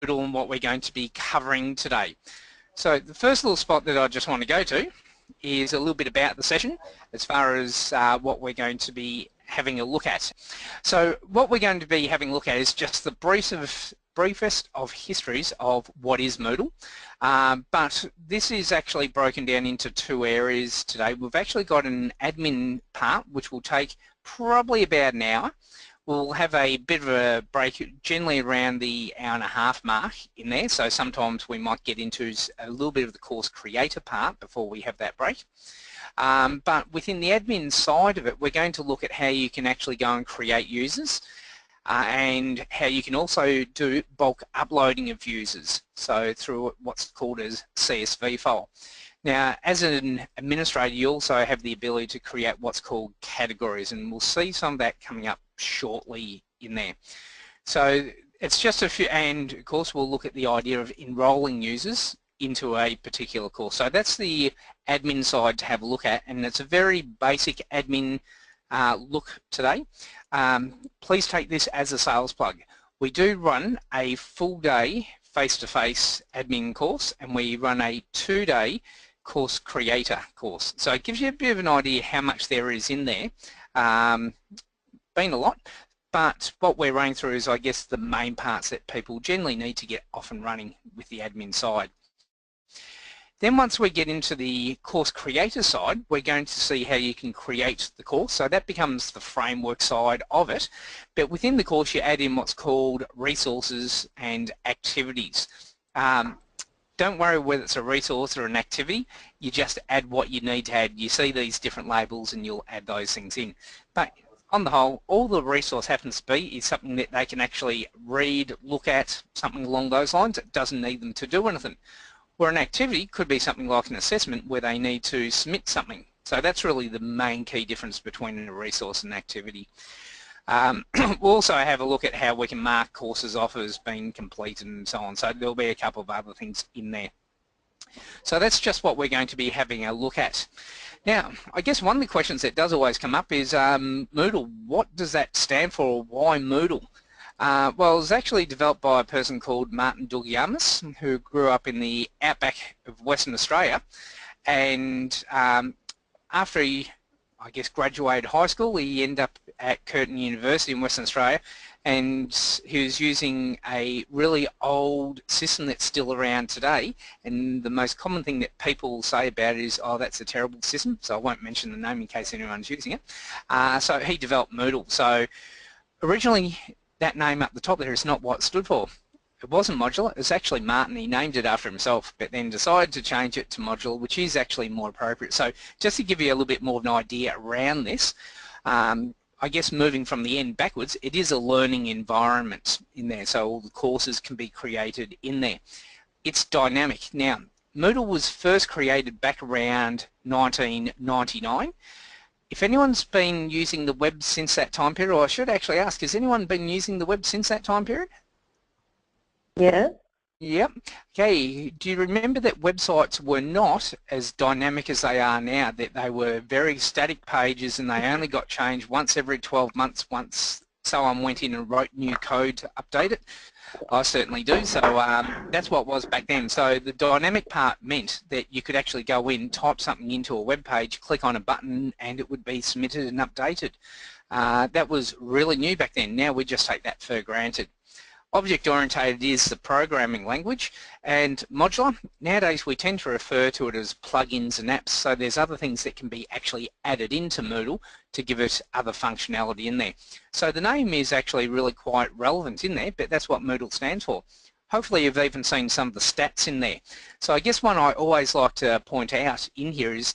and what we're going to be covering today. So the first little spot that I just want to go to is a little bit about the session as far as what we're going to be having a look at. So what we're going to be having a look at is just the briefest of histories of what is Moodle, but this is actually broken down into two areas today. We've actually got an admin part which will take probably about an hour. We'll have a bit of a break generally around the hour-and-a-half mark in there, so sometimes we might get into a little bit of the course creator part before we have that break. But within the admin side of it, we're going to look at how you can actually go and create users and how you can also do bulk uploading of users, so through what's called as CSV file. Now, as an administrator, you also have the ability to create what's called categories, and we'll see some of that coming up shortly in there. So it's just a few, and of course we'll look at the idea of enrolling users into a particular course. So that's the admin side to have a look at, and it's a very basic admin look today. Please take this as a sales plug. We do run a full day face-to-face admin course, and we run a 2-day course creator course. So it gives you a bit of an idea how much there is in there. Been a lot, but what we're running through is, I guess, the main parts that people generally need to get off and running with the admin side. Then once we get into the course creator side, we're going to see how you can create the course. So that becomes the framework side of it. But within the course, you add in what's called resources and activities. Don't worry whether it's a resource or an activity, you just add what you need to add. You see these different labels and you'll add those things in. But on the whole, all the resource happens to be is something that they can actually read, look at, something along those lines. It doesn't need them to do anything. Where an activity could be something like an assessment where they need to submit something. So that's really the main key difference between a resource and activity. We'll also have a look at how we can mark courses off as being completed and so on. So there'll be a couple of other things in there. So that's just what we're going to be having a look at. Now, I guess one of the questions that does always come up is Moodle. What does that stand for? Why Moodle? Well, it was actually developed by a person called Martin Dougiamas, who grew up in the outback of Western Australia, and after he, I guess, graduated high school, he ended up at Curtin University in Western Australia, and he was using a really old system that's still around today, and the most common thing that people say about it is, oh, that's a terrible system, so I won't mention the name in case anyone's using it. So he developed Moodle. So originally that name up the top there is not what it stood for. It wasn't modular, it was actually Martin. He named it after himself, but then decided to change it to modular, which is actually more appropriate. So just to give you a little bit more of an idea around this, I guess moving from the end backwards, it is a learning environment in there, so all the courses can be created in there. It's dynamic. Now, Moodle was first created back around 1999. If anyone's been using the web since that time period, or I should actually ask, has anyone been using the web since that time period? Yeah. Yep. Okay. Do you remember that websites were not as dynamic as they are now, that they were very static pages and they only got changed once every 12 months once someone went in and wrote new code to update it? I certainly do. So that's what it was back then. So the dynamic part meant that you could actually go in, type something into a web page, click on a button, and it would be submitted and updated. That was really new back then. Now we just take that for granted. Object-oriented is the programming language, and modular, nowadays we tend to refer to it as plugins and apps, so there's other things that can be actually added into Moodle to give it other functionality in there. So the name is actually really quite relevant in there, but that's what Moodle stands for. Hopefully you've even seen some of the stats in there. So I guess one I always like to point out in here is,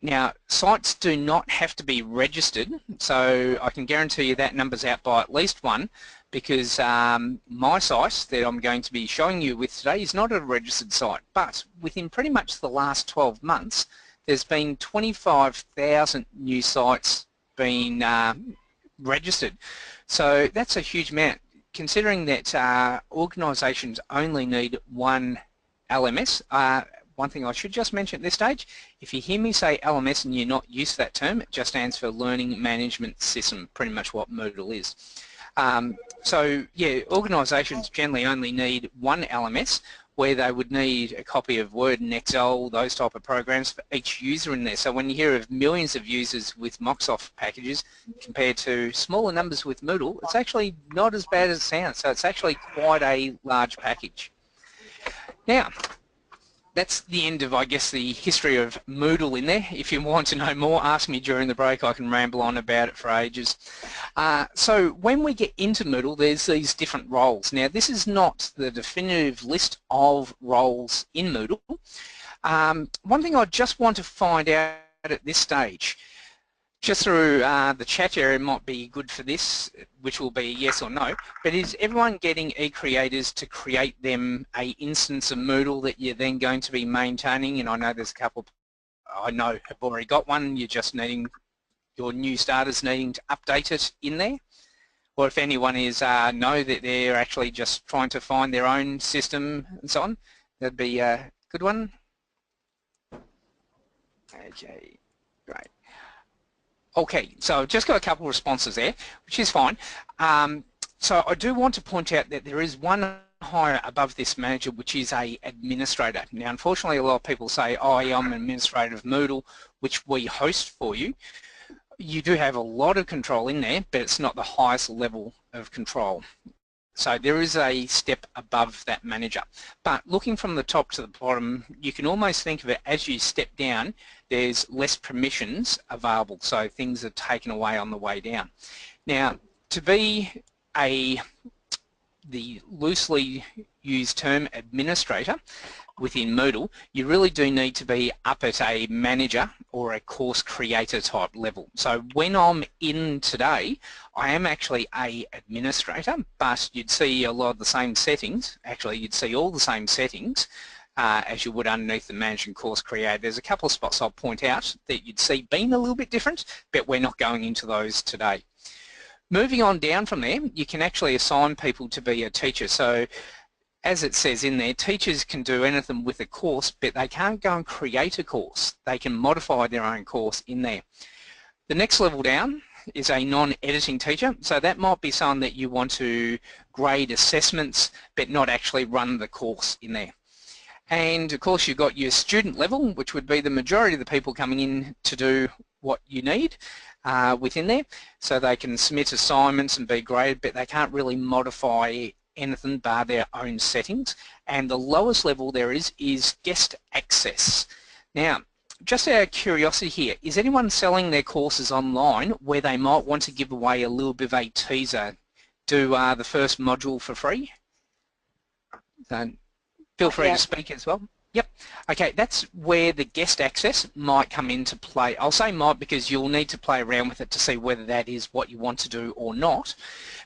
now sites do not have to be registered, so I can guarantee you that number's out by at least one, because my site that I'm going to be showing you with today is not a registered site, but within pretty much the last 12 months there's been 25,000 new sites being registered. So that's a huge amount, considering that organisations only need one LMS. One thing I should just mention at this stage, if you hear me say LMS and you're not used to that term, it just stands for Learning Management System, pretty much what Moodle is. So yeah, organisations generally only need one LMS, where they would need a copy of Word and Excel, those type of programs for each user in there. So when you hear of millions of users with Microsoft packages compared to smaller numbers with Moodle, it's actually not as bad as it sounds. So it's actually quite a large package. Now, that's the end of, I guess, the history of Moodle in there. If you want to know more, ask me during the break. I can ramble on about it for ages. So when we get into Moodle, there's these different roles. Now, this is not the definitive list of roles in Moodle. One thing I just want to find out at this stage, just through the chat area might be good for this, which will be yes or no, but is everyone getting e-creators to create them a instance of Moodle that you're then going to be maintaining? And I know there's a couple I know have already got one, you're just needing, your new starters needing to update it in there. Or if anyone is know that they're actually just trying to find their own system and so on, that'd be a good one. Okay, great. Okay, so I've just got a couple of responses there, which is fine. So I do want to point out that there is one higher above this manager, which is a administrator. Now, unfortunately, a lot of people say, oh, yeah, I'm an administrator of Moodle, which we host for you. You do have a lot of control in there, but it's not the highest level of control. So there is a step above that manager. But looking from the top to the bottom, you can almost think of it as you step down, there's less permissions available. So things are taken away on the way down. Now, to be the loosely used term administrator within Moodle, you really do need to be up at a manager or a course creator type level. So when I'm in today, I am actually a administrator, but you'd see a lot of the same settings. Actually, you'd see all the same settings as you would underneath the manage and course creator. There's a couple of spots I'll point out that you'd see being a little bit different, but we're not going into those today. Moving on down from there, you can actually assign people to be a teacher. So as it says in there, teachers can do anything with a course, but they can't go and create a course. They can modify their own course in there. The next level down is a non-editing teacher. So that might be someone that you want to grade assessments, but not actually run the course in there. And of course you've got your student level, which would be the majority of the people coming in to do what you need within there. So they can submit assignments and be graded, but they can't really modify anything bar their own settings. And the lowest level there is guest access. Now, just out of curiosity here, is anyone selling their courses online where they might want to give away a little bit of a teaser? Do the first module for free? So feel free to speak as well. Yep. Okay, that's where the guest access might come into play. I'll say might because you'll need to play around with it to see whether that is what you want to do or not.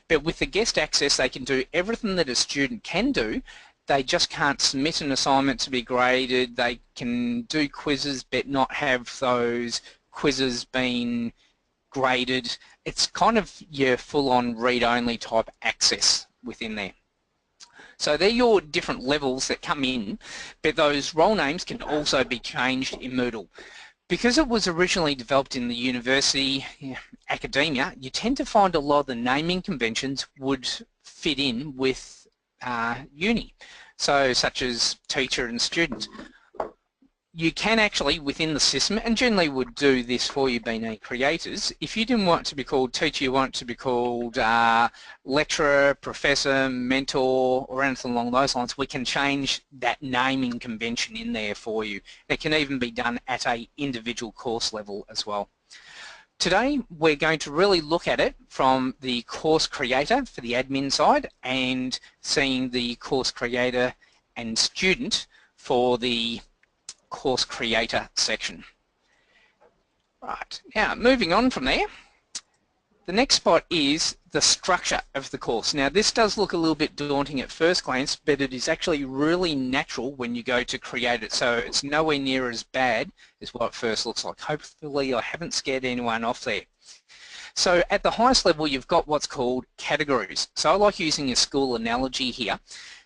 But with the guest access, they can do everything that a student can do. They just can't submit an assignment to be graded. They can do quizzes but not have those quizzes being graded. It's kind of your full-on read-only type access within there. So they're your different levels that come in, but those role names can also be changed in Moodle. Because it was originally developed in the university academia, you tend to find a lot of the naming conventions would fit in with uni, so such as teacher and student. You can actually, within the system, and generally would do this for you being creators, if you didn't want to be called teacher, you want to be called lecturer, professor, mentor, or anything along those lines, we can change that naming convention in there for you. It can even be done at a individual course level as well. Today, we're going to really look at it from the course creator for the admin side and seeing the course creator and student for the course creator section. Right, now moving on from there, the next spot is the structure of the course. Now this does look a little bit daunting at first glance, but it is actually really natural when you go to create it, so it's nowhere near as bad as what it first looks like. Hopefully I haven't scared anyone off there. So at the highest level you've got what's called categories. So I like using a school analogy here.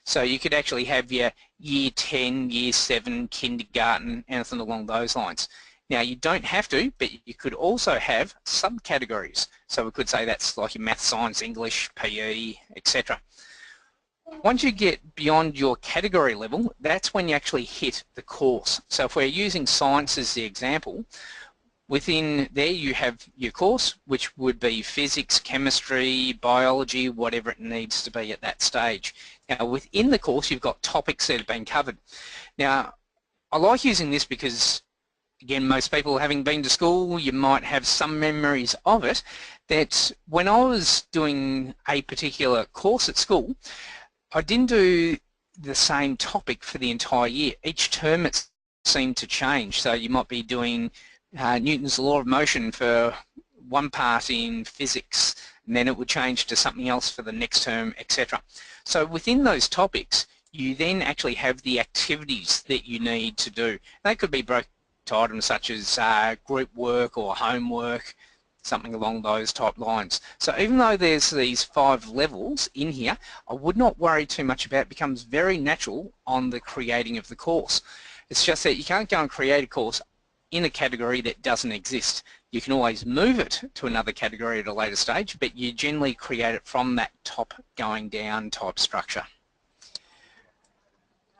So you could actually have your year 10, year 7, kindergarten, anything along those lines. Now you don't have to, but you could also have subcategories. So we could say that's like your math, science, English, PE, etc. Once you get beyond your category level, that's when you actually hit the course. So if we're using science as the example, within there you have your course, which would be physics, chemistry, biology, whatever it needs to be at that stage. Now within the course you've got topics that have been covered. Now I like using this because, again, most people having been to school, you might have some memories of it, that when I was doing a particular course at school, I didn't do the same topic for the entire year. Each term it seemed to change. So you might be doing Newton's law of motion for one part in physics, and then it would change to something else for the next term, etc. So within those topics, you then actually have the activities that you need to do. They could be broken to items such as group work or homework, something along those type lines. So even though there's these 5 levels in here, I would not worry too much about it. It becomes very natural on the creating of the course. It's just that you can't go and create a course in a category that doesn't exist. You can always move it to another category at a later stage, but you generally create it from that top going down type structure.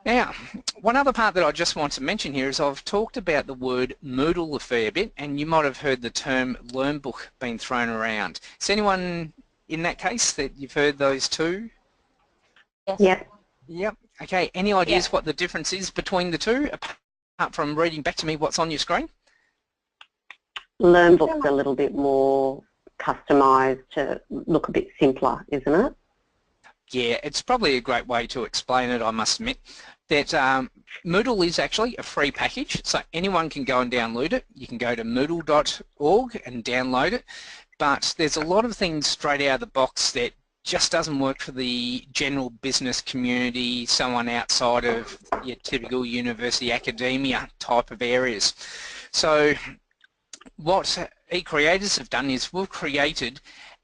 Now, one other part that I just want to mention here is I've talked about the word Moodle a fair bit, and you might have heard the term Learnbook being thrown around. Is anyone in that case that you've heard those two? Yep. Yep. Okay, any ideas what the difference is between the two, apart from reading back to me what's on your screen? Learnbook's a little bit more customised to look a bit simpler, isn't it? Yeah, it's probably a great way to explain it, I must admit, that Moodle is actually a free package, so anyone can go and download it. You can go to moodle.org and download it, but there's a lot of things straight out of the box that just doesn't work for the general business community, someone outside of your typical university academia type of areas. So what eCreators have done is we've created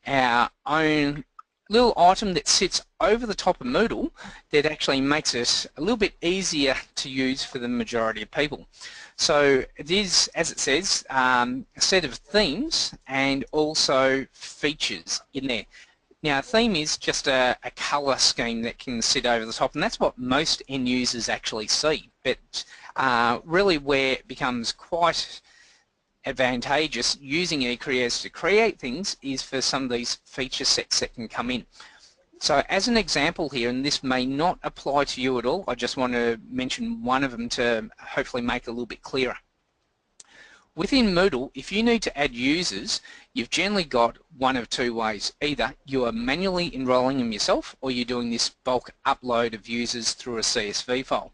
our own little item that sits over the top of Moodle that actually makes it a little bit easier to use for the majority of people. So it is, as it says, a set of themes and also features in there. Now a theme is just a colour scheme that can sit over the top, and that's what most end users actually see, but really where it becomes quite advantageous using eCreators to create things is for some of these feature sets that can come in. So as an example here, and this may not apply to you at all, I just want to mention one of them to hopefully make it a little bit clearer. Within Moodle, if you need to add users, you've generally got one of two ways. Either you are manually enrolling them yourself, or you're doing this bulk upload of users through a CSV file.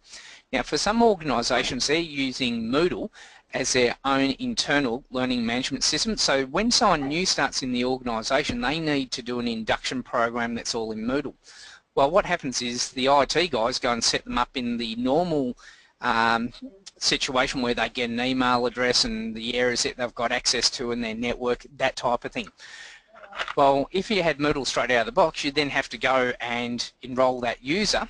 Now for some organisations, they're using Moodle as their own internal learning management system. So when someone new starts in the organisation, they need to do an induction program that's all in Moodle. Well, what happens is the IT guys go and set them up in the normal situation where they get an email address and the areas that they've got access to in their network, that type of thing. Well, if you had Moodle straight out of the box, you'd then have to go and enrol that user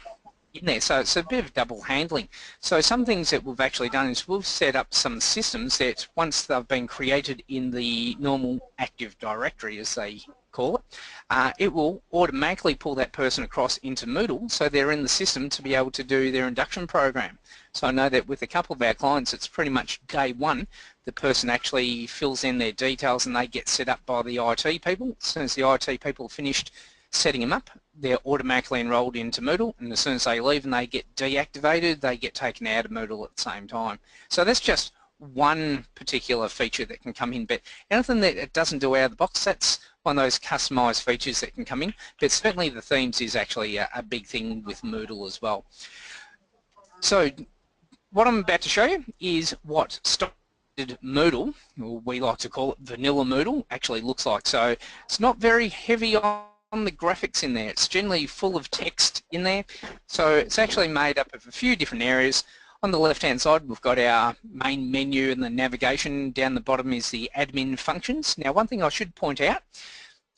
in there, so it's a bit of double handling. So some things that we've actually done is we've set up some systems that once they've been created in the normal Active Directory, as they call it, it will automatically pull that person across into Moodle so they're in the system to be able to do their induction program. So I know that with a couple of our clients, it's pretty much day one, the person actually fills in their details and they get set up by the IT people. As soon as the IT people have finished setting them up, they're automatically enrolled into Moodle, and as soon as they leave and they get deactivated, they get taken out of Moodle at the same time. So that's just one particular feature that can come in, but anything that it doesn't do out of the box, that's one of those customized features that can come in, but certainly the themes is actually a big thing with Moodle as well. So what I'm about to show you is what standard Moodle, or we like to call it vanilla Moodle, actually looks like. So it's not very heavy on the graphics in there. It's generally full of text in there. So it's actually made up of a few different areas. On the left-hand side, we've got our main menu and the navigation. Down the bottom is the admin functions. Now, one thing I should point out,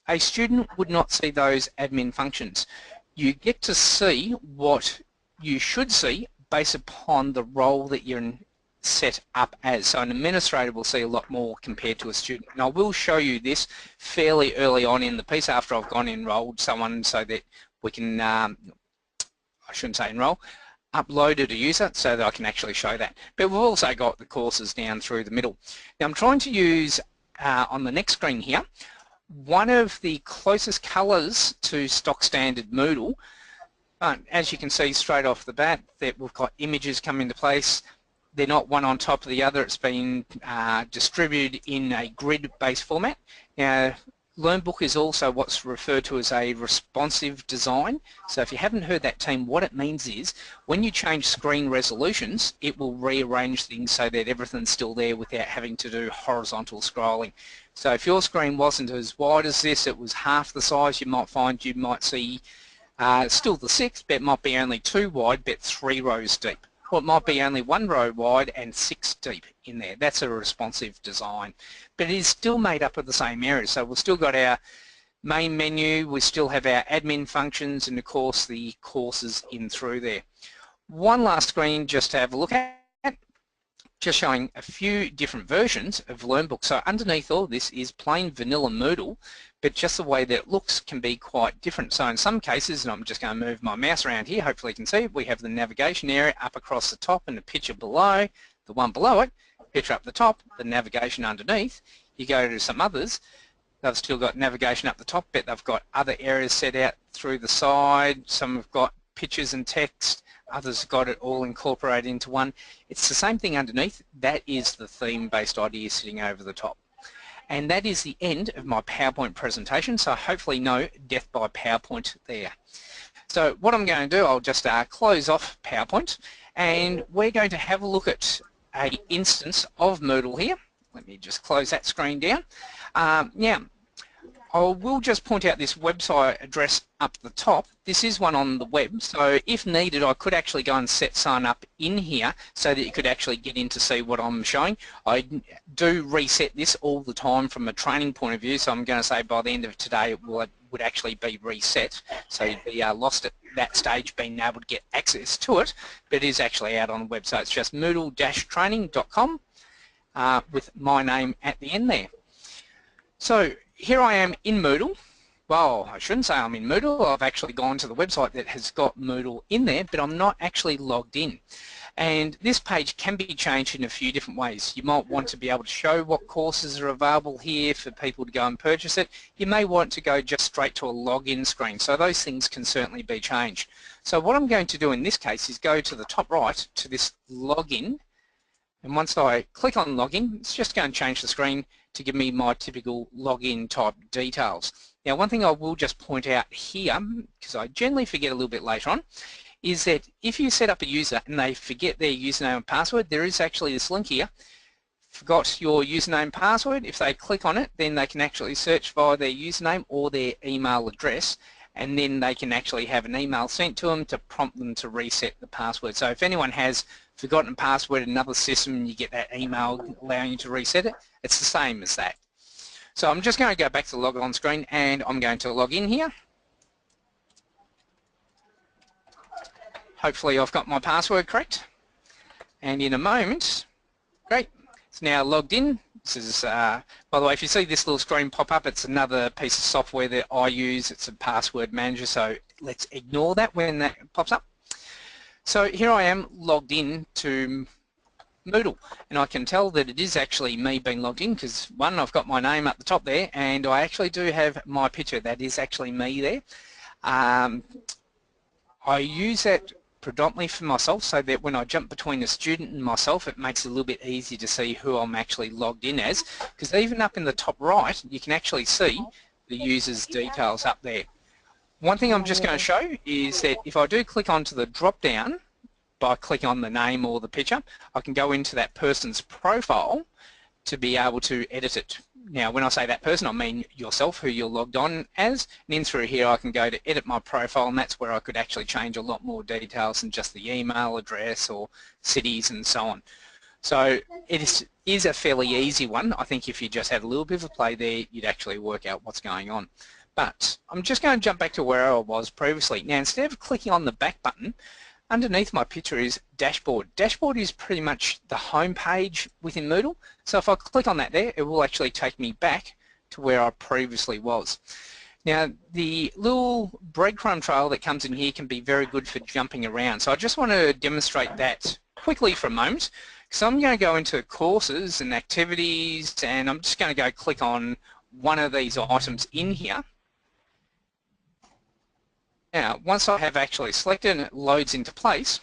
a student would not see those admin functions. You get to see what you should see based upon the role that you're set up as. So an administrator will see a lot more compared to a student. And I will show you this fairly early on in the piece after I've gone and enrolled someone so that we can, I shouldn't say enroll, uploaded a user so that I can actually show that. But we've also got the courses down through the middle. Now I'm trying to use, on the next screen here, one of the closest colours to stock standard Moodle. As you can see straight off the bat, that we've got images come into place. They're not one on top of the other. It's been distributed in a grid-based format. Now, LearnBook is also what's referred to as a responsive design. So if you haven't heard that team, what it means is when you change screen resolutions, it will rearrange things so that everything's still there without having to do horizontal scrolling. So if your screen wasn't as wide as this, it was half the size, you might see still the 6, but it might be only 2 wide, but 3 rows deep. Or it might be only 1 row wide and 6 deep in there. That's a responsive design. But it is still made up of the same areas. So we've still got our main menu, we still have our admin functions, and of course the courses in through there. One last screen just to have a look at, just showing a few different versions of LearnBook. So underneath all this is plain vanilla Moodle, but just the way that it looks can be quite different. So in some cases, and I'm just going to move my mouse around here, hopefully you can see, we have the navigation area up across the top and the picture below, the one below it, picture up the top, the navigation underneath. You go to some others, they've still got navigation up the top, but they've got other areas set out through the side. Some have got pictures and text, others have got it all incorporated into one. It's the same thing underneath. That is the theme-based idea sitting over the top. And that is the end of my PowerPoint presentation, so hopefully no death by PowerPoint there. So what I'm going to do, I'll just close off PowerPoint, and we're going to have a look at an instance of Moodle here. Let me just close that screen down. Now, I will just point out this website address up the top. This is one on the web, so if needed I could actually go and set sign up in here so that you could actually get in to see what I'm showing. I do reset this all the time from a training point of view, so I'm going to say by the end of today it would actually be reset, so you'd be lost at that stage being able to get access to it, but it is actually out on the website. It's just moodle-training.com with my name at the end there. So here I am in Moodle. Well, I shouldn't say I'm in Moodle. I've actually gone to the website that has got Moodle in there, but I'm not actually logged in. And this page can be changed in a few different ways. You might want to be able to show what courses are available here for people to go and purchase it. You may want to go just straight to a login screen. So those things can certainly be changed. So what I'm going to do in this case is go to the top right to this login. And once I click on login, it's just going to change the screen to give me my typical login type details. Now one thing I will just point out here, because I generally forget a little bit later on, is that if you set up a user and they forget their username and password, there is actually this link here, forgot your username and password. If they click on it, then they can actually search via their username or their email address, and then they can actually have an email sent to them to prompt them to reset the password. So if anyone has forgotten a password in another system and you get that email allowing you to reset it, it's the same as that. So I'm just going to go back to the log on screen and I'm going to log in here. Hopefully I've got my password correct. And in a moment, great, it's now logged in. This is, by the way, if you see this little screen pop up, it's another piece of software that I use. It's a password manager, so let's ignore that when that pops up. So here I am logged in to Moodle, and I can tell that it is actually me being logged in because one, I've got my name up the top there, and I actually do have my picture. That is actually me there. I use that predominantly for myself so that when I jump between a student and myself, it makes it a little bit easier to see who I'm actually logged in as, because even up in the top right you can actually see the user's details up there. One thing I'm just going to show is that if I do click onto the drop down by clicking on the name or the picture, I can go into that person's profile to be able to edit it. Now when I say that person, I mean yourself, who you're logged on as, and in through here I can go to edit my profile, and that's where I could actually change a lot more details than just the email address or cities and so on. So it is a fairly easy one. I think if you just had a little bit of a play there, you'd actually work out what's going on. But I'm just going to jump back to where I was previously. Now instead of clicking on the back button, Underneath my picture is Dashboard. Dashboard is pretty much the home page within Moodle. So if I click on that there, it will actually take me back to where I previously was. Now, the little breadcrumb trail that comes in here can be very good for jumping around. So I just want to demonstrate that quickly for a moment. So I'm going to go into courses and activities, and I'm just going to go click on one of these items in here. Now, once I have actually selected and it loads into place,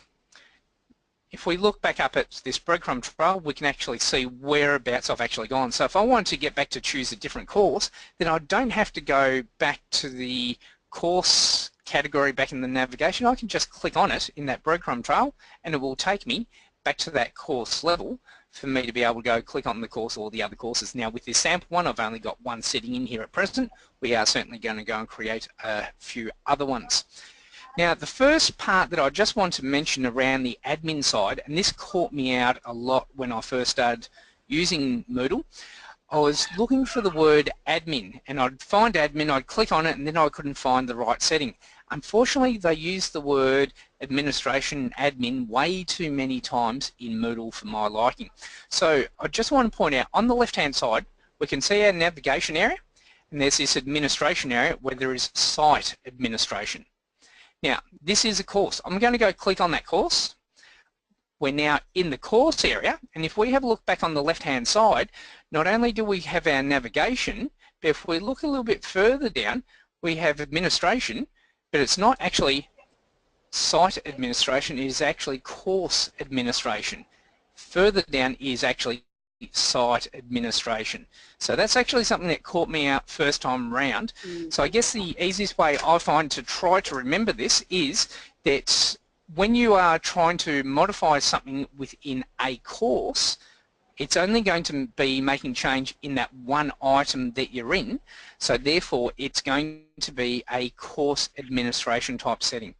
if we look back up at this breadcrumb trail, we can actually see whereabouts I've actually gone. So if I want to get back to choose a different course, then I don't have to go back to the course category back in the navigation. I can just click on it in that breadcrumb trail and it will take me back to that course level for me to be able to go click on the course or the other courses. Now with this sample one, I've only got one sitting in here at present. We are certainly going to go and create a few other ones. Now the first part that I just want to mention around the admin side, and this caught me out a lot when I first started using Moodle, I was looking for the word admin and I'd find admin, I'd click on it and then I couldn't find the right setting. Unfortunately they use the word administration admin way too many times in Moodle for my liking. So I just want to point out on the left hand side we can see our navigation area and there's this administration area where there is site administration. Now, this is a course. I'm going to go click on that course. We're now in the course area, and if we have a look back on the left-hand side, not only do we have our navigation, but if we look a little bit further down, we have administration, but it's not actually site administration, it is actually course administration. Further down is actually site administration. So that's actually something that caught me out first time round. So I guess the easiest way I find to try to remember this is that when you are trying to modify something within a course, it's only going to be making change in that one item that you're in. So therefore it's going to be a course administration type setting.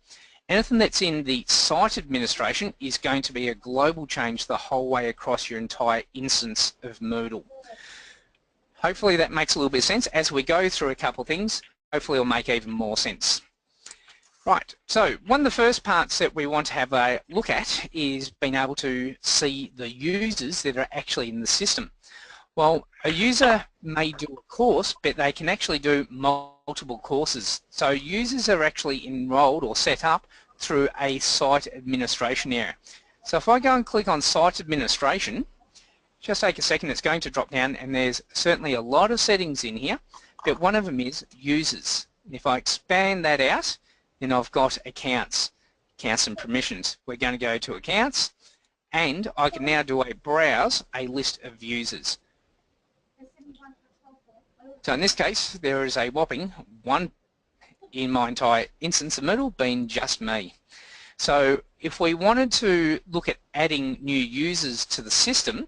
Anything that's in the site administration is going to be a global change the whole way across your entire instance of Moodle. Hopefully that makes a little bit of sense. As we go through a couple of things, hopefully it'll make even more sense. Right, so one of the first parts that we want to have a look at is being able to see the users that are actually in the system. Well, a user may do a course, but they can actually do multiple courses. So users are actually enrolled or set up through a site administration area. So if I go and click on site administration, just take a second, it's going to drop down and there's certainly a lot of settings in here, but one of them is users. And if I expand that out, then I've got accounts and permissions. We're going to go to accounts and I can now do a browse a list of users. So in this case, there is a whopping one in my entire instance of Moodle being just me. So if we wanted to look at adding new users to the system,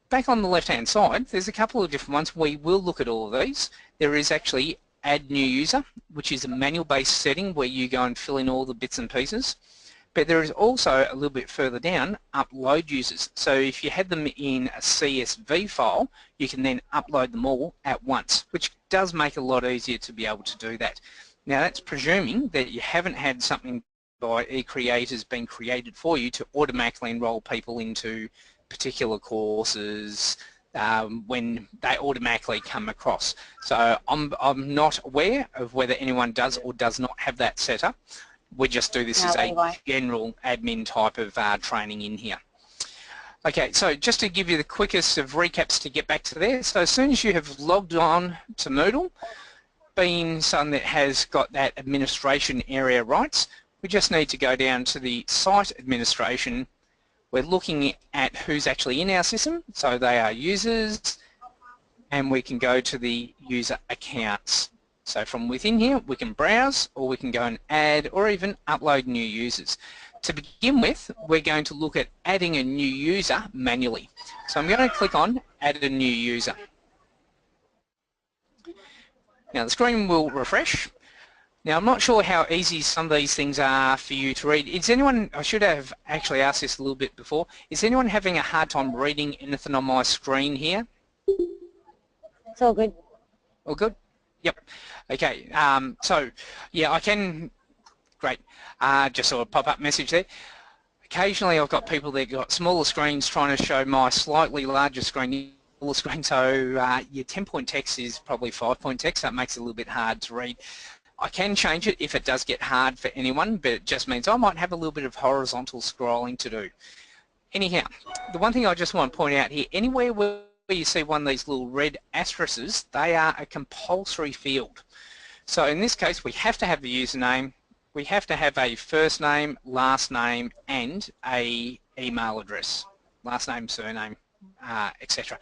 back on the left hand side, there's a couple of different ones. We will look at all of these. There is actually add new user, which is a manual based setting where you go and fill in all the bits and pieces. But there is also a little bit further down, upload users. So if you had them in a CSV file, you can then upload them all at once, which does make it a lot easier to be able to do that. Now that's presuming that you haven't had something by eCreators being created for you to automatically enroll people into particular courses when they automatically come across. So I'm not aware of whether anyone does or does not have that set up. We just do this as a general admin type of training in here. Okay, so just to give you the quickest of recaps to get back to there, so as soon as you have logged on to Moodle, being someone that has got that administration area rights, we just need to go down to the site administration. We're looking at who's actually in our system, so they are users, and we can go to the user accounts. So from within here we can browse or we can go and add or even upload new users. To begin with, we're going to look at adding a new user manually. So I'm going to click on add a new user. Now the screen will refresh. Now I'm not sure how easy some of these things are for you to read. Is anyone, I should have actually asked this a little bit before, is anyone having a hard time reading anything on my screen here? It's all good. All good? Yep. Okay, so yeah, I can great. Just saw a pop-up message there. Occasionally I've got people that got smaller screens trying to show my slightly larger screen, smaller screen, so your 10-point text is probably 5-point text, so it makes it a little bit hard to read. I can change it if it does get hard for anyone, but it just means I might have a little bit of horizontal scrolling to do. Anyhow, the one thing I just want to point out here, anywhere where you see one of these little red asterisks, they are a compulsory field. So in this case, we have to have the username, we have to have a first name, last name, and a email address, last name, surname, etc.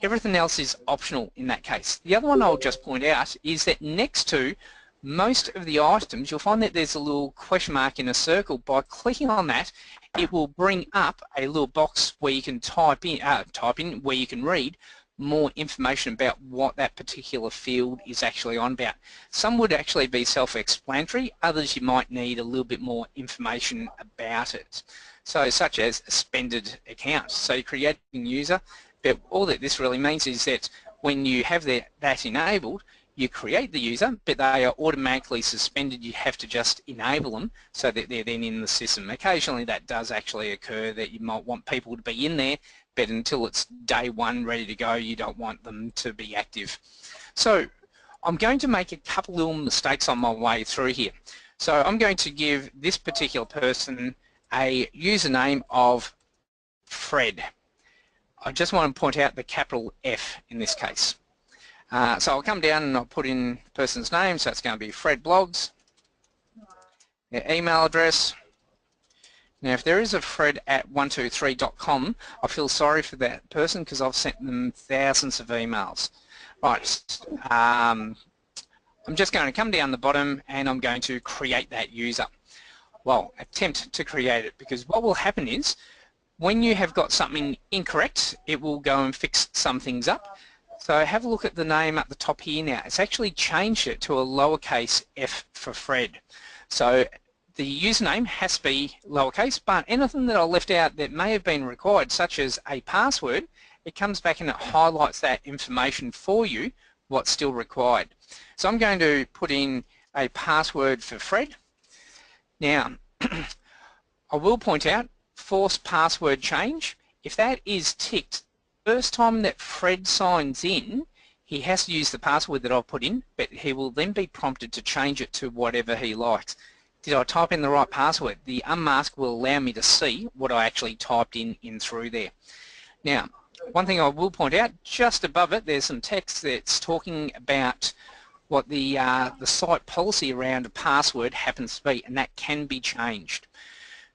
Everything else is optional in that case. The other one I'll just point out is that next to most of the items, you'll find that there's a little question mark in a circle. By clicking on that, it will bring up a little box where you can type in where you can read more information about what that particular field is actually on about. Some would actually be self-explanatory, others you might need a little bit more information about it. So such as a suspended account. So you create a user, but all that this really means is that when you have that enabled, you create the user, but they are automatically suspended. You have to just enable them so that they're then in the system. Occasionally that does actually occur, that you might want people to be in there, but until it's day one ready to go, you don't want them to be active. So I'm going to make a couple little mistakes on my way through here. So I'm going to give this particular person a username of Fred. I just want to point out the capital F in this case. So I'll come down and I'll put in the person's name, so it's going to be Fred Blogs, their email address. Now if there is a fred@123.com, I feel sorry for that person because I've sent them thousands of emails. Right, I'm just going to come down the bottom and I'm going to create that user. Well, attempt to create it, because what will happen is when you have got something incorrect, it will go and fix some things up. So have a look at the name at the top here now. It's actually changed it to a lowercase f for Fred. So the username has to be lowercase, but anything that I left out that may have been required, such as a password, it comes back and it highlights that information for you, what's still required. So I'm going to put in a password for Fred. Now, I will point out, force password change. If that is ticked, first time that Fred signs in, he has to use the password that I've put in, but he will then be prompted to change it to whatever he likes. Did I type in the right password? The unmask will allow me to see what I actually typed in through there. Now, one thing I will point out, just above it, there's some text that's talking about what the site policy around a password happens to be, and that can be changed.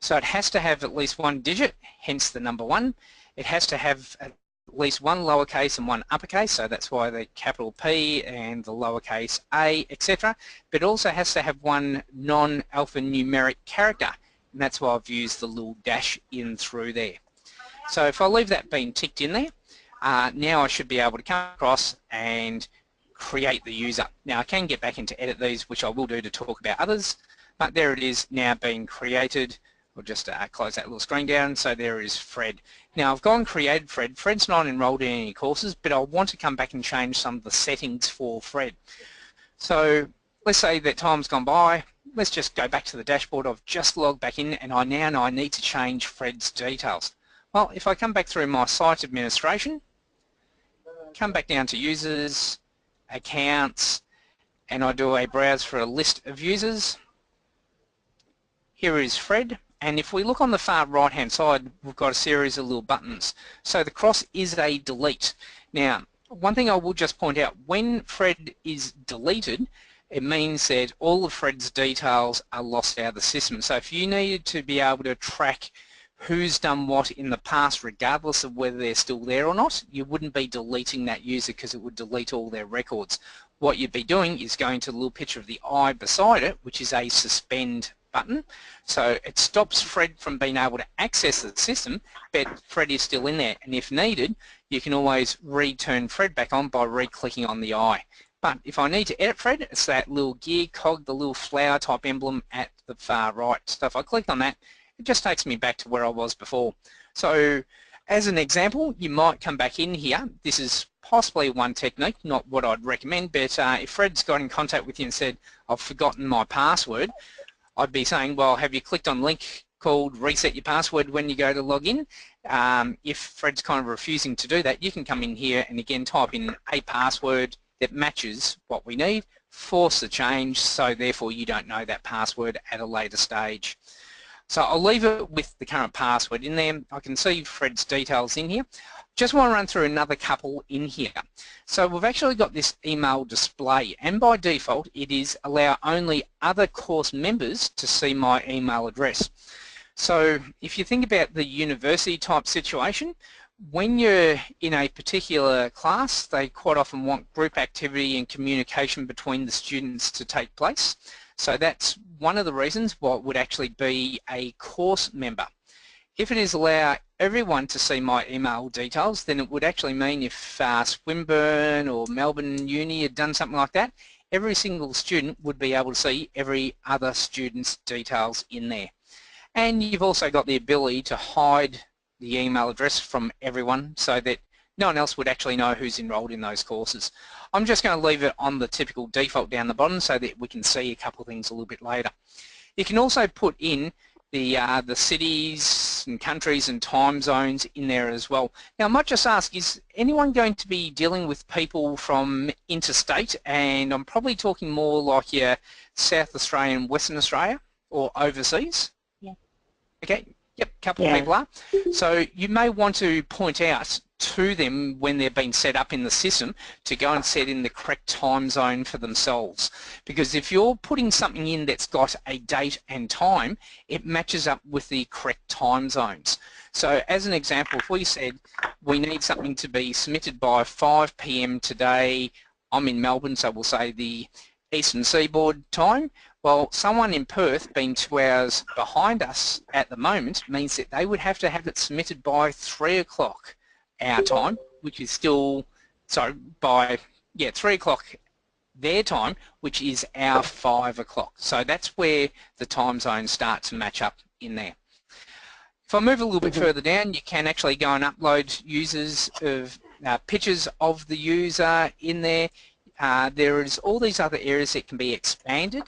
So it has to have at least one digit, hence the number 1. It has to have at least one lowercase and one uppercase, so that's why the capital P and the lowercase a, etc. But it also has to have one non-alphanumeric character, and that's why I've used the little dash in through there. So if I leave that being ticked in there, now I should be able to come across and create the user. Now I can get back into edit these, which I will do to talk about others, but there it is now being created. We'll just close that little screen down. So there is Fred. Now I've gone and created Fred. Fred's not enrolled in any courses, but I want to come back and change some of the settings for Fred. So let's say that time's gone by. Let's just go back to the dashboard. I've just logged back in and I now know I need to change Fred's details. Well, if I come back through my site administration, come back down to users, accounts, and I do a browse for a list of users. Here is Fred. And if we look on the far right hand side, we've got a series of little buttons. So the cross is a delete. Now, one thing I will just point out, when Fred is deleted, it means that all of Fred's details are lost out of the system. So if you needed to be able to track who's done what in the past, regardless of whether they're still there or not, you wouldn't be deleting that user because it would delete all their records. What you'd be doing is going to the little picture of the eye beside it, which is a suspend button. So it stops Fred from being able to access the system, but Fred is still in there, and if needed you can always return Fred back on by re-clicking on the eye. But if I need to edit Fred, it's that little gear cog, the little flower type emblem at the far right. So if I click on that, it just takes me back to where I was before. So as an example, you might come back in here. This is possibly one technique, not what I'd recommend, but if Fred's got in contact with you and said, I've forgotten my password, I'd be saying, well, have you clicked on the link called reset your password when you go to log in? If Fred's kind of refusing to do that, you can come in here and again type in a password that matches what we need, force the change, so therefore you don't know that password at a later stage. So I'll leave it with the current password in there. I can see Fred's details in here. Just want to run through another couple in here. So we've actually got this email display, and by default it is allow only other course members to see my email address. So if you think about the university type situation, when you're in a particular class, they quite often want group activity and communication between the students to take place. So that's one of the reasons why it would actually be a course member. If it is allow everyone to see my email details, then it would actually mean if Swinburne or Melbourne Uni had done something like that, every single student would be able to see every other student's details in there. And you've also got the ability to hide the email address from everyone so that no one else would actually know who's enrolled in those courses. I'm just going to leave it on the typical default down the bottom so that we can see a couple of things a little bit later. You can also put in the cities and countries and time zones in there as well. Now I might just ask, is anyone going to be dealing with people from interstate? And I'm probably talking more like your South Australia and Western Australia or overseas? Yeah. Okay. Yep, a couple of people are. So you may want to point out to them when they're being set up in the system to go and set in the correct time zone for themselves. Because if you're putting something in that's got a date and time, it matches up with the correct time zones. So as an example, if we said we need something to be submitted by 5 p.m. today, I'm in Melbourne, so we'll say the Eastern Seaboard time. Well, someone in Perth being 2 hours behind us at the moment means that they would have to have it submitted by 3 o'clock our time, which is still, sorry, by, 3 o'clock their time, which is our 5 o'clock. So that's where the time zones start to match up in there. If I move a little bit further down, you can actually go and upload users of pictures of the user in there. There is all these other areas that can be expanded.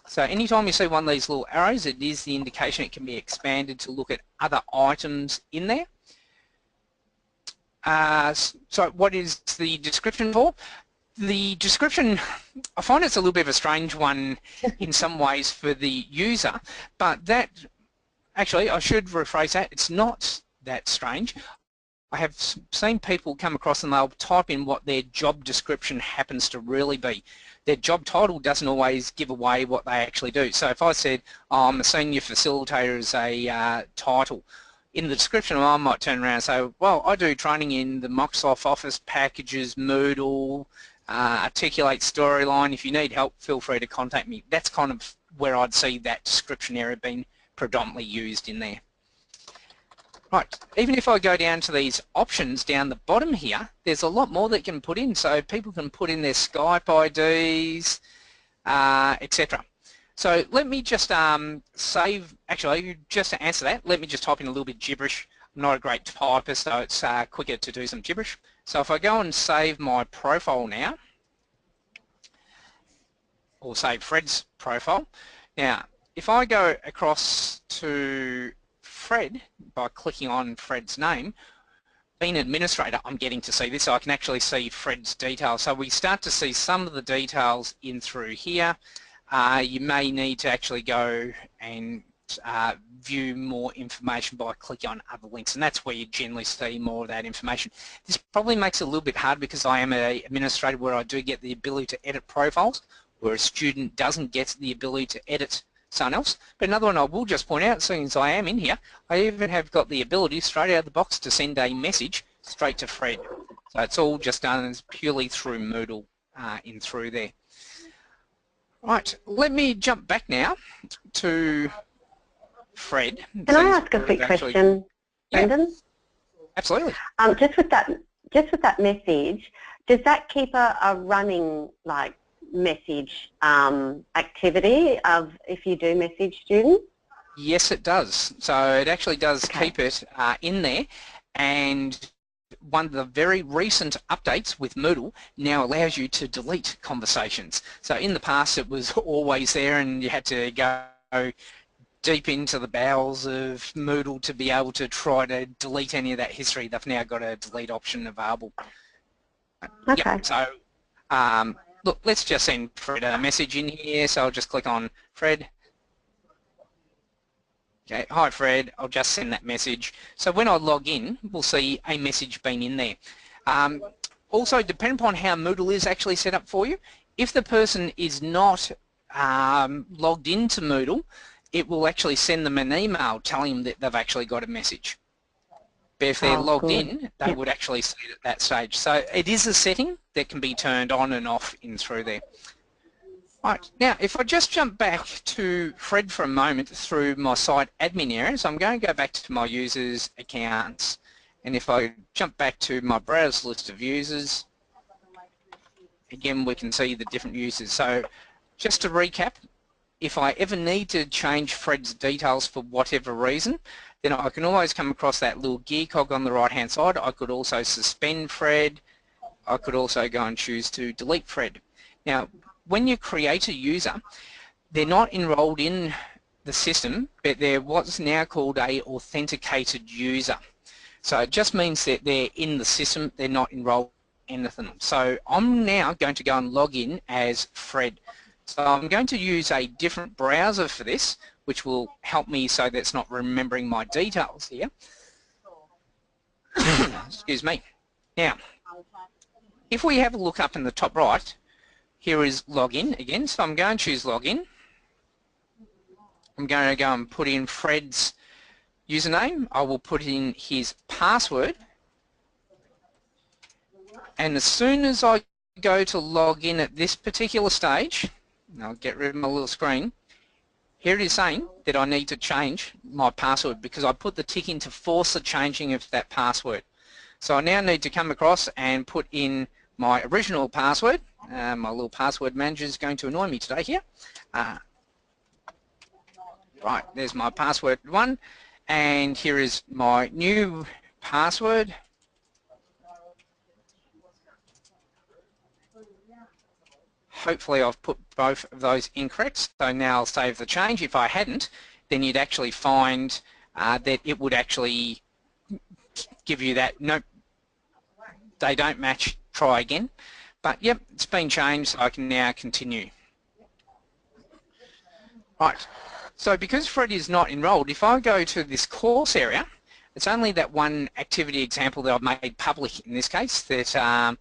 So anytime you see one of these little arrows, it is the indication it can be expanded to look at other items in there. So what is the description for? The description, I find it's a little bit of a strange one in some ways for the user, but that, actually I should rephrase that, it's not that strange. I have seen people come across and they'll type in what their job description happens to really be. Their job title doesn't always give away what they actually do. So if I said, oh, I'm a senior facilitator as a title, in the description I might turn around and say, well, I do training in the Microsoft Office packages, Moodle, Articulate Storyline. If you need help, feel free to contact me. That's kind of where I'd see that description area being predominantly used in there. Right, even if I go down to these options down the bottom here, there's a lot more that can put in. So people can put in their Skype IDs, etc. So let me just save, actually just to answer that, let me just type in a little bit gibberish. I'm not a great typist, so it's quicker to do some gibberish. So if I go and save my profile now, or save Fred's profile, now if I go across to Fred by clicking on Fred's name, being an administrator, I'm getting to see this, so I can actually see Fred's details. So we start to see some of the details in through here. You may need to actually go and view more information by clicking on other links, and that's where you generally see more of that information. This probably makes it a little bit hard because I am an administrator where I do get the ability to edit profiles, where a student doesn't get the ability to edit someone else. But another one I will just point out, seeing as I am in here, I even have got the ability straight out of the box to send a message straight to Fred. So it's all just done purely through Moodle in through there. Right, let me jump back now to Fred. Can I ask a quick question, Brendan? Yeah, absolutely. Just with that message, does that keep a running message activity of if you do message students? Yes, it does. So it actually does keep it in there, and one of the very recent updates with Moodle now allows you to delete conversations. So in the past it was always there and you had to go deep into the bowels of Moodle to be able to try to delete any of that history. They've now got a delete option available. Okay. Yep, so look, let's just send Fred a message in here. So I'll just click on Fred. Okay, hi Fred, I'll just send that message. So when I log in, we'll see a message being in there. Also, depending upon how Moodle is actually set up for you, if the person is not logged into Moodle, it will actually send them an email telling them that they've actually got a message. But if they're logged in, they would actually see it at that stage. So it is a setting that can be turned on and off in through there. Right, now if I just jump back to Fred for a moment through my site admin area, so I'm going to go back to my users accounts, and if I jump back to my browse list of users, again we can see the different users. So just to recap, if I ever need to change Fred's details for whatever reason, then I can always come across that little gear cog on the right hand side. I could also suspend Fred. I could also go and choose to delete Fred. Now when you create a user, they're not enrolled in the system, but they're what's now called a authenticated user. So it just means that they're in the system, they're not enrolled in anything. So I'm now going to go and log in as Fred. So I'm going to use a different browser for this, which will help me so that it's not remembering my details here. Excuse me. Now, if we have a look up in the top right, here is login again. So I'm going to choose login. I'm going to go and put in Fred's username. I will put in his password. And as soon as I go to log in at this particular stage, and I'll get rid of my little screen, here it is saying that I need to change my password because I put the tick in to force the changing of that password. So I now need to come across and put in my original password. My little password manager is going to annoy me today here. Right, there's my password one, and here is my new password. Hopefully I've put both of those incorrect, so now I'll save the change. If I hadn't, then you'd actually find that it would actually give you that, nope, they don't match, try again. But yep, it's been changed, so I can now continue. Right, so because Fred is not enrolled, if I go to this course area, it's only that one activity example that I've made public in this case that,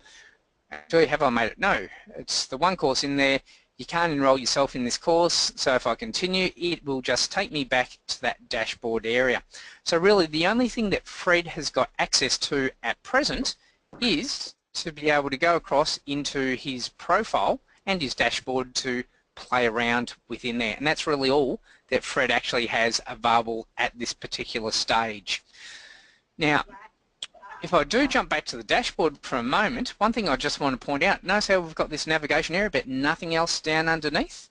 actually have I made it? No, it's the one course in there. You can't enroll yourself in this course, so if I continue, it will just take me back to that dashboard area. So really the only thing that Fred has got access to at present is to be able to go across into his profile and his dashboard to play around within there, and that's really all that Fred actually has available at this particular stage. Now if I do jump back to the dashboard for a moment, one thing I just want to point out, notice how we've got this navigation area but nothing else down underneath.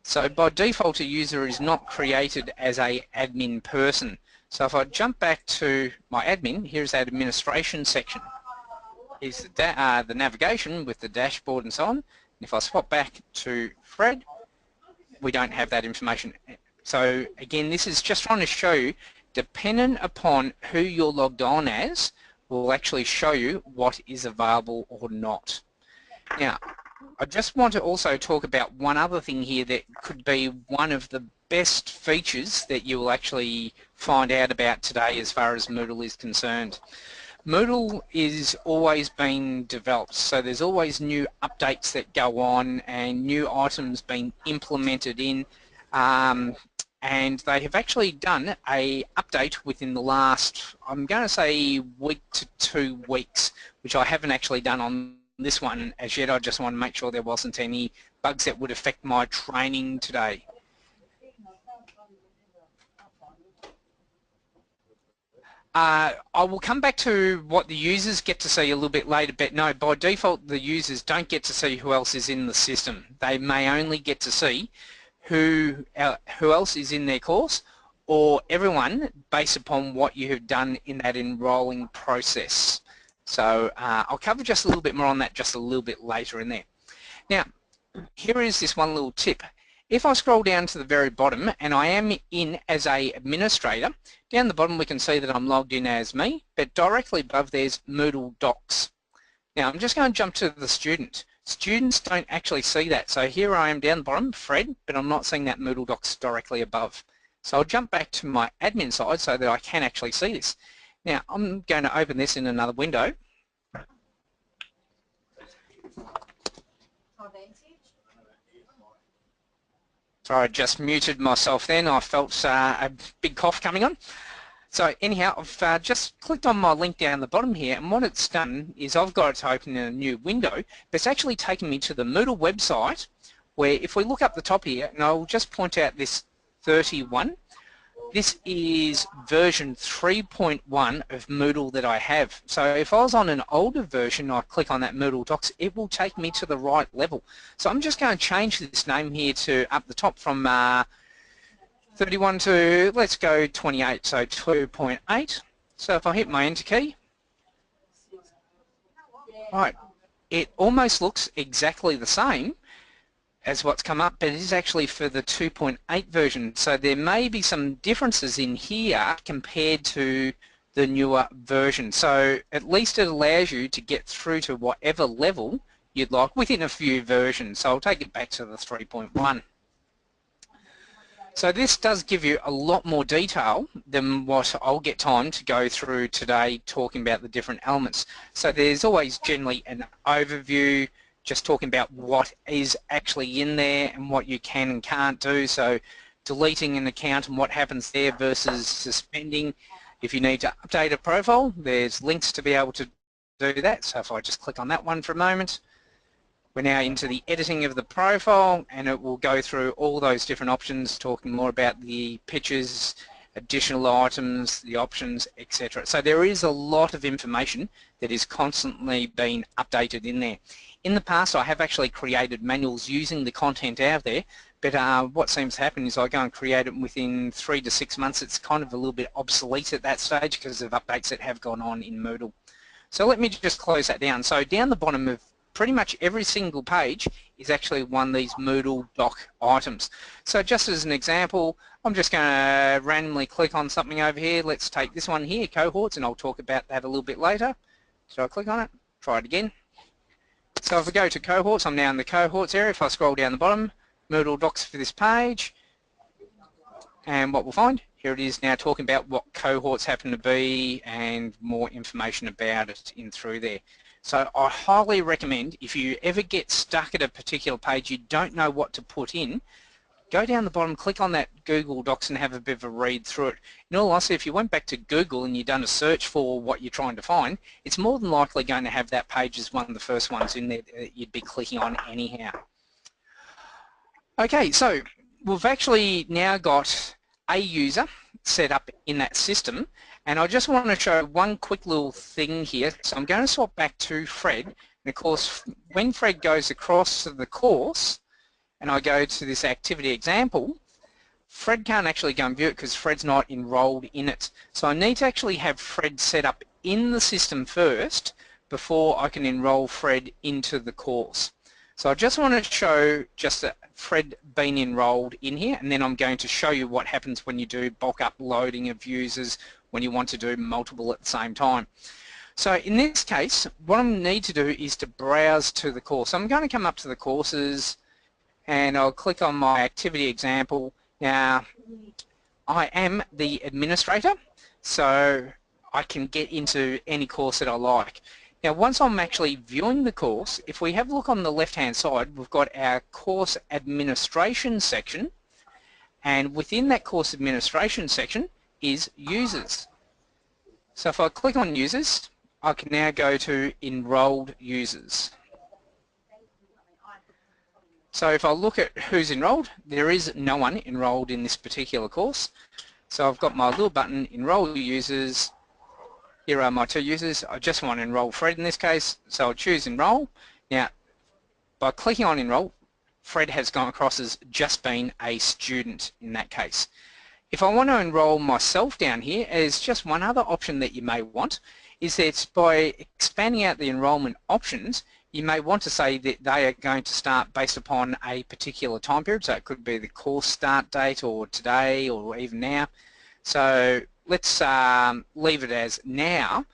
So by default a user is not created as a admin person. So if I jump back to my admin, here's that administration section. Here's the navigation with the dashboard and so on. And if I swap back to Fred, we don't have that information. So again, this is just trying to show you, dependent upon who you're logged on as, will actually show you what is available or not. Now, I just want to also talk about one other thing here that could be one of the best features that you will actually find out about today as far as Moodle is concerned. Moodle is always being developed, so there's always new updates that go on and new items being implemented in, and they have actually done a update within the last, I'm going to say, week to 2 weeks, which I haven't actually done on this one as yet. I just want to make sure there wasn't any bugs that would affect my training today. I will come back to what the users get to see a little bit later, but no, by default the users don't get to see who else is in the system. They may only get to see who else is in their course, or everyone based upon what you have done in that enrolling process. So I'll cover just a little bit more on that just a little bit later in there. Now, here is this one little tip. If I scroll down to the very bottom, and I am in as a administrator, down the bottom we can see that I'm logged in as me, but directly above there's Moodle Docs. Now I'm just going to jump to the student. Students don't actually see that, so here I am down the bottom, Fred, but I'm not seeing that Moodle Docs directly above. So I'll jump back to my admin side so that I can actually see this. Now I'm going to open this in another window. Sorry, I just muted myself then. I felt a big cough coming on. So anyhow, I've just clicked on my link down the bottom here, and what it's done is I've got it to open in a new window, but it's actually taken me to the Moodle website, where if we look up the top here, and I'll just point out this 31, this is version 3.1 of Moodle that I have. So if I was on an older version, I click on that Moodle Docs, it will take me to the right level. So I'm just going to change this name here to up the top from 31 to, let's go 28, so 2.8. So if I hit my enter key, right, it almost looks exactly the same as what's come up, but it is actually for the 2.8 version. So there may be some differences in here compared to the newer version. So at least it allows you to get through to whatever level you'd like within a few versions. So I'll take it back to the 3.1. So this does give you a lot more detail than what I'll get time to go through today talking about the different elements. So there's always generally an overview, just talking about what is actually in there and what you can and can't do. So deleting an account and what happens there versus suspending. If you need to update a profile, there's links to be able to do that. So if I just click on that one for a moment, we're now into the editing of the profile, and it will go through all those different options, talking more about the pictures, additional items, the options, etc. So there is a lot of information that is constantly being updated in there. In the past, I have actually created manuals using the content out there, but what seems to happen is I go and create it within 3 to 6 months. It's kind of a little bit obsolete at that stage because of updates that have gone on in Moodle. So let me just close that down. So down the bottom of pretty much every single page is actually one of these Moodle doc items. So just as an example, I'm just going to randomly click on something over here. Let's take this one here, cohorts, and I'll talk about that a little bit later. So I click on it, try it again. So if I go to cohorts, I'm now in the cohorts area. If I scroll down the bottom, Moodle docs for this page, and what we'll find, here it is now talking about what cohorts happen to be and more information about it in through there. So I highly recommend, if you ever get stuck at a particular page, you don't know what to put in, go down the bottom, click on that Google Docs and have a bit of a read through it. In all honesty, if you went back to Google and you've done a search for what you're trying to find, it's more than likely going to have that page as one of the first ones in there that you'd be clicking on anyhow. Okay, so we've actually now got a user set up in that system, and I just want to show one quick little thing here. So I'm going to swap back to Fred, and of course when Fred goes across to the course and I go to this activity example, Fred can't actually go and view it because Fred's not enrolled in it. So I need to actually have Fred set up in the system first before I can enroll Fred into the course. So I just want to show just that Fred being enrolled in here, and then I'm going to show you what happens when you do bulk uploading of users when you want to do multiple at the same time. So in this case, what I need to do is to browse to the course. So I'm going to come up to the courses and I'll click on my activity example. Now, I am the administrator, so I can get into any course that I like. Now, once I'm actually viewing the course, if we have a look on the left-hand side, we've got our course administration section, and within that course administration section is users. So if I click on users, I can now go to enrolled users. So if I look at who's enrolled, there is no one enrolled in this particular course. So I've got my little button, enroll users. Here are my two users. I just want to enroll Fred in this case, so I'll choose enroll. Now, by clicking on enroll, Fred has gone across as just being a student in that case. If I want to enroll myself down here, as just one other option that you may want, is that by expanding out the enrollment options, you may want to say that they are going to start based upon a particular time period. So it could be the course start date or today or even now. So let's leave it as now,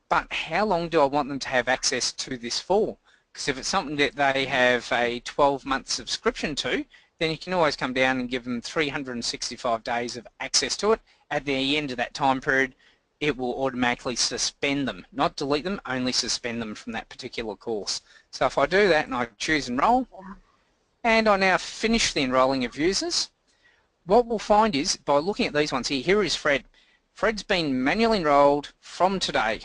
but how long do I want them to have access to this for? Because if it's something that they have a 12-month subscription to, then you can always come down and give them 365 days of access to it. At the end of that time period, it will automatically suspend them, not delete them, only suspend them from that particular course. So if I do that and I choose enroll, and I now finish the enrolling of users, what we'll find is, by looking at these ones here, here is Fred. Fred's been manually enrolled from today.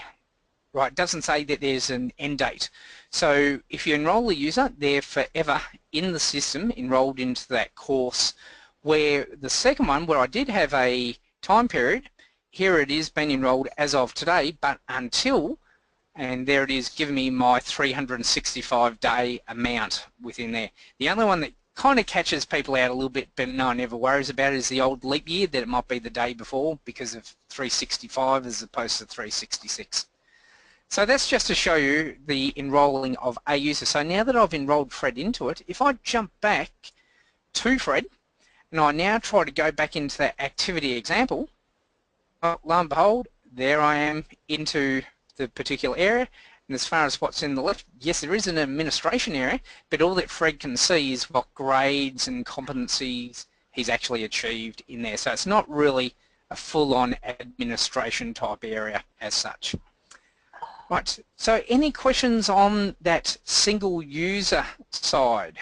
Right, it doesn't say that there's an end date. So if you enroll a user, they're forever in the system, enrolled into that course. Where the second one, where I did have a time period, here it is been enrolled as of today, but until, and there it is giving me my 365 day amount within there. The only one that kind of catches people out a little bit, but no one ever worries about it, is the old leap year, that it might be the day before because of 365 as opposed to 366. So that's just to show you the enrolling of a user. So now that I've enrolled Fred into it, if I jump back to Fred and I now try to go back into that activity example, lo and behold, there I am into the particular area. And as far as what's in the left, yes, there is an administration area, but all that Fred can see is what grades and competencies he's actually achieved in there. So it's not really a full-on administration type area as such. Right, so any questions on that single user side?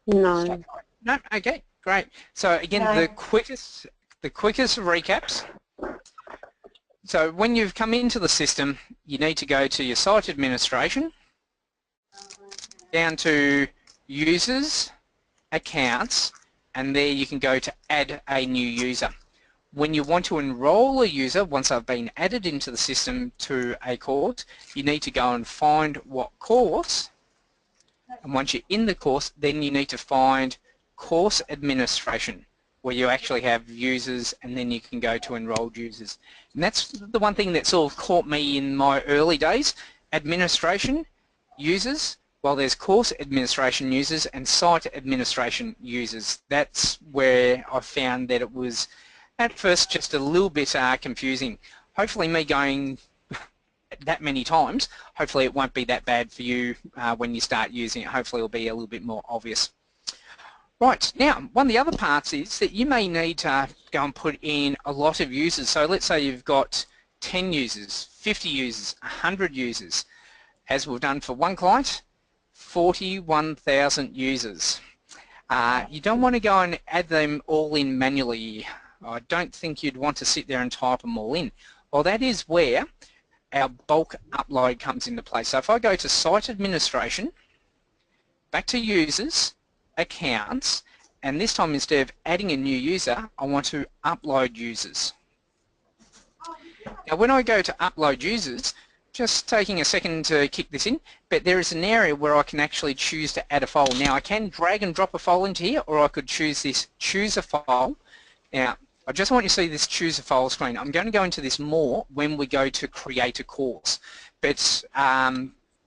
No. No, okay, great. So again, No. the quickest recaps. So when you've come into the system, you need to go to your site administration, down to users, accounts, and there you can go to add a new user. When you want to enroll a user, once they've been added into the system to a course, you need to go and find what course, and once you're in the course, then you need to find course administration, where you actually have users, and then you can go to enrolled users. And that's the one thing that sort of caught me in my early days. Administration, users, well, there's course administration users and site administration users. That's where I found that it was at first just a little bit confusing. Hopefully me going that many times, hopefully it won't be that bad for you when you start using it. Hopefully it'll be a little bit more obvious. Right, now one of the other parts is that you may need to go and put in a lot of users. So let's say you've got 10 users, 50 users, 100 users. As we've done for one client, 41,000 users. You don't want to go and add them all in manually. I don't think you'd want to sit there and type them all in. Well, that is where our bulk upload comes into play. So if I go to site administration, back to users, accounts, and this time instead of adding a new user, I want to upload users. Now when I go to upload users, just taking a second to kick this in, but there is an area where I can actually choose to add a file. Now I can drag and drop a file into here, or I could choose this choose a file. Now I just want you to see this choose a file screen. I'm going to go into this more when we go to create a course, but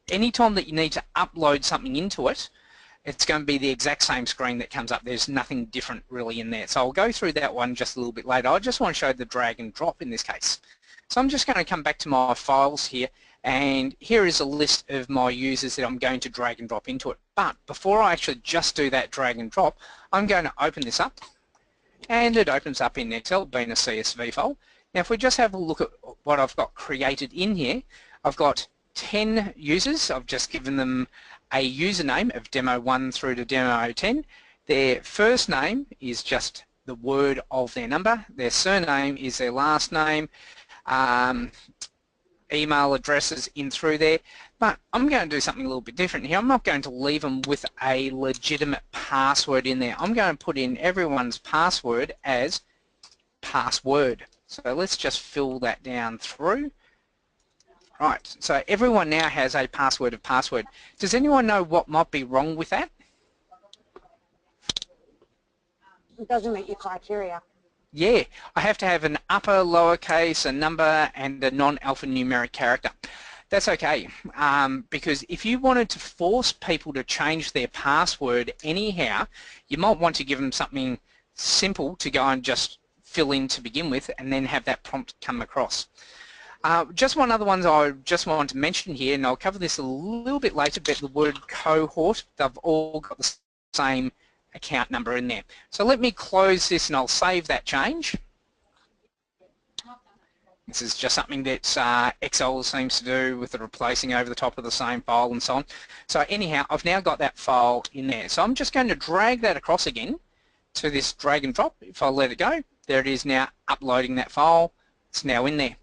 anytime that you need to upload something into it, it's going to be the exact same screen that comes up. There's nothing different really in there. So I'll go through that one just a little bit later. I just want to show the drag and drop in this case. So I'm just going to come back to my files here, and here is a list of my users that I'm going to drag and drop into it. But before I actually just do that drag and drop, I'm going to open this up, and it opens up in Excel, being a CSV file. Now if we just have a look at what I've got created in here, I've got 10 users. I've just given them a username of demo 1 through to demo 10. Their first name is just the word of their number. Their surname is their last name. Email addresses in through there. But I'm going to do something a little bit different here. I'm not going to leave them with a legitimate password in there. I'm going to put in everyone's password as password. So let's just fill that down through. Right, so everyone now has a password of password. Does anyone know what might be wrong with that? It doesn't meet your criteria. Yeah, I have to have an upper, lowercase, a number, and a non-alphanumeric character. That's okay, because if you wanted to force people to change their password anyhow, you might want to give them something simple to go and just fill in to begin with and then have that prompt come across. Just one other one I just wanted to mention here, and I'll cover this a little bit later, but the word cohort, they've all got the same account number in there. So let me close this and I'll save that change. This is just something that Excel seems to do with the replacing over the top of the same file and so on. So anyhow, I've now got that file in there. So I'm just going to drag that across again to this drag and drop. If I let it go, there it is now uploading that file. It's now in there.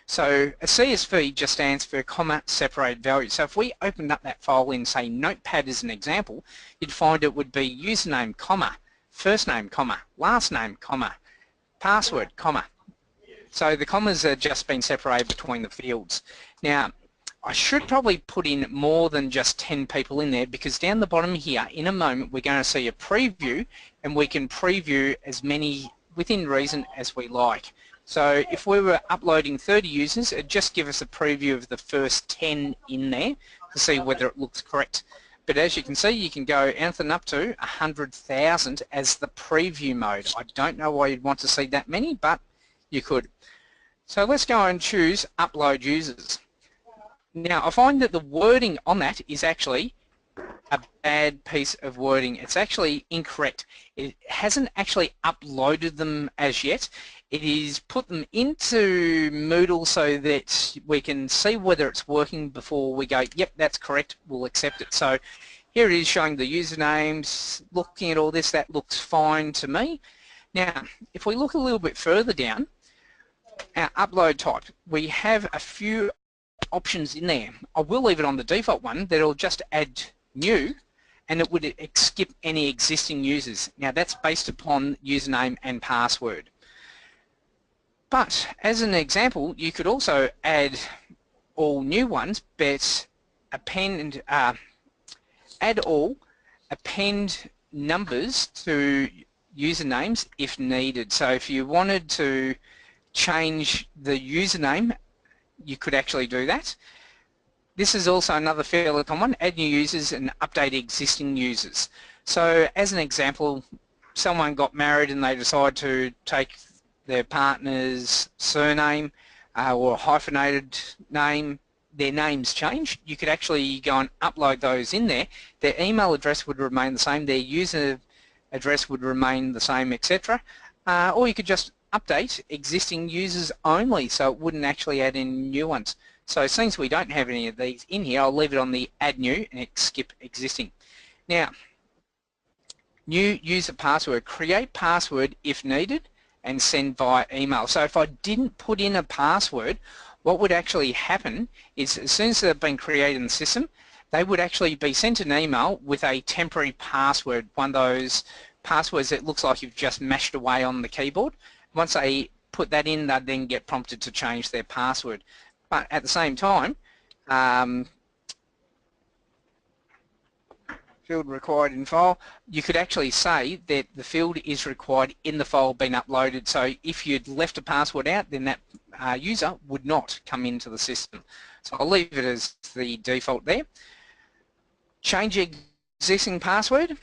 So a CSV just stands for comma separated value. So if we opened up that file in, say, Notepad as an example, you'd find it would be username, comma, first name, comma, last name, comma, password, comma. So the commas are just been separated between the fields. Now, I should probably put in more than just 10 people in there, because down the bottom here, in a moment, we're going to see a preview, and we can preview as many within reason as we like. So if we were uploading 30 users, it'd just give us a preview of the first 10 in there to see whether it looks correct. But as you can see, you can go anything up to 100,000 as the preview mode. I don't know why you'd want to see that many, but you could. So let's go and choose upload users. Now I find that the wording on that is actually a bad piece of wording. It's actually incorrect. It hasn't actually uploaded them as yet. It is put them into Moodle so that we can see whether it's working before we go, yep, that's correct, we'll accept it. So here it is showing the usernames, looking at all this, that looks fine to me. Now if we look a little bit further down, our upload type, we have a few options in there. I will leave it on the default one that'll just add new, and it would skip any existing users. Now that's based upon username and password. But as an example, you could also add all new ones, but append, add all, append numbers to usernames if needed. So if you wanted to change the username, you could actually do that. This is also another fairly common one, add new users and update existing users. So as an example, someone got married and they decide to take their partner's surname or a hyphenated name, their name's changed. You could actually go and upload those in there. Their email address would remain the same, their user address would remain the same, etc. Or you could just update existing users only, so it wouldn't actually add in new ones. So since we don't have any of these in here, I'll leave it on the add new and skip existing. Now, new user password, create password if needed and send via email. So if I didn't put in a password, what would actually happen is as soon as they've been created in the system, they would actually be sent an email with a temporary password, one of those passwords that looks like you've just mashed away on the keyboard. Once they put that in, they'd then get prompted to change their password. But at the same time, field required in file, you could actually say that the field is required in the file being uploaded. So if you'd left a password out, then that user would not come into the system. So I'll leave it as the default there. Change existing password,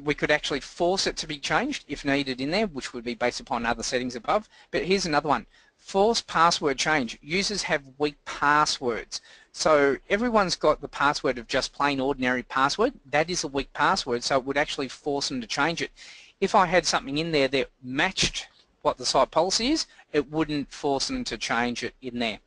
we could actually force it to be changed if needed in there, which would be based upon other settings above. But here's another one, force password change. Users have weak passwords. So everyone's got the password of just plain ordinary password. That is a weak password, so it would actually force them to change it. If I had something in there that matched what the site policy is, it wouldn't force them to change it in there.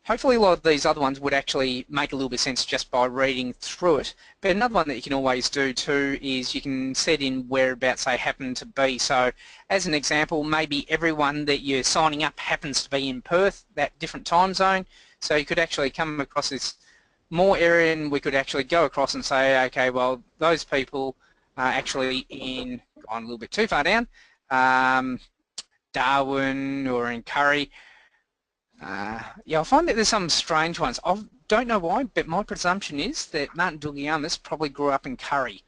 Hopefully a lot of these other ones would actually make a little bit of sense just by reading through it. But another one that you can always do too is you can set in whereabouts they happen to be. So as an example, maybe everyone that you're signing up happens to be in Perth, that different time zone. So you could actually come across this more area and we could actually go across and say, okay, well, those people are actually in, gone a little bit too far down, Darwin or in Curry. Yeah, I find that there's some strange ones. I don't know why, but my presumption is that Martin Dougiamis probably grew up in Curry.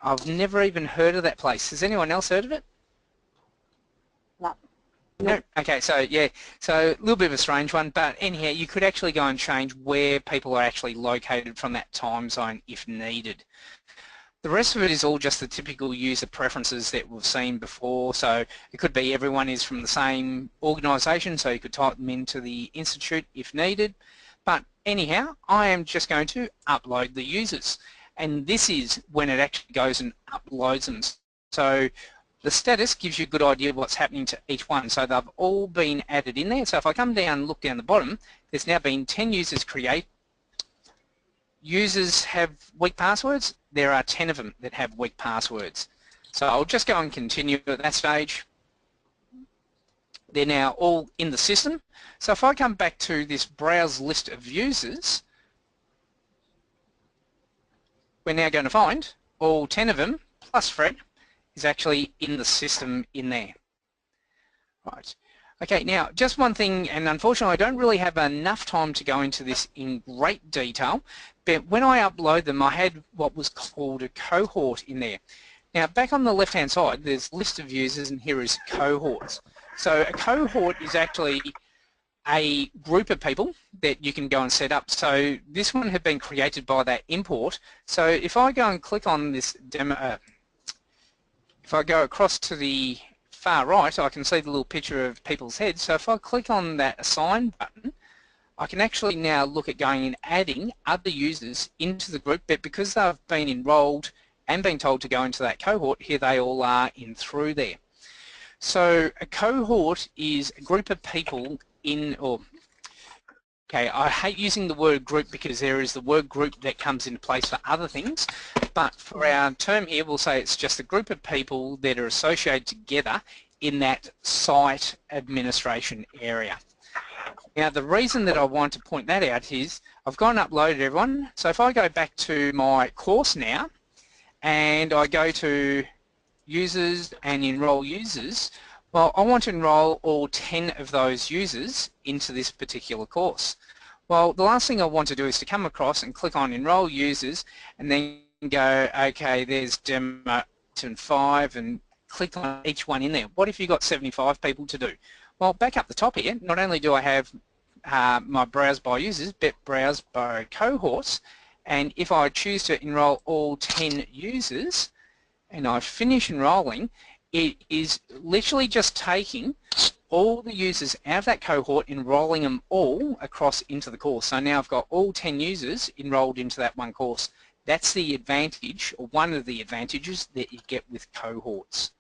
I've never even heard of that place. Has anyone else heard of it? No. No. Okay, so yeah, so a little bit of a strange one, but anyhow, you could actually go and change where people are actually located from that time zone if needed. The rest of it is all just the typical user preferences that we've seen before. So it could be everyone is from the same organisation, so you could type them into the institute if needed. But anyhow, I am just going to upload the users. And this is when it actually goes and uploads them. So the status gives you a good idea of what's happening to each one. So they've all been added in there. So if I come down and look down the bottom, there's now been 10 users created. Users have weak passwords. There are 10 of them that have weak passwords. So I'll just go and continue at that stage. They're now all in the system. So if I come back to this browse list of users, we're now going to find all 10 of them plus Fred is actually in the system in there. Right. Okay, now just one thing, and unfortunately I don't really have enough time to go into this in great detail, but when I upload them I had what was called a cohort in there. Now back on the left hand side there's list of users and here is cohorts. So a cohort is actually a group of people that you can go and set up. So this one had been created by that import. So if I go and click on this demo, if I go across to the far right, I can see the little picture of people's heads. So if I click on that assign button, I can actually now look at going and adding other users into the group, but because they've been enrolled and been told to go into that cohort, here they all are in through there. So a cohort is a group of people in, or okay, I hate using the word group because there is the word group that comes into place for other things, but for our term here we'll say it's just a group of people that are associated together in that site administration area. Now the reason that I want to point that out is I've gone and uploaded everyone. So if I go back to my course now and I go to users and enroll users, well, I want to enroll all 10 of those users into this particular course. Well, the last thing I want to do is to come across and click on enroll users and then go, okay, there's demo 5 and click on each one in there. What if you've got 75 people to do? Well, back up the top here, not only do I have my browse by users, but browse by cohorts, and if I choose to enroll all 10 users and I finish enrolling, it is literally just taking all the users out of that cohort, enrolling them all across into the course. So now I've got all 10 users enrolled into that one course. That's the advantage, or one of the advantages that you get with cohorts.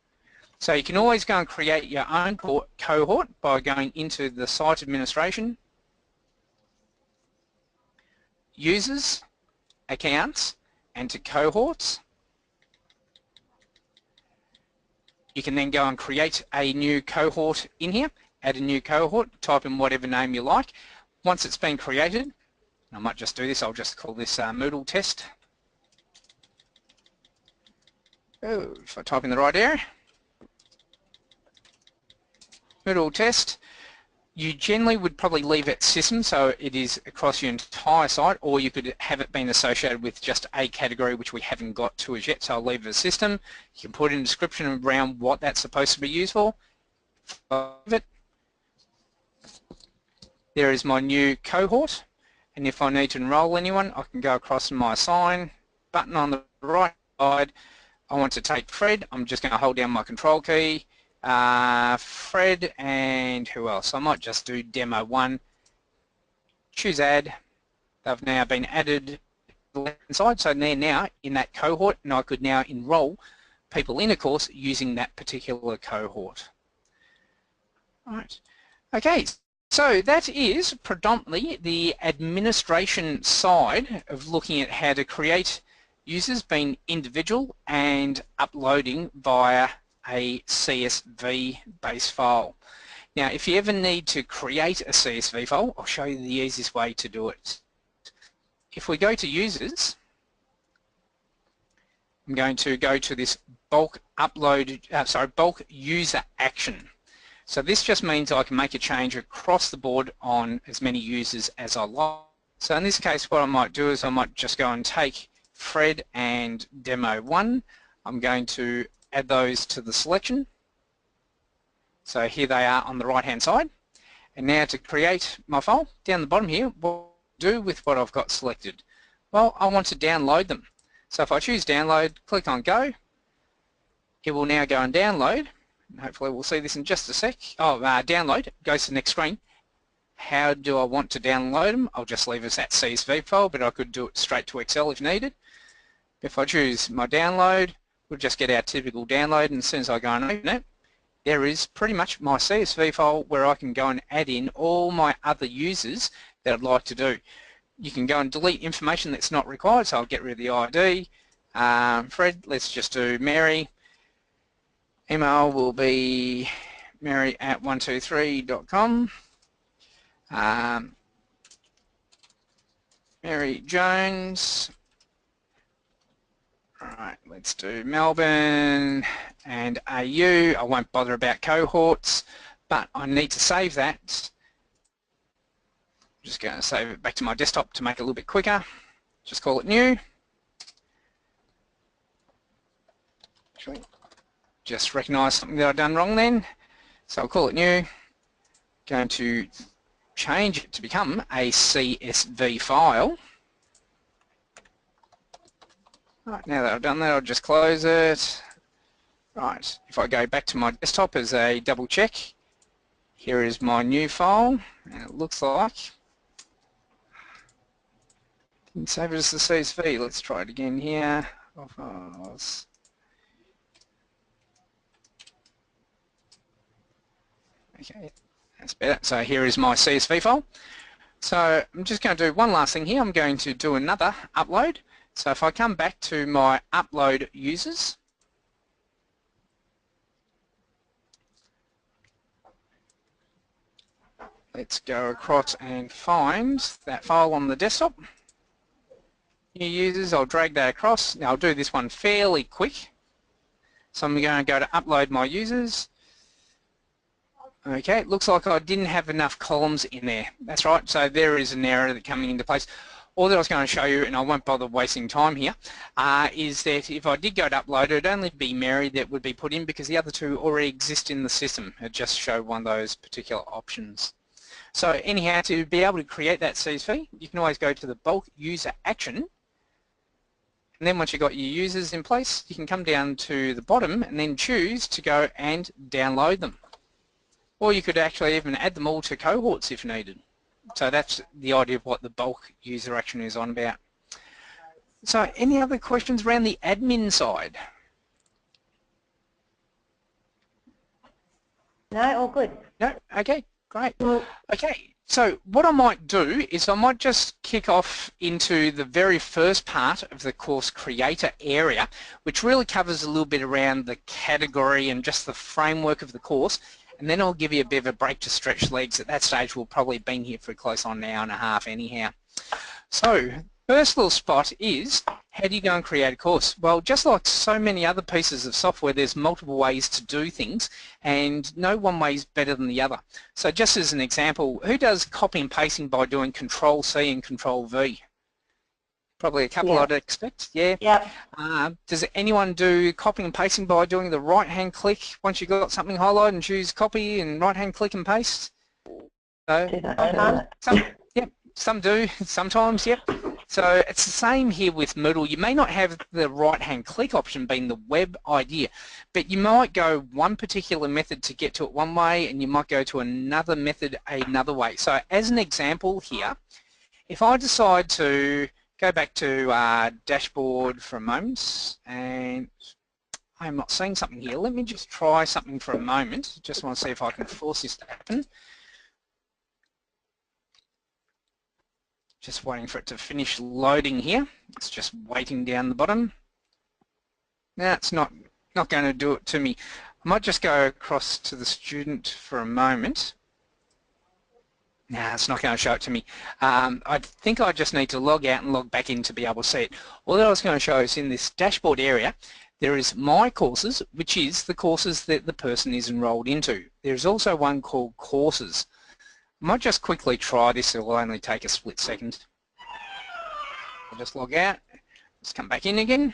So you can always go and create your own cohort by going into the site administration, users, accounts, and to cohorts. You can then go and create a new cohort in here, add a new cohort, type in whatever name you like. Once it's been created, I might just do this, I'll just call this Moodle test. Oh, if I type in the right area, Moodle test, you generally would probably leave it system so it is across your entire site, or you could have it been associated with just a category which we haven't got to as yet, so I'll leave it as system. You can put in a description around what that's supposed to be used for. There is my new cohort, and if I need to enroll anyone I can go across to my assign button on the right side. I want to take Fred, I'm just going to hold down my control key. Fred and who else? I might just do demo 1, choose add. They've now been added to the left hand side, so they're now in that cohort and I could now enroll people in a course using that particular cohort. Right. Okay, so that is predominantly the administration side of looking at how to create users being individual and uploading via a CSV base file. Now if you ever need to create a CSV file, I'll show you the easiest way to do it. If we go to users, I'm going to go to this bulk bulk user action. So this just means I can make a change across the board on as many users as I like. So in this case what I might do is I might just go and take Fred and demo 1. I'm going to add those to the selection. So here they are on the right hand side. And now to create my file, down the bottom here, what I'll do with what I've got selected? Well, I want to download them. So if I choose download, click on go, it will now go and download. And hopefully we'll see this in just a sec. Oh, download, goes to the next screen. How do I want to download them? I'll just leave us that CSV file, but I could do it straight to Excel if needed. If I choose my download, we'll just get our typical download, and as soon as I go and open it, there is pretty much my CSV file where I can go and add in all my other users that I'd like to do. You can go and delete information that's not required, so I'll get rid of the ID. Fred, let's just do Mary. Email will be mary@123.com. Mary Jones. Alright, let's do Melbourne and AU. I won't bother about cohorts, but I need to save that. I'm just going to save it back to my desktop to make it a little bit quicker. Just call it new. Actually, just recognise something that I've done wrong then. So I'll call it new. Going to change it to become a CSV file. Right, now that I've done that, I'll just close it. Right, if I go back to my desktop as a double check, here is my new file, and it looks like, didn't save it as the CSV. Let's try it again here. Okay, that's better. So here is my CSV file. So I'm just going to do one last thing here. I'm going to do another upload. So if I come back to my upload users, let's go across and find that file on the desktop. New users, I'll drag that across. Now I'll do this one fairly quick. So I'm going to go to upload my users. Okay, it looks like I didn't have enough columns in there. That's right, so there is an error that coming into place. All that I was going to show you, and I won't bother wasting time here, is that if I did go to upload, it would only be Mary that would be put in because the other two already exist in the system. It just show one of those particular options. So anyhow, to be able to create that CSV, you can always go to the bulk user action, and then once you've got your users in place, you can come down to the bottom and then choose to go and download them. Or you could actually even add them all to cohorts if needed. So that's the idea of what the bulk user action is on about. So any other questions around the admin side? No, all good. No? Okay, great. Okay, so what I might do is I might just kick off into the very first part of the course creator area, which really covers a little bit around the category and just the framework of the course. And then I'll give you a bit of a break to stretch legs. At that stage, we'll probably have been here for close on an hour and a half anyhow. So, first little spot is, how do you go and create a course? Well, just like so many other pieces of software, there's multiple ways to do things, and no one way is better than the other. So just as an example, who does copy and pasting by doing Control-C and Control-V? Probably a couple, I'd expect, yeah. Yep. Does anyone do copy and pasting by doing the right-hand click once you've got something highlighted and choose copy and right-hand click and paste? Some do, sometimes, yep. So it's the same here with Moodle. You may not have the right-hand click option being the web idea, but you might go one particular method to get to it one way, and you might go to another method another way. So as an example here, if I decide to go back to dashboard for a moment, and I'm not seeing something here. Let me just try something for a moment. Just want to see if I can force this to happen. Just waiting for it to finish loading here. It's just waiting down the bottom. Now it's not going to do it to me. I might just go across to the student for a moment. Nah, it's not going to show it to me. I think I just need to log out and log back in to be able to see it. All that I was going to show is in this dashboard area, there is My Courses, which is the courses that the person is enrolled into. There's also one called Courses. I might just quickly try this. It will only take a split second. I'll just log out. Let's come back in again.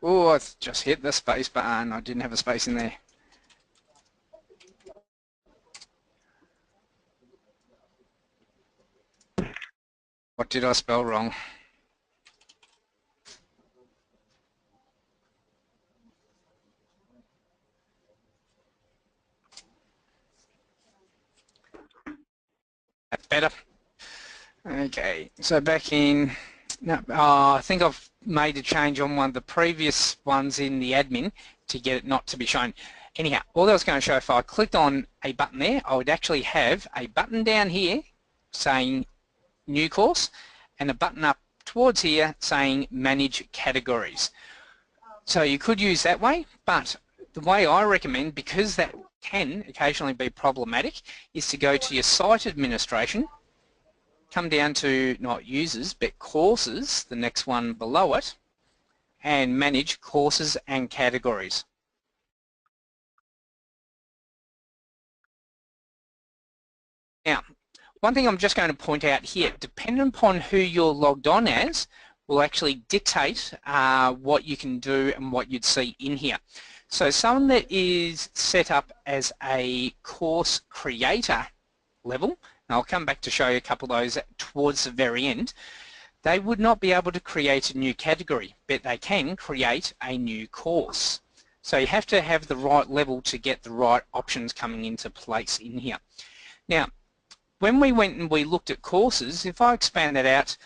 Oh, I just hit the space button. I didn't have a space in there. What did I spell wrong? That's better. Okay, so back in, no, I think I've made a change on one of the previous ones in the admin to get it not to be shown. Anyhow, all I was going to show, if I clicked on a button there, I would actually have a button down here saying new course and a button up towards here saying manage categories. So you could use that way, but the way I recommend, because that can occasionally be problematic, is to go to your site administration, come down to not users but courses, the next one below it, and manage courses and categories. Now, one thing I'm just going to point out here, depending upon who you're logged on as, will actually dictate what you can do and what you'd see in here. So someone that is set up as a course creator level, and I'll come back to show you a couple of those towards the very end, they would not be able to create a new category, but they can create a new course. So you have to have the right level to get the right options coming into place in here. Now, when we went and we looked at courses, if I expand that out,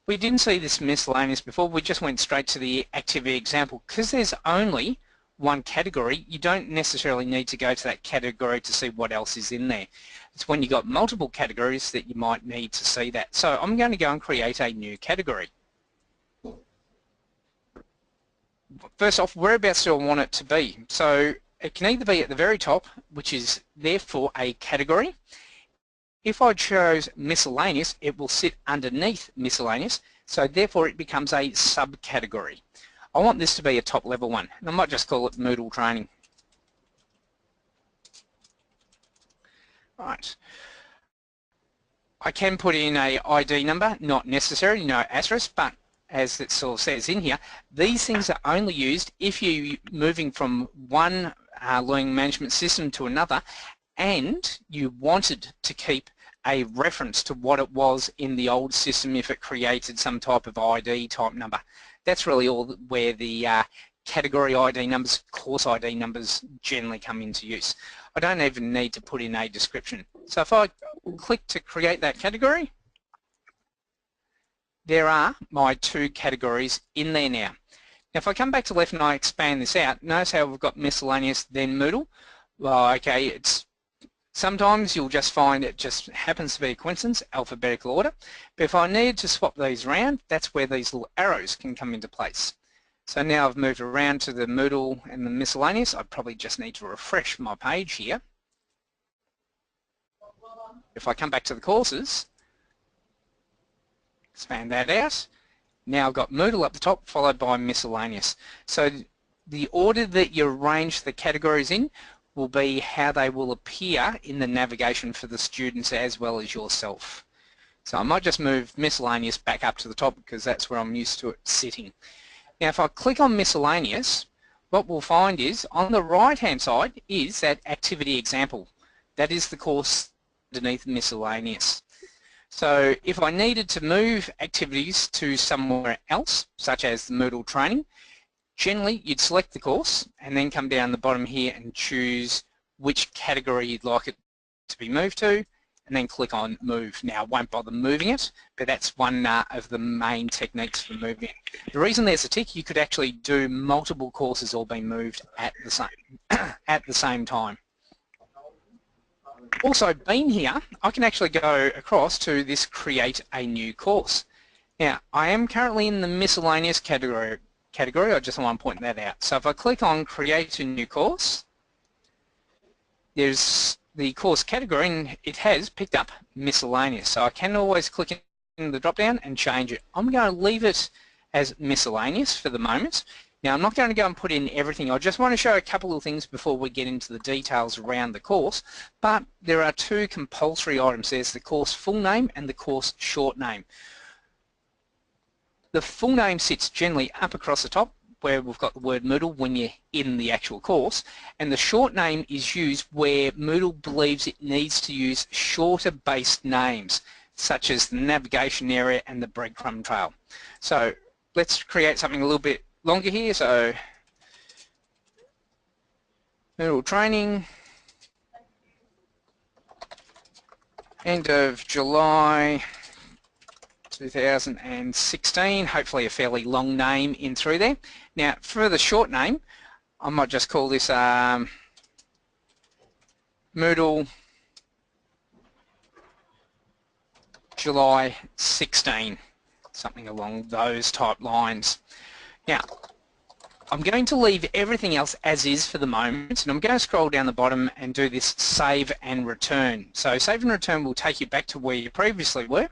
we didn't see this miscellaneous before, we just went straight to the activity example. Because there's only one category, you don't necessarily need to go to that category to see what else is in there. It's when you've got multiple categories that you might need to see that. So I'm going to go and create a new category. First off, whereabouts do I want it to be? So it can either be at the very top, which is therefore a category. If I chose miscellaneous, it will sit underneath miscellaneous, so therefore it becomes a subcategory. I want this to be a top level one, and I might just call it Moodle training. Right. I can put in a ID number, not necessary, no asterisk, but as it sort of says in here, these things are only used if you're moving from one learning management system to another and you wanted to keep a reference to what it was in the old system if it created some type of ID type number. That's really all where the category ID numbers, course ID numbers generally come into use. I don't even need to put in a description. So if I click to create that category, there are my two categories in there now. Now if I come back to left and I expand this out, notice how we've got miscellaneous then Moodle. Well, okay, it's sometimes you'll just find it just happens to be a coincidence, alphabetical order. But if I need to swap these around, that's where these little arrows can come into place. So now I've moved around to the Moodle and the miscellaneous. I probably just need to refresh my page here. If I come back to the courses, expand that out, now I've got Moodle up the top followed by miscellaneous. So the order that you arrange the categories in will be how they will appear in the navigation for the students as well as yourself. So I might just move miscellaneous back up to the top because that's where I'm used to it sitting. Now if I click on miscellaneous, what we'll find is on the right hand side is that activity example. That is the course underneath miscellaneous. So if I needed to move activities to somewhere else, such as the Moodle training, generally you'd select the course and then come down the bottom here and choose which category you'd like it to be moved to and then click on move. Now I won't bother moving it, but that's one of the main techniques for moving it. The reason there's a tick, you could actually do multiple courses all being moved at the same time. Also being here, I can actually go across to this create a new course. Now I am currently in the miscellaneous category, I just want to point that out. So if I click on create a new course, there's the course category and it has picked up miscellaneous. So I can always click in the drop down and change it. I'm going to leave it as miscellaneous for the moment. Now I'm not going to go and put in everything. I just want to show a couple of things before we get into the details around the course, but there are two compulsory items. There's the course full name and the course short name. The full name sits generally up across the top, where we've got the word Moodle when you're in the actual course, and the short name is used where Moodle believes it needs to use shorter based names, such as the navigation area and the breadcrumb trail. So let's create something a little bit longer here. So Moodle training, end of July 2016, hopefully a fairly long name in through there. Now for the short name, I might just call this Moodle July 16, something along those type lines. Now I'm going to leave everything else as is for the moment, and I'm going to scroll down the bottom and do this save and return. So save and return will take you back to where you previously were.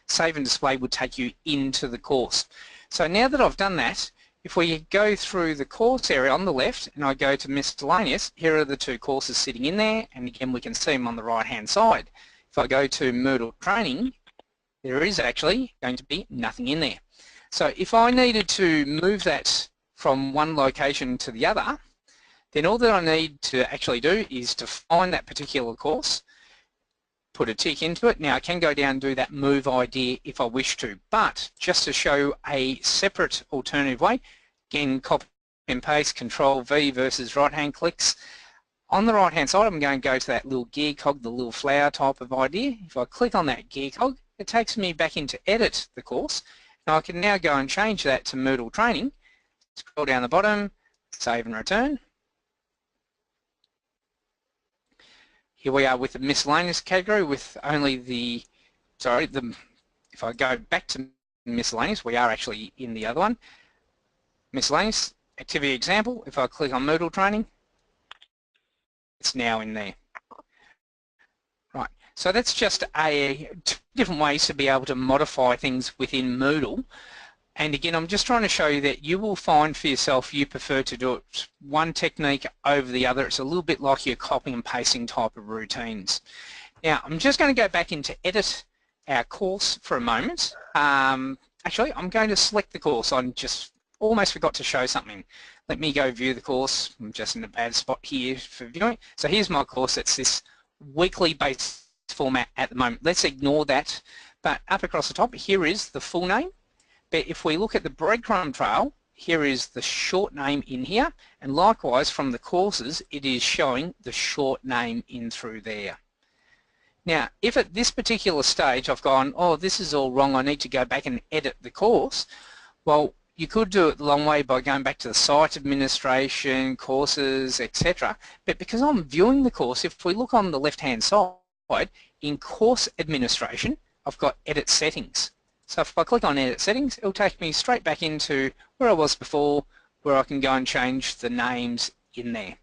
Save and display would take you into the course. So now that I've done that, if we go through the course area on the left and I go to miscellaneous, here are the two courses sitting in there, and again we can see them on the right hand side. If I go to Moodle training, there is actually going to be nothing in there. So if I needed to move that from one location to the other, then all that I need to actually do is to find that particular course, put a tick into it. Now I can go down and do that move idea if I wish to, but just to show a separate alternative way, again copy and paste, Control V versus right hand clicks. On the right hand side I'm going to go to that little gear cog, the little flower type of idea. If I click on that gear cog, it takes me back into edit the course. Now I can now go and change that to Moodle training. Scroll down the bottom, save and return. Here we are with the miscellaneous category with only the, if I go back to miscellaneous, we are actually in the other one. Miscellaneous, activity example, if I click on Moodle training, it's now in there. Right, so that's just two different ways to be able to modify things within Moodle. And again, I'm just trying to show you that you will find for yourself you prefer to do it one technique over the other. It's a little bit like your copy and pasting type of routines. Now, I'm just going to go back into edit our course for a moment. Actually, I'm going to select the course. I just almost forgot to show something. Let me go view the course. I'm just in a bad spot here for viewing. So here's my course. It's this weekly based format at the moment. Let's ignore that. But up across the top, here is the full name. But if we look at the breadcrumb trail, here is the short name in here, and likewise from the courses it is showing the short name in through there. Now if at this particular stage I've gone, oh this is all wrong, I need to go back and edit the course, well you could do it the long way by going back to the site administration, courses, etc. But because I'm viewing the course, if we look on the left hand side, in course administration I've got edit settings. So if I click on edit settings, it'll take me straight back into where I was before, where I can go and change the names in there.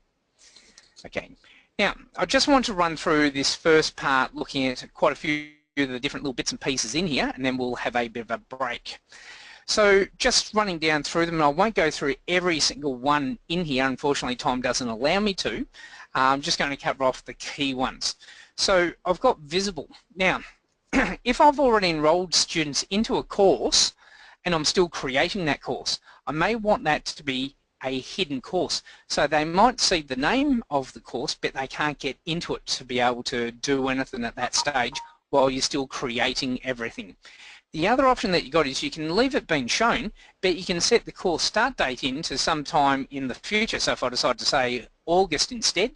Okay, now I just want to run through this first part looking at quite a few of the different little bits and pieces in here, and then we'll have a bit of a break. So just running down through them, and I won't go through every single one in here, unfortunately time doesn't allow me to. I'm just going to cover off the key ones. So I've got visible. Now if I've already enrolled students into a course and I'm still creating that course, I may want that to be a hidden course. So they might see the name of the course but they can't get into it to be able to do anything at that stage while you're still creating everything. The other option that you got is you can leave it being shown, but you can set the course start date into sometime in the future. So if I decide to say August instead,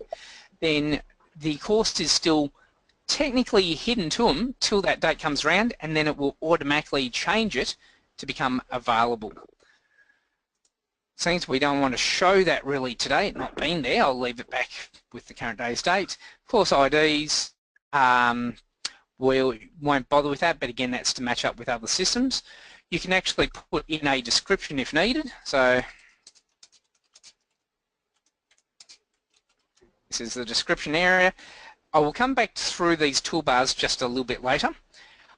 then the course is still technically hidden to them till that date comes around, and then it will automatically change it to become available. Since we don't want to show that really today, it not being there, I'll leave it back with the current day's date. Course IDs, we won't bother with that, but again that's to match up with other systems. You can actually put in a description if needed. So this is the description area. I will come back through these toolbars just a little bit later.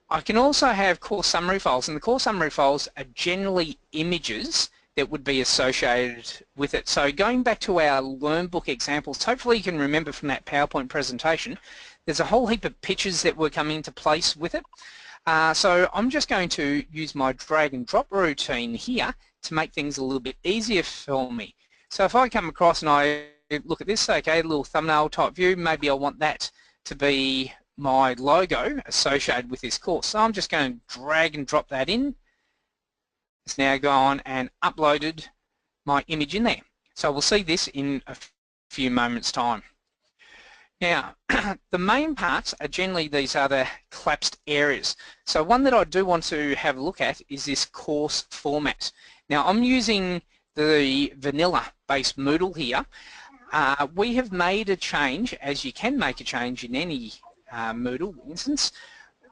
I can also have course summary files, and the course summary files are generally images that would be associated with it. So going back to our LearnBook examples, hopefully you can remember from that PowerPoint presentation, there's a whole heap of pictures that were coming into place with it. So I'm just going to use my drag and drop routine here to make things a little bit easier for me. So if I come across and I look at this, okay, a little thumbnail type view, maybe I want that to be my logo associated with this course. So I'm just going to drag and drop that in. It's now gone and uploaded my image in there. So we'll see this in a few moments time. Now, the main parts are generally these other collapsed areas. So one that I do want to have a look at is this course format. Now I'm using the vanilla-based Moodle here. We have made a change, as you can make a change in any Moodle instance.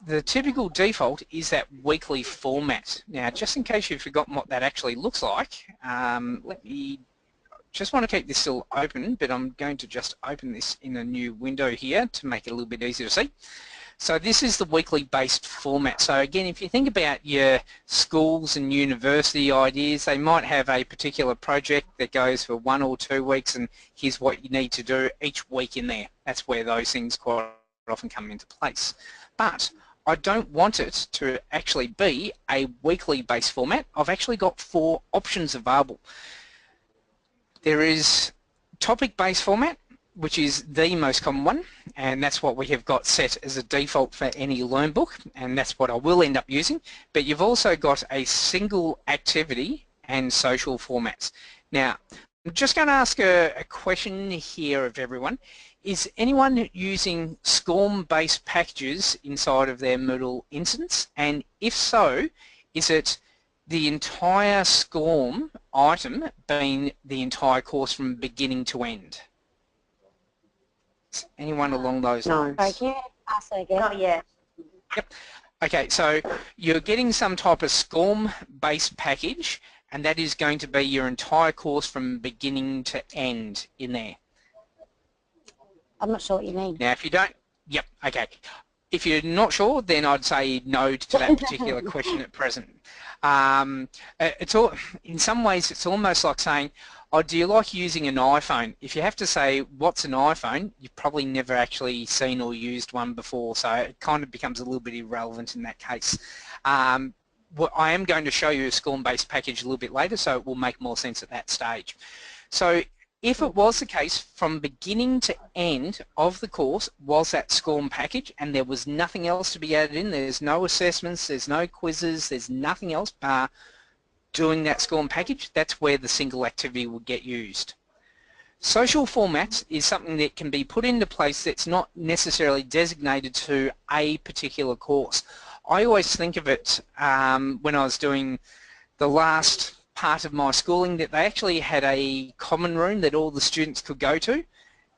The typical default is that weekly format. Now, just in case you've forgotten what that actually looks like, let me just want to keep this still open, but I'm going to just open this in a new window here to make it a little bit easier to see. So this is the weekly based format. So again, if you think about your schools and university ideas, they might have a particular project that goes for 1 or 2 weeks, and here's what you need to do each week in there. That's where those things quite often come into place. But I don't want it to actually be a weekly based format. I've actually got 4 options available. There is topic-based format, which is the most common one, and that's what we have got set as a default for any Learn book, and that's what I will end up using. But you've also got a single activity and social formats. Now, I'm just going to ask a question here of everyone. Is anyone using SCORM-based packages inside of their Moodle instance? And if so, is it the entire SCORM item being the entire course from beginning to end? Anyone along those lines? Sorry, can you ask that again? Not yet. Yep. Okay, so you're getting some type of SCORM-based package, and that is going to be your entire course from beginning to end in there. I'm not sure what you mean. Now, if you don't, yep, okay. If you're not sure, then I'd say no to that particular question at present. It's all, in some ways, it's almost like saying, oh, do you like using an iPhone? If you have to say, what's an iPhone, you've probably never actually seen or used one before, so it kind of becomes a little bit irrelevant in that case. What I am going to show you a SCORM-based package a little bit later, so it will make more sense at that stage. So if it was the case from beginning to end of the course was that SCORM package and there was nothing else to be added in, there's no assessments, there's no quizzes, there's nothing else doing that SCORM package, that's where the single activity would get used. Social formats is something that can be put into place that's not necessarily designated to a particular course. I always think of it when I was doing the last part of my schooling that they actually had a common room that all the students could go to.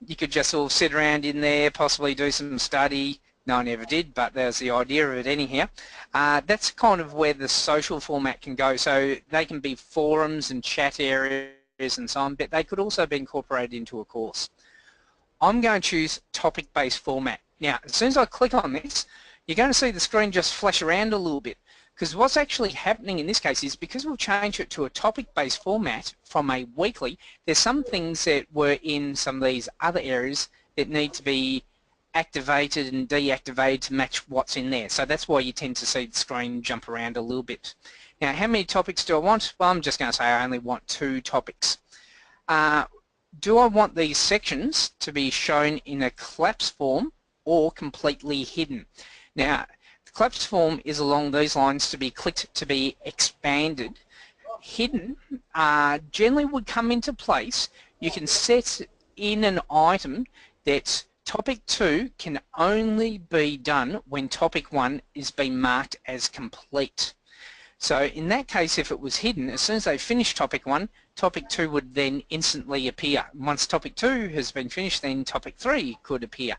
You could just all sit around in there, possibly do some study. No one ever did, but there's the idea of it anyhow. That's kind of where the social format can go. So they can be forums and chat areas and so on, but they could also be incorporated into a course. I'm going to choose topic-based format. Now, as soon as I click on this, you're going to see the screen just flash around a little bit. Because what's actually happening in this case is because we'll change it to a topic-based format from a weekly, there's some things that were in some of these other areas that need to be activated and deactivated to match what's in there. So that's why you tend to see the screen jump around a little bit. Now, how many topics do I want? Well, I'm just going to say I only want 2 topics. Do I want these sections to be shown in a collapse form or completely hidden? Now, the collapse form is along these lines to be clicked to be expanded. Hidden generally would come into place. You can set in an item that topic 2 can only be done when topic 1 is being marked as complete. So in that case, if it was hidden, as soon as they finish topic 1, topic 2 would then instantly appear. Once topic 2 has been finished, then topic 3 could appear.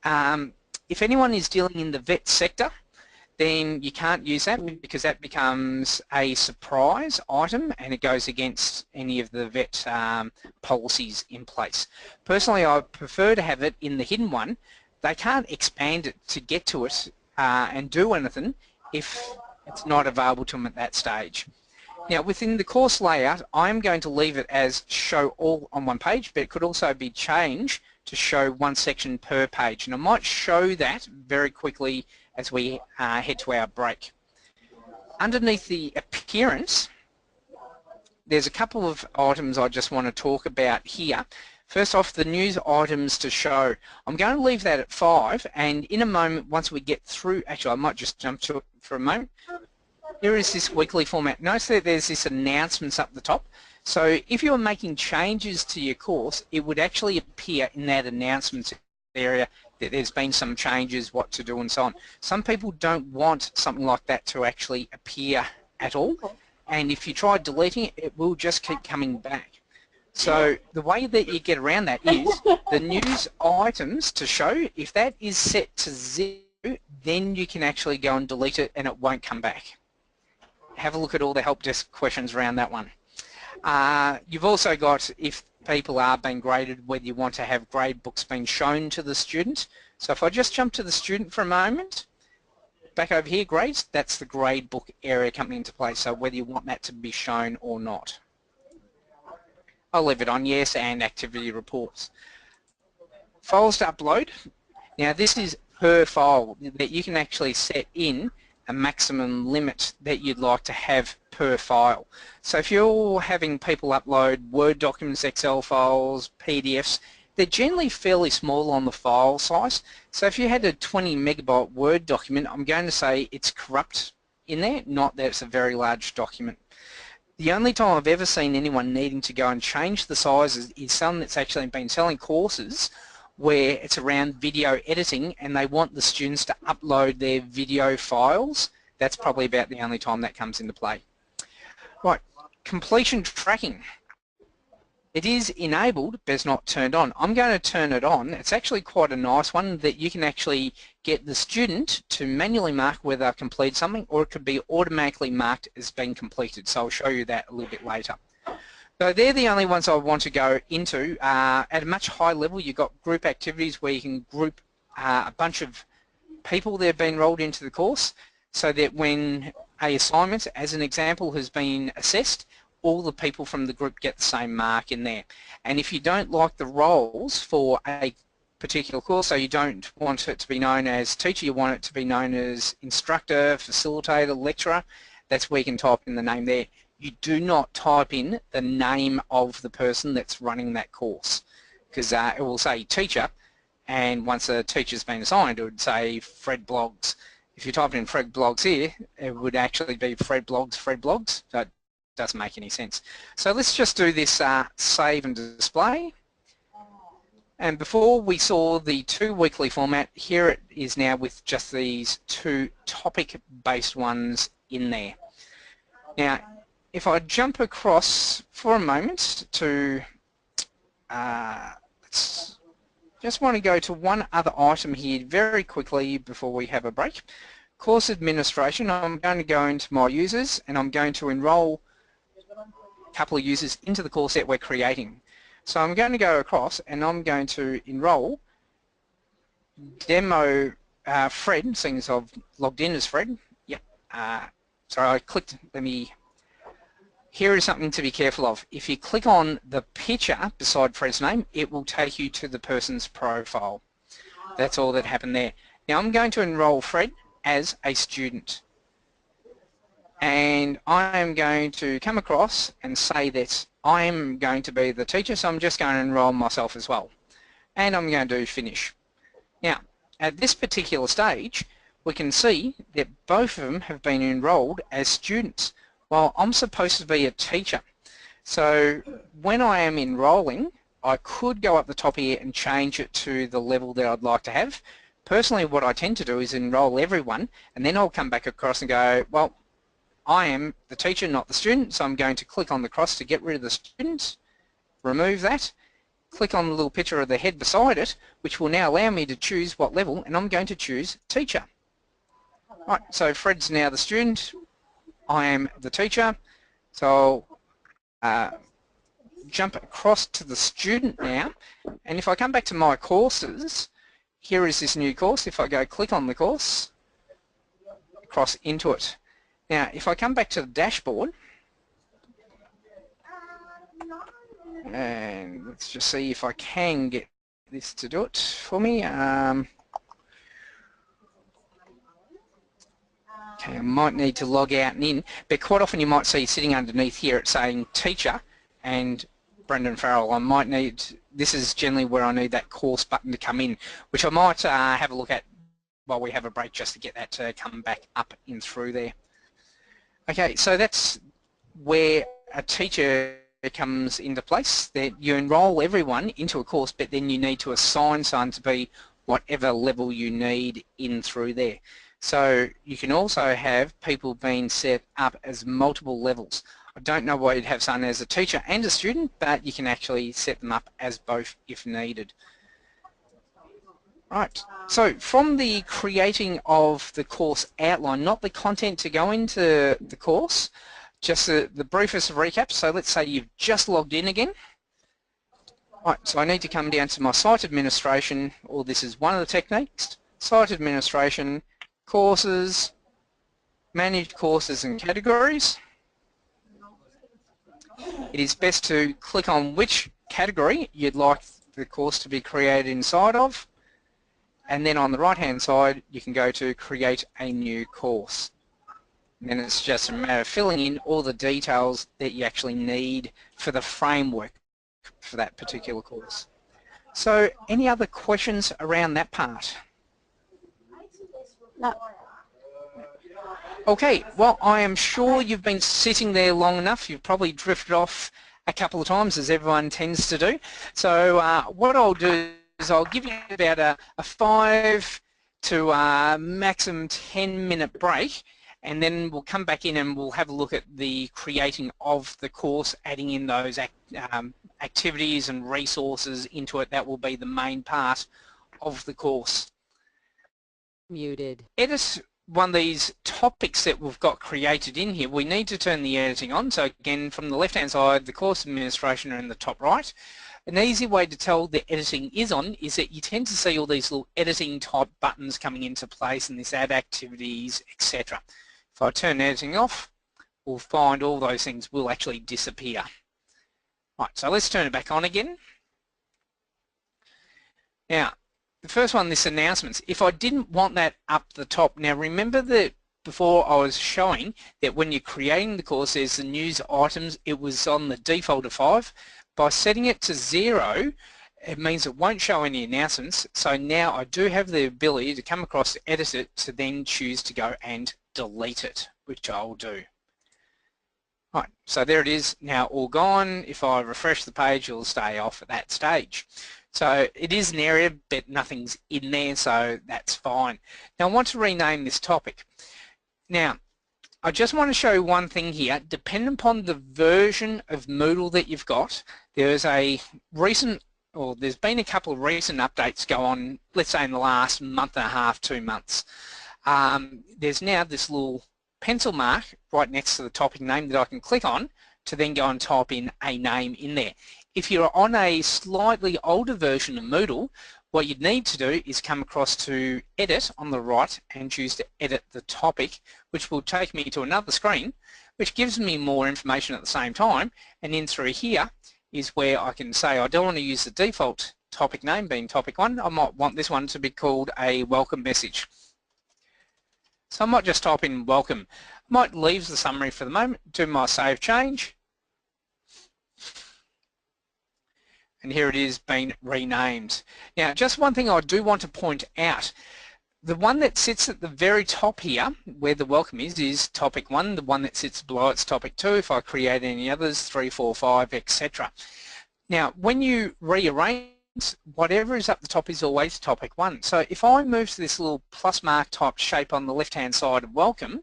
If anyone is dealing in the vet sector, then you can't use that because that becomes a surprise item and it goes against any of the vet policies in place. Personally, I prefer to have it in the hidden one. They can't expand it to get to it and do anything if it's not available to them at that stage. Now, within the course layout, I'm going to leave it as show all on one page, but it could also be changed to show one section per page. And I might show that very quickly as we head to our break. Underneath the appearance, there's a couple of items I just want to talk about here. First off, the news items to show. I'm going to leave that at 5, and in a moment, once we get through, actually I might just jump to it for a moment. Here is this weekly format. Notice that there's this announcements up the top. So if you're making changes to your course, it would actually appear in that announcements area that there's been some changes, what to do and so on. Some people don't want something like that to actually appear at all, and if you try deleting it, it will just keep coming back. So the way that you get around that is the news items to show, if that is set to 0, then you can actually go and delete it and it won't come back. Have a look at all the help desk questions around that one. You've also got, if people are being graded, whether you want to have grade books being shown to the student. So if I just jump to the student for a moment, back over here, grades, that's the grade book area coming into play, so whether you want that to be shown or not. I'll leave it on yes, and activity reports. Files to upload. Now this is per file, that you can actually set in a maximum limit that you'd like to have per file. So if you're having people upload Word documents, Excel files, PDFs, they're generally fairly small on the file size. So if you had a 20 megabyte Word document, I'm going to say it's corrupt in there, not that it's a very large document. The only time I've ever seen anyone needing to go and change the sizes is someone that's actually been selling courses where it's around video editing and they want the students to upload their video files. That's probably about the only time that comes into play. Right, completion tracking. It is enabled but it's not turned on. I'm going to turn it on. It's actually quite a nice one that you can actually get the student to manually mark whether they've completed something, or it could be automatically marked as being completed. So I'll show you that a little bit later. So they're the only ones I want to go into. At a much higher level, you've got group activities where you can group a bunch of people that have been enrolled into the course, so that when an assignment, as an example, has been assessed, all the people from the group get the same mark in there. And if you don't like the roles for a particular course, so you don't want it to be known as teacher, you want it to be known as instructor, facilitator, lecturer, that's where you can type in the name there. You do not type in the name of the person that's running that course, because it will say teacher, and once a teacher's been assigned, it would say Fred Bloggs. If you type in Fred Bloggs here, it would actually be Fred Bloggs, Fred Bloggs. So it doesn't make any sense. So let's just do this save and display. And before we saw the 2 weekly format, here it is now with just these 2 topic-based ones in there. Now, if I jump across for a moment to, just want to go to one other item here very quickly before we have a break. Course administration. I'm going to go into my users and I'm going to enroll a couple of users into the course that we're creating. So I'm going to go across and I'm going to enroll demo Fred, seeing as I've logged in as Fred. Yep. Sorry, I clicked, here is something to be careful of. If you click on the picture beside Fred's name, it will take you to the person's profile. That's all that happened there. Now I'm going to enroll Fred as a student. And I am going to come across and say that I am going to be the teacher, so I'm just going to enroll myself as well. And I'm going to do finish. Now, at this particular stage, we can see that both of them have been enrolled as students. Well, I'm supposed to be a teacher. So when I am enrolling, I could go up the top here and change it to the level that I'd like to have. Personally, what I tend to do is enroll everyone, and then I'll come back across and go, well, I am the teacher, not the student, so I'm going to click on the cross to get rid of the student, remove that, click on the little picture of the head beside it, which will now allow me to choose what level, and I'm going to choose teacher. Right, so Fred's now the student, I am the teacher, so I'll jump across to the student now, and if I come back to my courses, here is this new course. If I go click on the course, across into it. Now if I come back to the dashboard, and let's just see if I can get this to do it for me. Okay, I might need to log out and in, but quite often you might see sitting underneath here it's saying teacher and Brendan Farrell. I might need, this is generally where I need that course button to come in, which I might have a look at while we have a break just to get that to come back up in through there. Okay, so that's where a teacher comes into place. That you enroll everyone into a course, but then you need to assign someone to be whatever level you need in through there. So you can also have people being set up as multiple levels. I don't know why you'd have someone as a teacher and a student, but you can actually set them up as both if needed. Right, so from the creating of the course outline, not the content to go into the course, just the briefest recap. So let's say you've just logged in again. Right, so I need to come down to my site administration, or this is one of the techniques, site administration, courses, manage courses and categories. It is best to click on which category you'd like the course to be created inside of, and then on the right hand side you can go to create a new course. And then it's just a matter of filling in all the details that you actually need for the framework for that particular course. So any other questions around that part? No. Okay, well I am sure you've been sitting there long enough. You've probably drifted off a couple of times as everyone tends to do. So what I'll do is I'll give you about a 5 to maximum 10-minute break, and then we'll come back in and we'll have a look at the creating of the course, adding in those activities and resources into it. That will be the main part of the course. Muted. Edit one of these topics that we've got created in here. We need to turn the editing on. So again, from the left hand side, the course administration are in the top right. An easy way to tell the editing is on is that you tend to see all these little editing type buttons coming into place, and this add activities, etc. If I turn editing off, we'll find all those things will actually disappear. Right, so let's turn it back on again. Now, the first one, this announcements. If I didn't want that up the top, now remember that before I was showing that when you're creating the course, there's the news items, it was on the default of 5. By setting it to 0, it means it won't show any announcements. So now I do have the ability to come across, edit it, to then choose to go and delete it, which I'll do. Right, so there it is, now all gone. If I refresh the page, it'll stay off at that stage. So it is an area, but nothing's in there, so that's fine. Now I want to rename this topic. Now, I just want to show one thing here. Depending upon the version of Moodle that you've got, there's a recent, or there's been a couple of recent updates go on, let's say in the last month and a half, 2 months. There's now this little pencil mark right next to the topic name that I can click on to then go and type in a name in there. If you're on a slightly older version of Moodle, what you'd need to do is come across to edit on the right and choose to edit the topic, which will take me to another screen which gives me more information at the same time, and in through here is where I can say I don't want to use the default topic name being topic 1, I might want this one to be called a welcome message. So I might just type in welcome. I might leave the summary for the moment, do my save change, and here it is being renamed. Now just one thing I do want to point out, the one that sits at the very top here where the welcome is topic 1, the one that sits below it's topic 2, if I create any others, 3, 4, 5, etc. Now when you rearrange, whatever is up the top is always topic 1. So if I move to this little plus mark type shape on the left hand side of welcome,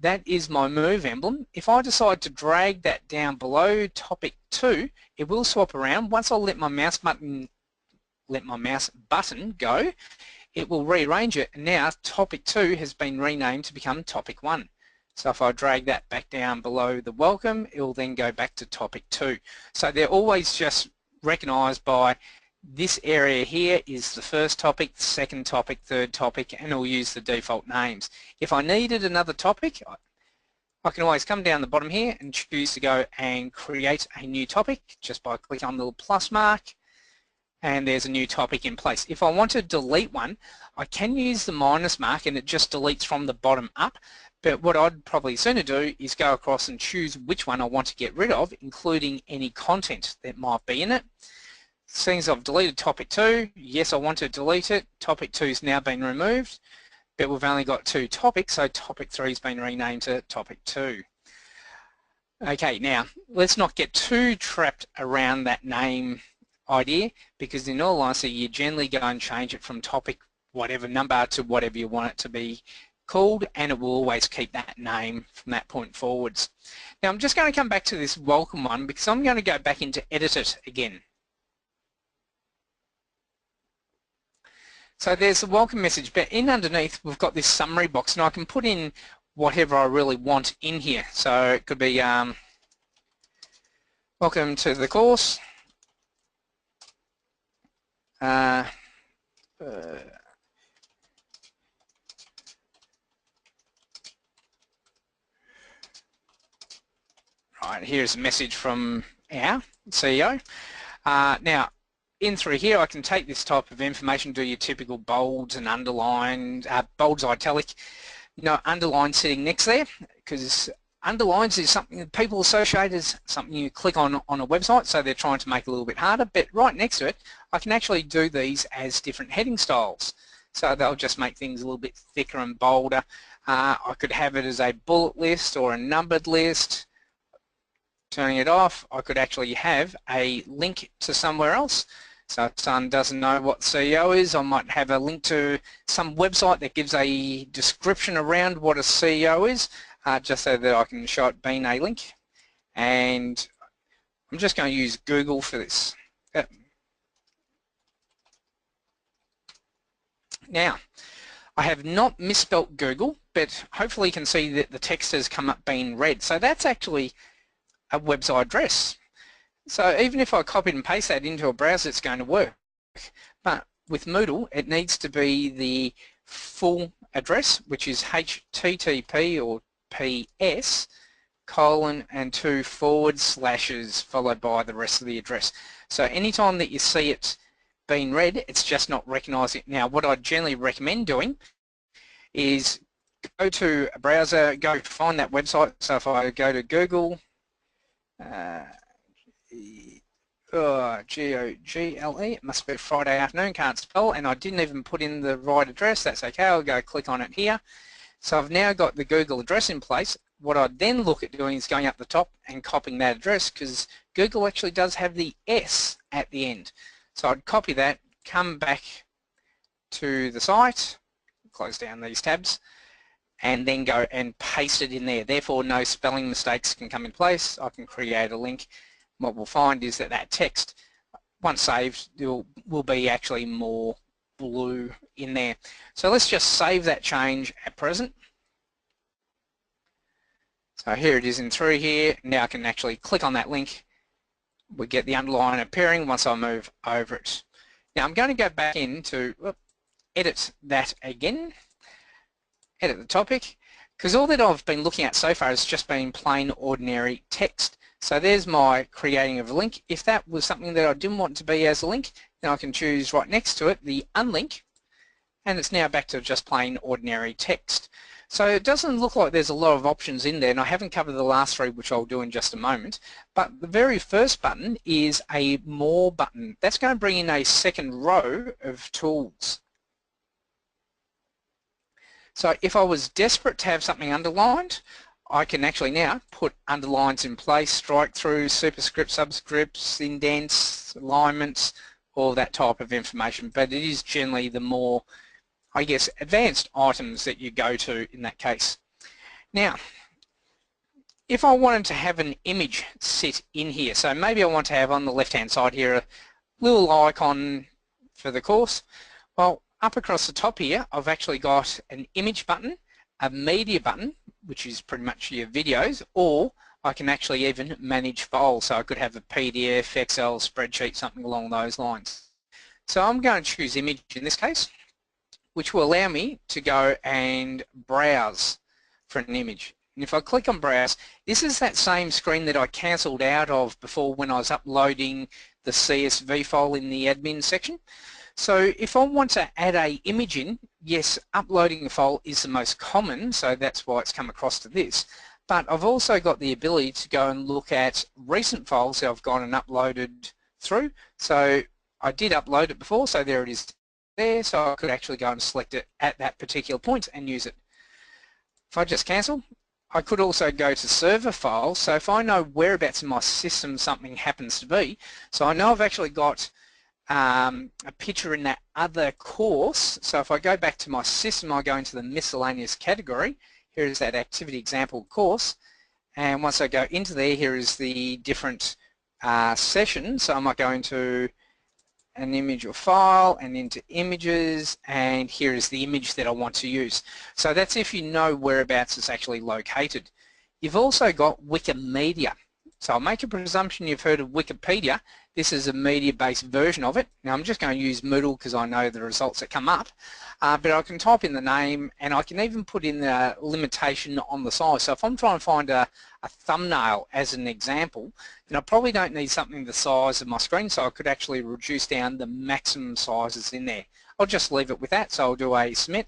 that is my move emblem. If I decide to drag that down below topic 2, it will swap around. Once I let my mouse button go, it will rearrange it, and now topic 2 has been renamed to become topic 1. So if I drag that back down below the welcome, it will then go back to topic 2. So they're always just recognized by this area here is the first topic, second topic, third topic, and it'll use the default names. If I needed another topic, I can always come down the bottom here and choose to go and create a new topic just by clicking on the little plus mark, and there's a new topic in place. If I want to delete one, I can use the minus mark and it just deletes from the bottom up, but what I'd probably sooner do is go across and choose which one I want to get rid of, including any content that might be in it. Seeing as I've deleted topic 2, yes, I want to delete it. Topic 2's now been removed, but we've only got 2 topics, so topic 3's been renamed to topic 2. Okay, now let's not get too trapped around that name idea, because in all honesty you generally go and change it from topic whatever number to whatever you want it to be called, and it will always keep that name from that point forwards. Now I'm just going to come back to this welcome one because I'm going to go back into edit it again. So there's the welcome message, but in underneath we've got this summary box, and I can put in whatever I really want in here. So it could be welcome to the course. Right, here's a message from our CEO. Now, in through here, I can take this type of information, do your typical bolds and underline, bolds italic, underline sitting next there, because underlines is something that people associate as something you click on a website, so they're trying to make it a little bit harder, but right next to it I can actually do these as different heading styles, so they'll just make things a little bit thicker and bolder. I could have it as a bullet list or a numbered list. Turning it off, I could actually have a link to somewhere else. So if someone doesn't know what CEO is, I might have a link to some website that gives a description around what a CEO is, just so that I can show it being a link. And I'm just going to use Google for this. Now, I have not misspelt Google, but hopefully you can see that the text has come up being red. So that's actually a website address. So even if I copy and paste that into a browser, it's going to work. But with Moodle, it needs to be the full address, which is http or ps : and 2 forward slashes followed by the rest of the address. So anytime that you see it being read, it's just not recognising it. Now, what I generally recommend doing is go to a browser, go find that website. So if I go to Google, G-O-G-L-E, it must be Friday afternoon, can't spell, and I didn't even put in the right address. That's okay, I'll go click on it here. So I've now got the Google address in place. What I'd then look at doing is going up the top and copying that address, because Google actually does have the S at the end. So I'd copy that, come back to the site, close down these tabs, and then go and paste it in there. Therefore, no spelling mistakes can come in place. I can create a link. What we'll find is that that text, once saved, will be actually more blue in there. So let's just save that change at present. So here it is in through here. Now I can actually click on that link. We get the underline appearing once I move over it. Now I'm going to go back in to edit that again. Edit the topic, because all that I've been looking at so far has just been plain ordinary text. So there's my creating of a link. If that was something that I didn't want to be as a link, then I can choose right next to it the unlink, and it's now back to just plain ordinary text. So it doesn't look like there's a lot of options in there, and I haven't covered the last 3, which I'll do in just a moment. But the very first button is a More button. That's going to bring in a second row of tools. So if I was desperate to have something underlined, I can actually now put underlines in place, strike through, superscripts, subscripts, indents, alignments, all that type of information. But it is generally the more, I guess, advanced items that you go to in that case. Now, if I wanted to have an image sit in here, so maybe I want to have on the left-hand side here a little icon for the course. Well, up across the top here, I've actually got an image button, a media button, which is pretty much your videos, or I can actually even manage files. So I could have a PDF, Excel, spreadsheet, something along those lines. So I'm going to choose image in this case, which will allow me to go and browse for an image. And if I click on browse, this is that same screen that I cancelled out of before when I was uploading the CSV file in the admin section. So if I want to add a image in, yes, uploading a file is the most common, so that's why it's come across to this. But I've also got the ability to go and look at recent files that I've gone and uploaded through. So I did upload it before, so there it is there, so I could actually go and select it at that particular point and use it. If I just cancel, I could also go to server files, so if I know whereabouts in my system something happens to be, so I know I've actually got a picture in that other course, so if I go back to my system, I go into the miscellaneous category. Here is that activity example course, and once I go into there, here is the different sessions. So I might go into an image or file and into images, and here is the image that I want to use. So that's if you know whereabouts it's actually located. You've also got Wikimedia. So I'll make a presumption you've heard of Wikipedia. This is a media-based version of it. Now I'm just going to use Moodle because I know the results that come up. But I can type in the name, and I can even put in the limitation on the size. So if I'm trying to find a thumbnail as an example, then I probably don't need something the size of my screen, so I could actually reduce down the maximum sizes in there. I'll just leave it with that, so I'll do a submit.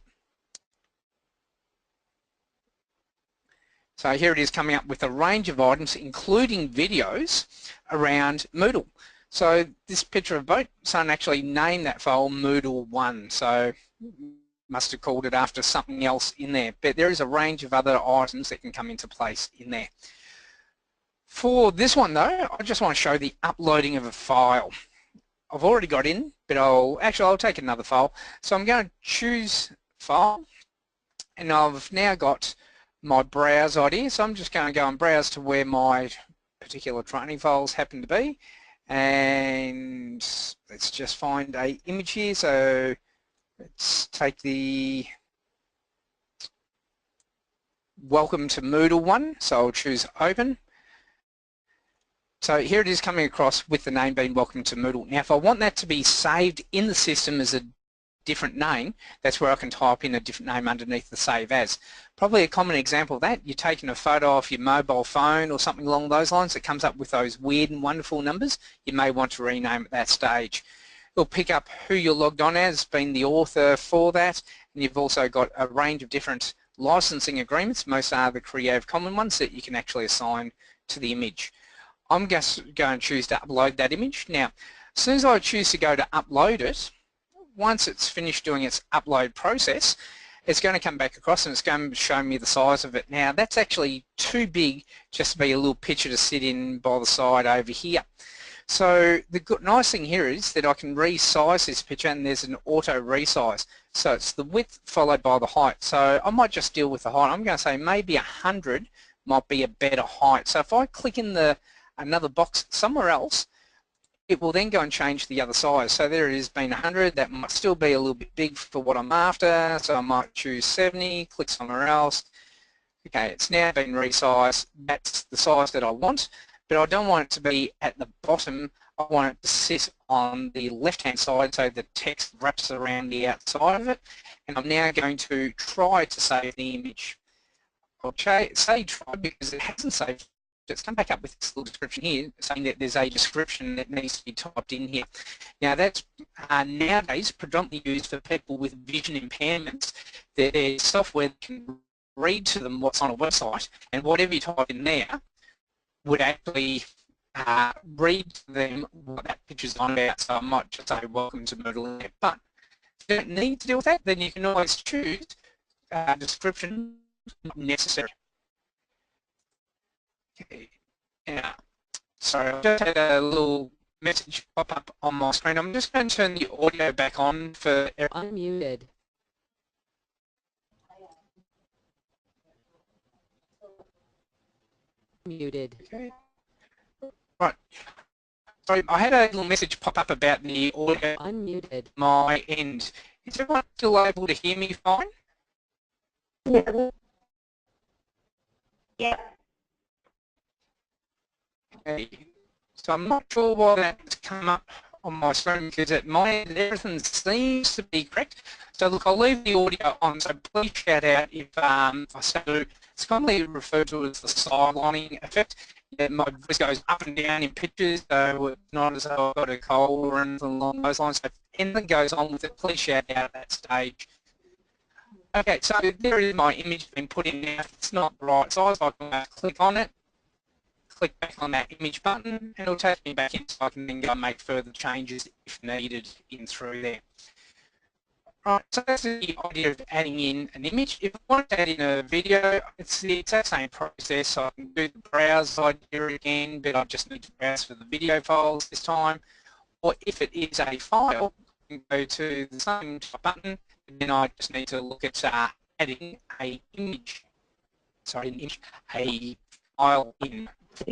So here it is coming up with a range of items, including videos around Moodle. So this picture of a boat, someone actually named that file Moodle 1, so must have called it after something else in there. But there is a range of other items that can come into place in there. For this one though, I just want to show the uploading of a file. I've already got in, but I'll take another file. So I'm going to choose File, and I've now got my browse ID, so I'm just going to go and browse to where my particular training files happen to be, and let's just find a image here. So let's take the Welcome to Moodle one, so I'll choose Open. So here it is coming across with the name being Welcome to Moodle. Now if I want that to be saved in the system as a different name, that's where I can type in a different name underneath the Save As. Probably a common example of that, you're taking a photo off your mobile phone or something along those lines that comes up with those weird and wonderful numbers. You may want to rename at that stage. It'll pick up who you're logged on as, being the author for that, and you've also got a range of different licensing agreements. Most are the Creative Commons ones that you can actually assign to the image. I'm just going to choose to upload that image. Now, as soon as I choose to go to upload it, once it's finished doing its upload process, it's going to come back across and it's going to show me the size of it. Now that's actually too big just to be a little picture to sit in by the side over here. So the nice thing here is that I can resize this picture, and there's an auto resize. So it's the width followed by the height. So I might just deal with the height. I'm going to say maybe 100 might be a better height. So if I click in another box somewhere else, it will then go and change the other size. So there it is being 100, that might still be a little bit big for what I'm after, so I might choose 70, click somewhere else. Okay, it's now been resized, that's the size that I want, but I don't want it to be at the bottom, I want it to sit on the left-hand side so the text wraps around the outside of it, and I'm now going to try to save the image. I'll say try because it hasn't saved. It's come back up with this little description here saying that there's a description that needs to be typed in here. Now that's nowadays predominantly used for people with vision impairments. There's software that can read to them what's on a website, and whatever you type in there would actually read to them what that picture's on about. So I might just say welcome to Moodle there. But if you don't need to deal with that, then you can always choose description not necessary. Okay. Now, sorry, I've just had a little message pop up on my screen. I'm just going to turn the audio back on for Unmuted. Muted. Okay. Right. Sorry, I had a little message pop up about the audio Unmuted. my end. Is everyone still able to hear me fine? Yeah. Yeah. Okay. So I'm not sure why that's come up on my screen, because at my end everything seems to be correct. So look, I'll leave the audio on, so please shout out if I start to. It's commonly referred to as the sidelining effect. Yeah, my voice goes up and down in pitches, so it's not as though I've got a cold or anything along those lines. So if anything goes on with it, please shout out at that stage. Okay, so there is my image being put in now. If it's not the right size, I can click on it, click back on that image button, and it'll take me back in so I can then go and make further changes if needed in through there. Right, so that's the idea of adding in an image. If I want to add in a video, it's the exact same process. So I can do the browse idea again, but I just need to browse for the video files this time. Or if it is a file, I can go to the same button, and then I just need to look at adding a image. Sorry, an image, a file in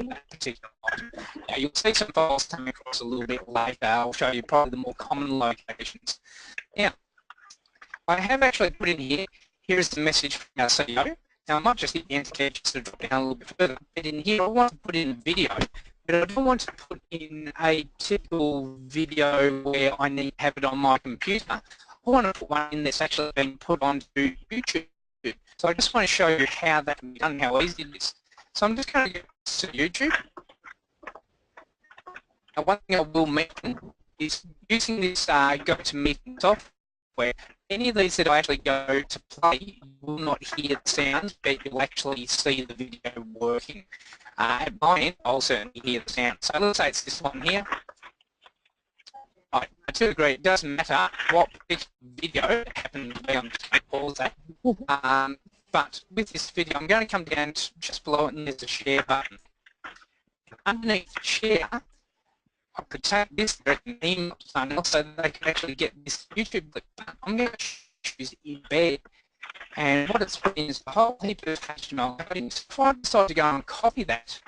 that particular item. Now you'll see some files coming across a little bit later. I'll show you probably the more common locations. Now, I have actually put in here, here's the message from our CEO. Now I might just hit the enter key just to drop down a little bit further. But in here I want to put in a video, but I don't want to put in a typical video where I need to have it on my computer. I want to put one in that's actually been put onto YouTube. So I just want to show you how that can be done, how easy it is. So I'm just going to go to YouTube. Now one thing I will mention is using this GoToMeeting software, any of these that I actually go to play, you will not hear the sound, but you'll actually see the video working. At my end, I'll certainly hear the sound. So let's say it's this one here. I do agree, it doesn't matter what particular video happens to be on the pause that. But with this video, I'm going to come down to just below it and there's a share button. Underneath share, I could take this and email to someone else so that they can actually get this YouTube clip. I'm going to choose embed, and what it's put in is a whole heap of HTML coding. So if I decide to go and copy that,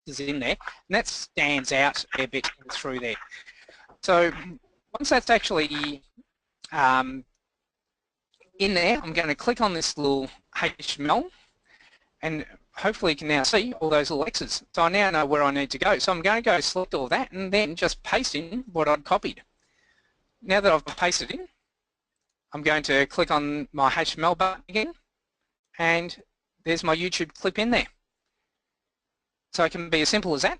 is in there, and that stands out a bit through there. So once that's actually in there, I'm going to click on this little HTML, and hopefully you can now see all those little X's. So I now know where I need to go. So I'm going to go select all that and then just paste in what I'd copied. Now that I've pasted in, I'm going to click on my HTML button again, and there's my YouTube clip in there. So it can be as simple as that.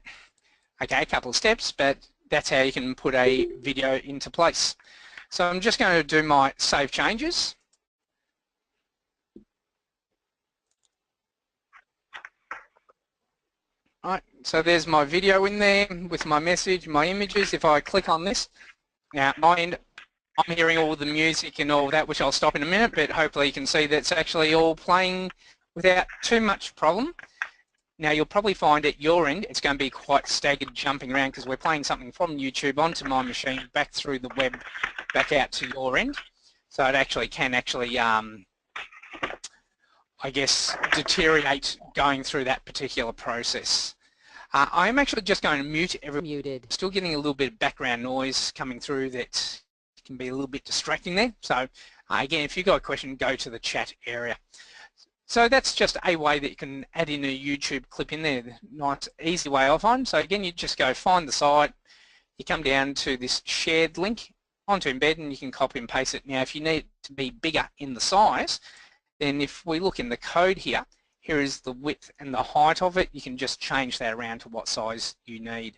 Okay, a couple of steps, but that's how you can put a video into place. So I'm just going to do my save changes. Right, so there's my video in there with my message, my images. If I click on this, now at my end, I'm hearing all the music and all that, which I'll stop in a minute, but hopefully you can see that's actually all playing without too much problem. Now you'll probably find at your end it's going to be quite staggered jumping around because we're playing something from YouTube onto my machine, back through the web, back out to your end. So it actually can I guess, deteriorate going through that particular process. I'm actually just going to mute everyone. Muted. Still getting a little bit of background noise coming through that can be a little bit distracting there. So again, if you've got a question, go to the chat area. So that's just a way that you can add in a YouTube clip in there. Nice, easy way I find. So again, you just go find the site, you come down to this shared link onto embed, and you can copy and paste it. Now, if you need it to be bigger in the size, then if we look in the code here, here is the width and the height of it. You can just change that around to what size you need.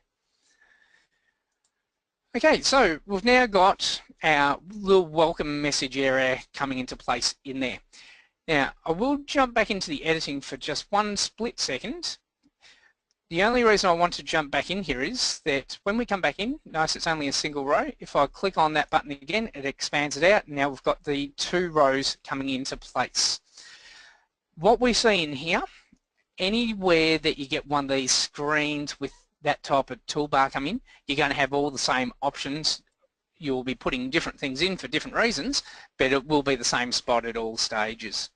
Okay, so we've now got our little welcome message area coming into place in there. Now, I will jump back into the editing for just one split second. The only reason I want to jump back in here is that when we come back in, notice it's only a single row. If I click on that button again, it expands it out. Now we've got the 2 rows coming into place. What we see in here, anywhere that you get one of these screens with that type of toolbar come in, you're going to have all the same options. You'll be putting different things in for different reasons, but it will be the same spot at all stages.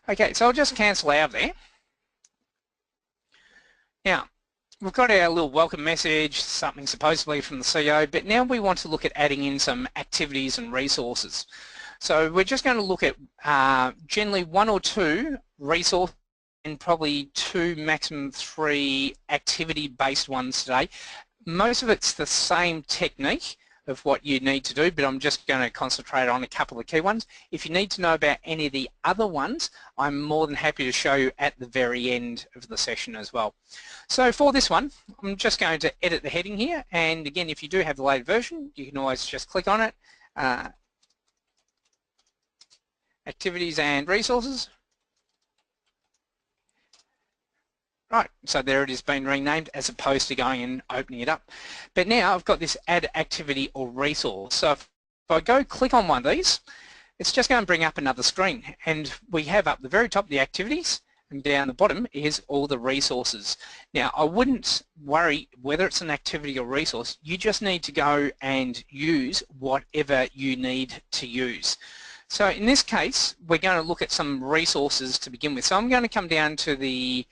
Okay, so I'll just cancel out there. Now, we've got our little welcome message, something supposedly from the CEO, but now we want to look at adding in some activities and resources. So we're just going to look at generally 1 or 2 resources and probably 2, maximum 3 activity-based ones today. Most of it's the same technique of what you need to do, but I'm just going to concentrate on a couple of key ones. If you need to know about any of the other ones, I'm more than happy to show you at the very end of the session as well. So for this one, I'm just going to edit the heading here, and again, if you do have the later version, you can always just click on it, activities and resources. Right, so there it is been renamed as opposed to going and opening it up. But now I've got this add activity or resource. So if I go click on one of these, it's just going to bring up another screen. And we have up the very top the activities, and down the bottom is all the resources. Now I wouldn't worry whether it's an activity or resource, you just need to go and use whatever you need to use. So in this case, we're going to look at some resources to begin with. So I'm going to come down to the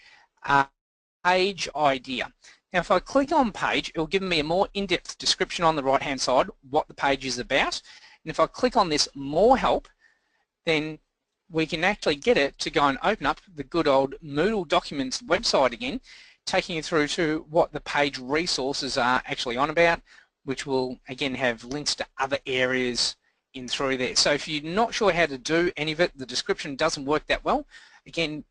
page idea. Now if I click on page, it will give me a more in-depth description on the right hand side what the page is about, and if I click on this more help, then we can actually get it to go and open up the good old Moodle Documents website again, taking you through to what the page resources are actually on about, which will again have links to other areas in through there. So if you're not sure how to do any of it, the description doesn't work that well, again,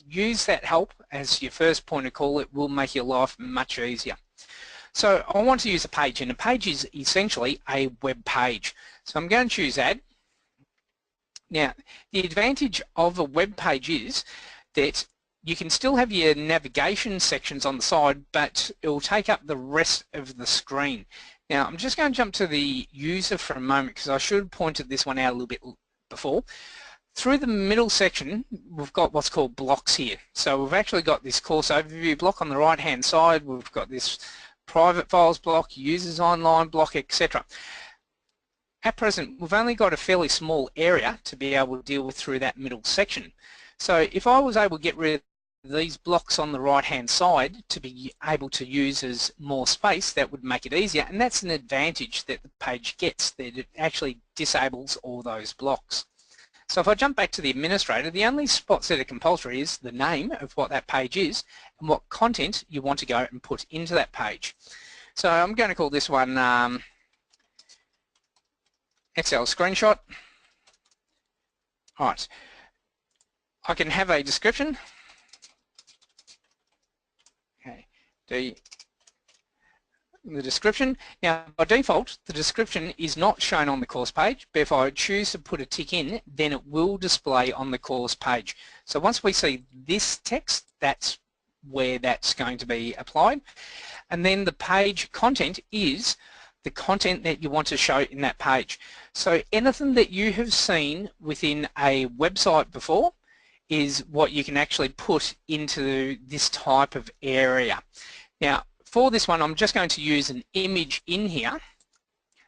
use that help as your first point of call. It will make your life much easier. So I want to use a page, and a page is essentially a web page. So I'm going to choose add. Now the advantage of a web page is that you can still have your navigation sections on the side, but it will take up the rest of the screen. Now I'm just going to jump to the user for a moment because I should have pointed this one out a little bit before. Through the middle section, we've got what's called blocks here. So we've actually got this course overview block on the right hand side, we've got this private files block, users online block, etc. At present, we've only got a fairly small area to be able to deal with through that middle section. So if I was able to get rid of these blocks on the right hand side to be able to use as more space, that would make it easier, and that's an advantage that the page gets, that it actually disables all those blocks. So if I jump back to the administrator, the only spots that are compulsory is the name of what that page is and what content you want to go and put into that page. So I'm going to call this one Excel screenshot. All right. I can have a description. Okay. The description. Now by default the description is not shown on the course page, but if I choose to put a tick in, then it will display on the course page. So once we see this text, that's where that's going to be applied, and then the page content is the content that you want to show in that page. So anything that you have seen within a website before is what you can actually put into this type of area. Now for this one, I'm just going to use an image in here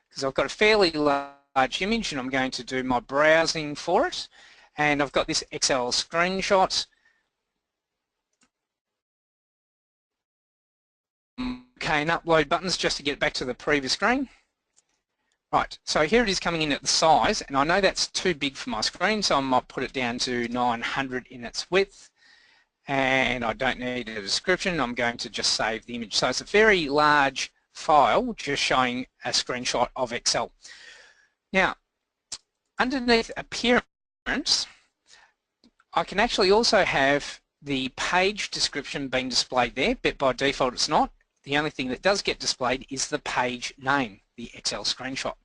because I've got a fairly large image and I'm going to do my browsing for it. And I've got this Excel screenshot. Okay, and upload buttons just to get back to the previous screen. Right, so here it is coming in at the size, and I know that's too big for my screen, so I might put it down to 900 in its width. And I don't need a description, I'm going to just save the image. So it's a very large file just showing a screenshot of Excel. Now underneath appearance, I can actually also have the page description being displayed there, but by default it's not. The only thing that does get displayed is the page name, the Excel screenshot.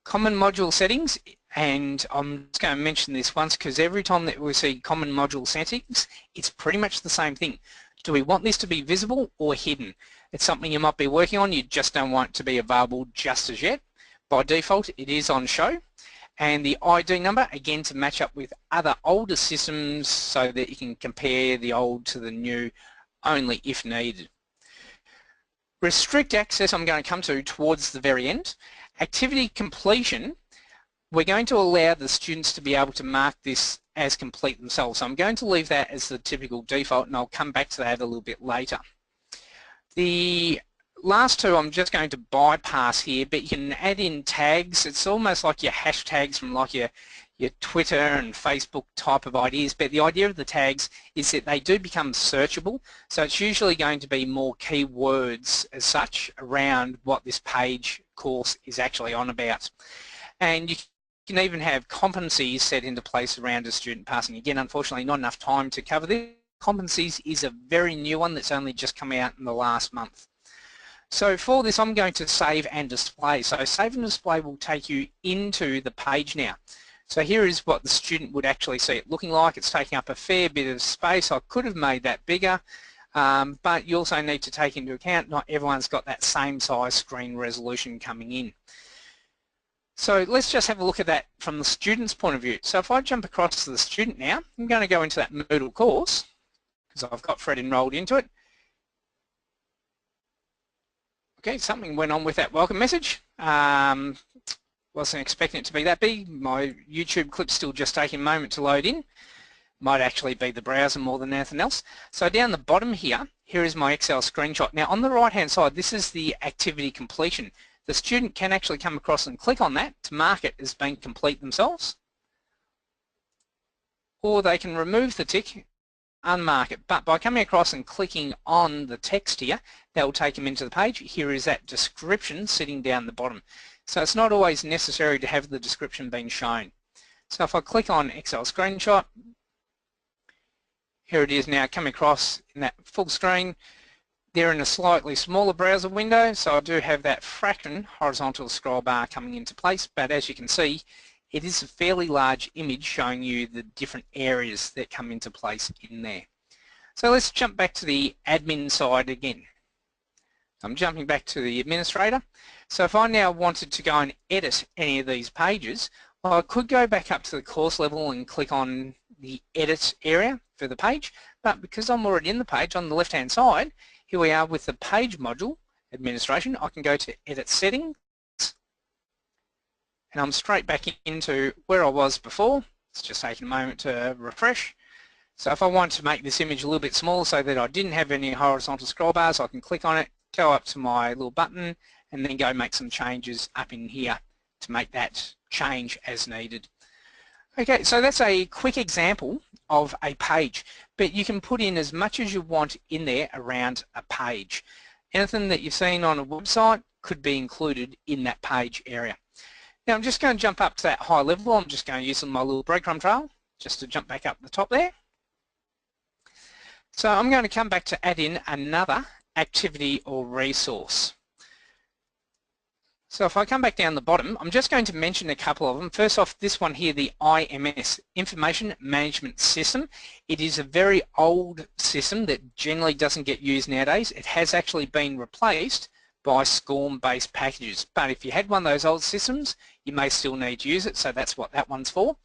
Common module settings, and I'm just going to mention this once because every time that we see common module settings, it's pretty much the same thing. Do we want this to be visible or hidden? It's something you might be working on, you just don't want it to be available just as yet. By default it is on show, and the ID number, again to match up with other older systems so that you can compare the old to the new only if needed. Restrict access I'm going to come to towards the very end. Activity completion, we're going to allow the students to be able to mark this as complete themselves. So I'm going to leave that as the typical default, and I'll come back to that a little bit later. The last two I'm just going to bypass here, but you can add in tags. It's almost like your hashtags from like your Twitter and Facebook type of ideas, but the idea of the tags is that they do become searchable, so it's usually going to be more keywords as such around what this page course is actually on about. And you can even have competencies set into place around a student passing. Again, unfortunately not enough time to cover this. Competencies is a very new one that's only just come out in the last month. So for this I'm going to save and display. So save and display will take you into the page now. So here is what the student would actually see it looking like. It's taking up a fair bit of space. I could have made that bigger, but you also need to take into account not everyone's got that same size screen resolution coming in. So let's just have a look at that from the student's point of view. So if I jump across to the student now, I'm going to go into that Moodle course because I've got Fred enrolled into it. Okay, something went on with that welcome message. Wasn't expecting it to be that big. My YouTube clip's still just taking a moment to load in. Might actually be the browser more than anything else. So down the bottom here is my Excel screenshot. Now on the right hand side, this is the activity completion. The student can actually come across and click on that to mark it as being complete themselves. Or they can remove the tick, unmark it. But by coming across and clicking on the text here, that will take them into the page. Here is that description sitting down the bottom. So it's not always necessary to have the description being shown. So if I click on Excel screenshot, here it is now coming across in that full screen. They're in a slightly smaller browser window, so I do have that fraction horizontal scroll bar coming into place, but as you can see, it is a fairly large image showing you the different areas that come into place in there. So let's jump back to the admin side again. I'm jumping back to the administrator. So if I now wanted to go and edit any of these pages, well, I could go back up to the course level and click on the edit area for the page, but because I'm already in the page on the left hand side, here we are with the page module administration. I can go to edit settings and I'm straight back into where I was before. It's just taking a moment to refresh. So if I want to make this image a little bit smaller so that I didn't have any horizontal scroll bars, I can click on it, go up to my little button and then go make some changes up in here to make that change as needed. Okay, so that's a quick example of a page, but you can put in as much as you want in there around a page. Anything that you've seen on a website could be included in that page area. Now I'm just going to jump up to that high level. I'm just going to use my little breadcrumb trail just to jump back up the top there. So I'm going to come back to add in another activity or resource. So if I come back down the bottom, I'm just going to mention a couple of them. First off, this one here, the IMS, Information Management System. It is a very old system that generally doesn't get used nowadays. It has actually been replaced by SCORM-based packages. But if you had one of those old systems, you may still need to use it, so that's what that one's for.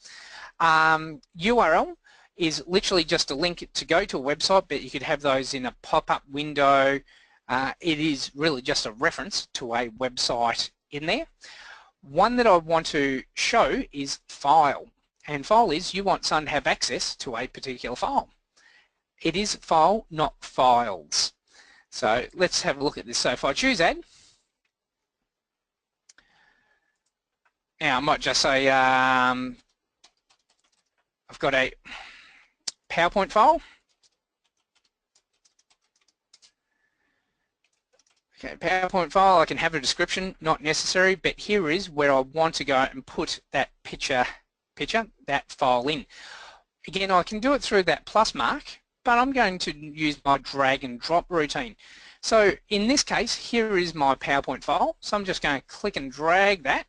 URL is literally just a link to go to a website, but you could have those in a pop-up window. It is really just a reference to a website in there. One that I want to show is file, and file is you want someone to have access to a particular file. It is file, not files. So let's have a look at this. So if I choose add, now I might just say I've got a PowerPoint file. Okay, PowerPoint file, I can have a description, not necessary, but here is where I want to go and put that picture, that file in. Again, I can do it through that plus mark, but I'm going to use my drag and drop routine. So in this case, here is my PowerPoint file, so I'm just going to click and drag that,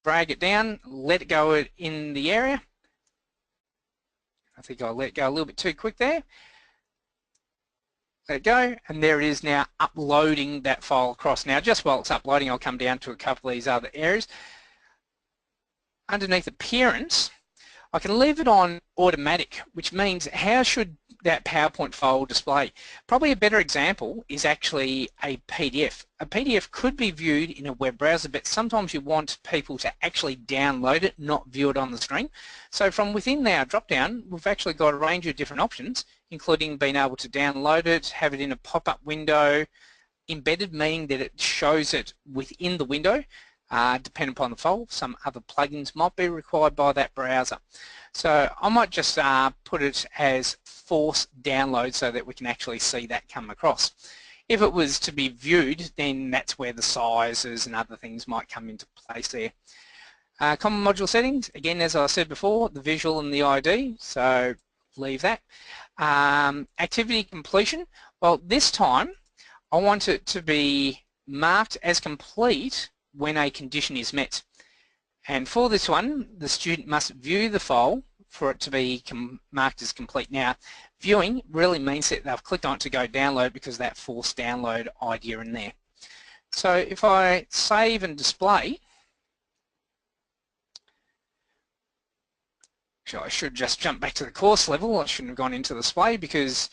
drag it down, let it go in the area. I think I let it go a little bit too quick there. Let it go, and there it is now uploading that file across. Now just while it's uploading, I'll come down to a couple of these other areas. Underneath appearance, I can leave it on automatic, which means how should that PowerPoint file display? Probably a better example is actually a PDF. A PDF could be viewed in a web browser, but sometimes you want people to actually download it, not view it on the screen. So from within our drop-down, we've actually got a range of different options, including being able to download it, have it in a pop-up window, embedded, meaning that it shows it within the window, depending upon the file. Some other plugins might be required by that browser. So I might just put it as force download so that we can actually see that come across. If it was to be viewed, then that's where the sizes and other things might come into place there. Common module settings, again, as I said before, the visual and the ID, so leave that. Activity completion, well, this time I want it to be marked as complete when a condition is met. And for this one, the student must view the file for it to be marked as complete. Now, viewing really means that they've clicked on it to go download because of that forced download idea in there. So if I save and display, so I should just jump back to the course level. I shouldn't have gone into the display because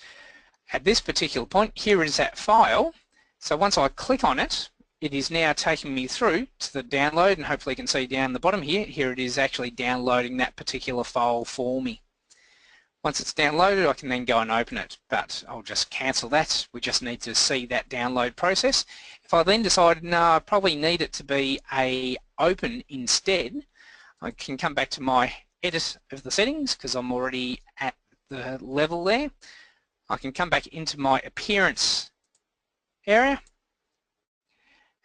at this particular point, here is that file. So once I click on it, it is now taking me through to the download, and hopefully you can see down the bottom here it is actually downloading that particular file for me. Once it's downloaded, I can then go and open it, but I'll just cancel that. We just need to see that download process. If I then decide, no, I probably need it to be a open instead, I can come back to my edit of the settings because I'm already at the level there. I can come back into my appearance area,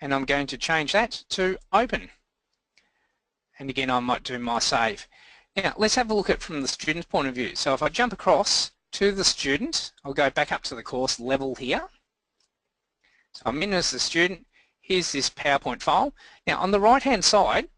and I'm going to change that to open. And again, I might do my save. Now, let's have a look at it from the student's point of view. So if I jump across to the student, I'll go back up to the course level here. So I'm in as the student. Here's this PowerPoint file. Now, on the right-hand side,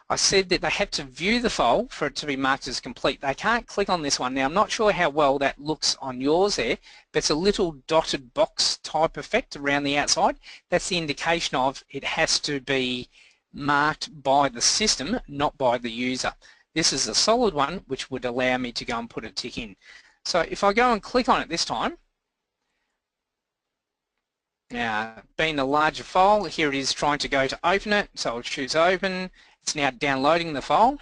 I said that they had to view the file for it to be marked as complete. They can't click on this one. Now, I'm not sure how well that looks on yours there, but it's a little dotted box type effect around the outside. That's the indication of it has to be marked by the system, not by the user. This is a solid one, which would allow me to go and put a tick in. So if I go and click on it this time, now being a larger file, here it is trying to go to open it, so I'll choose open. It's now downloading the file.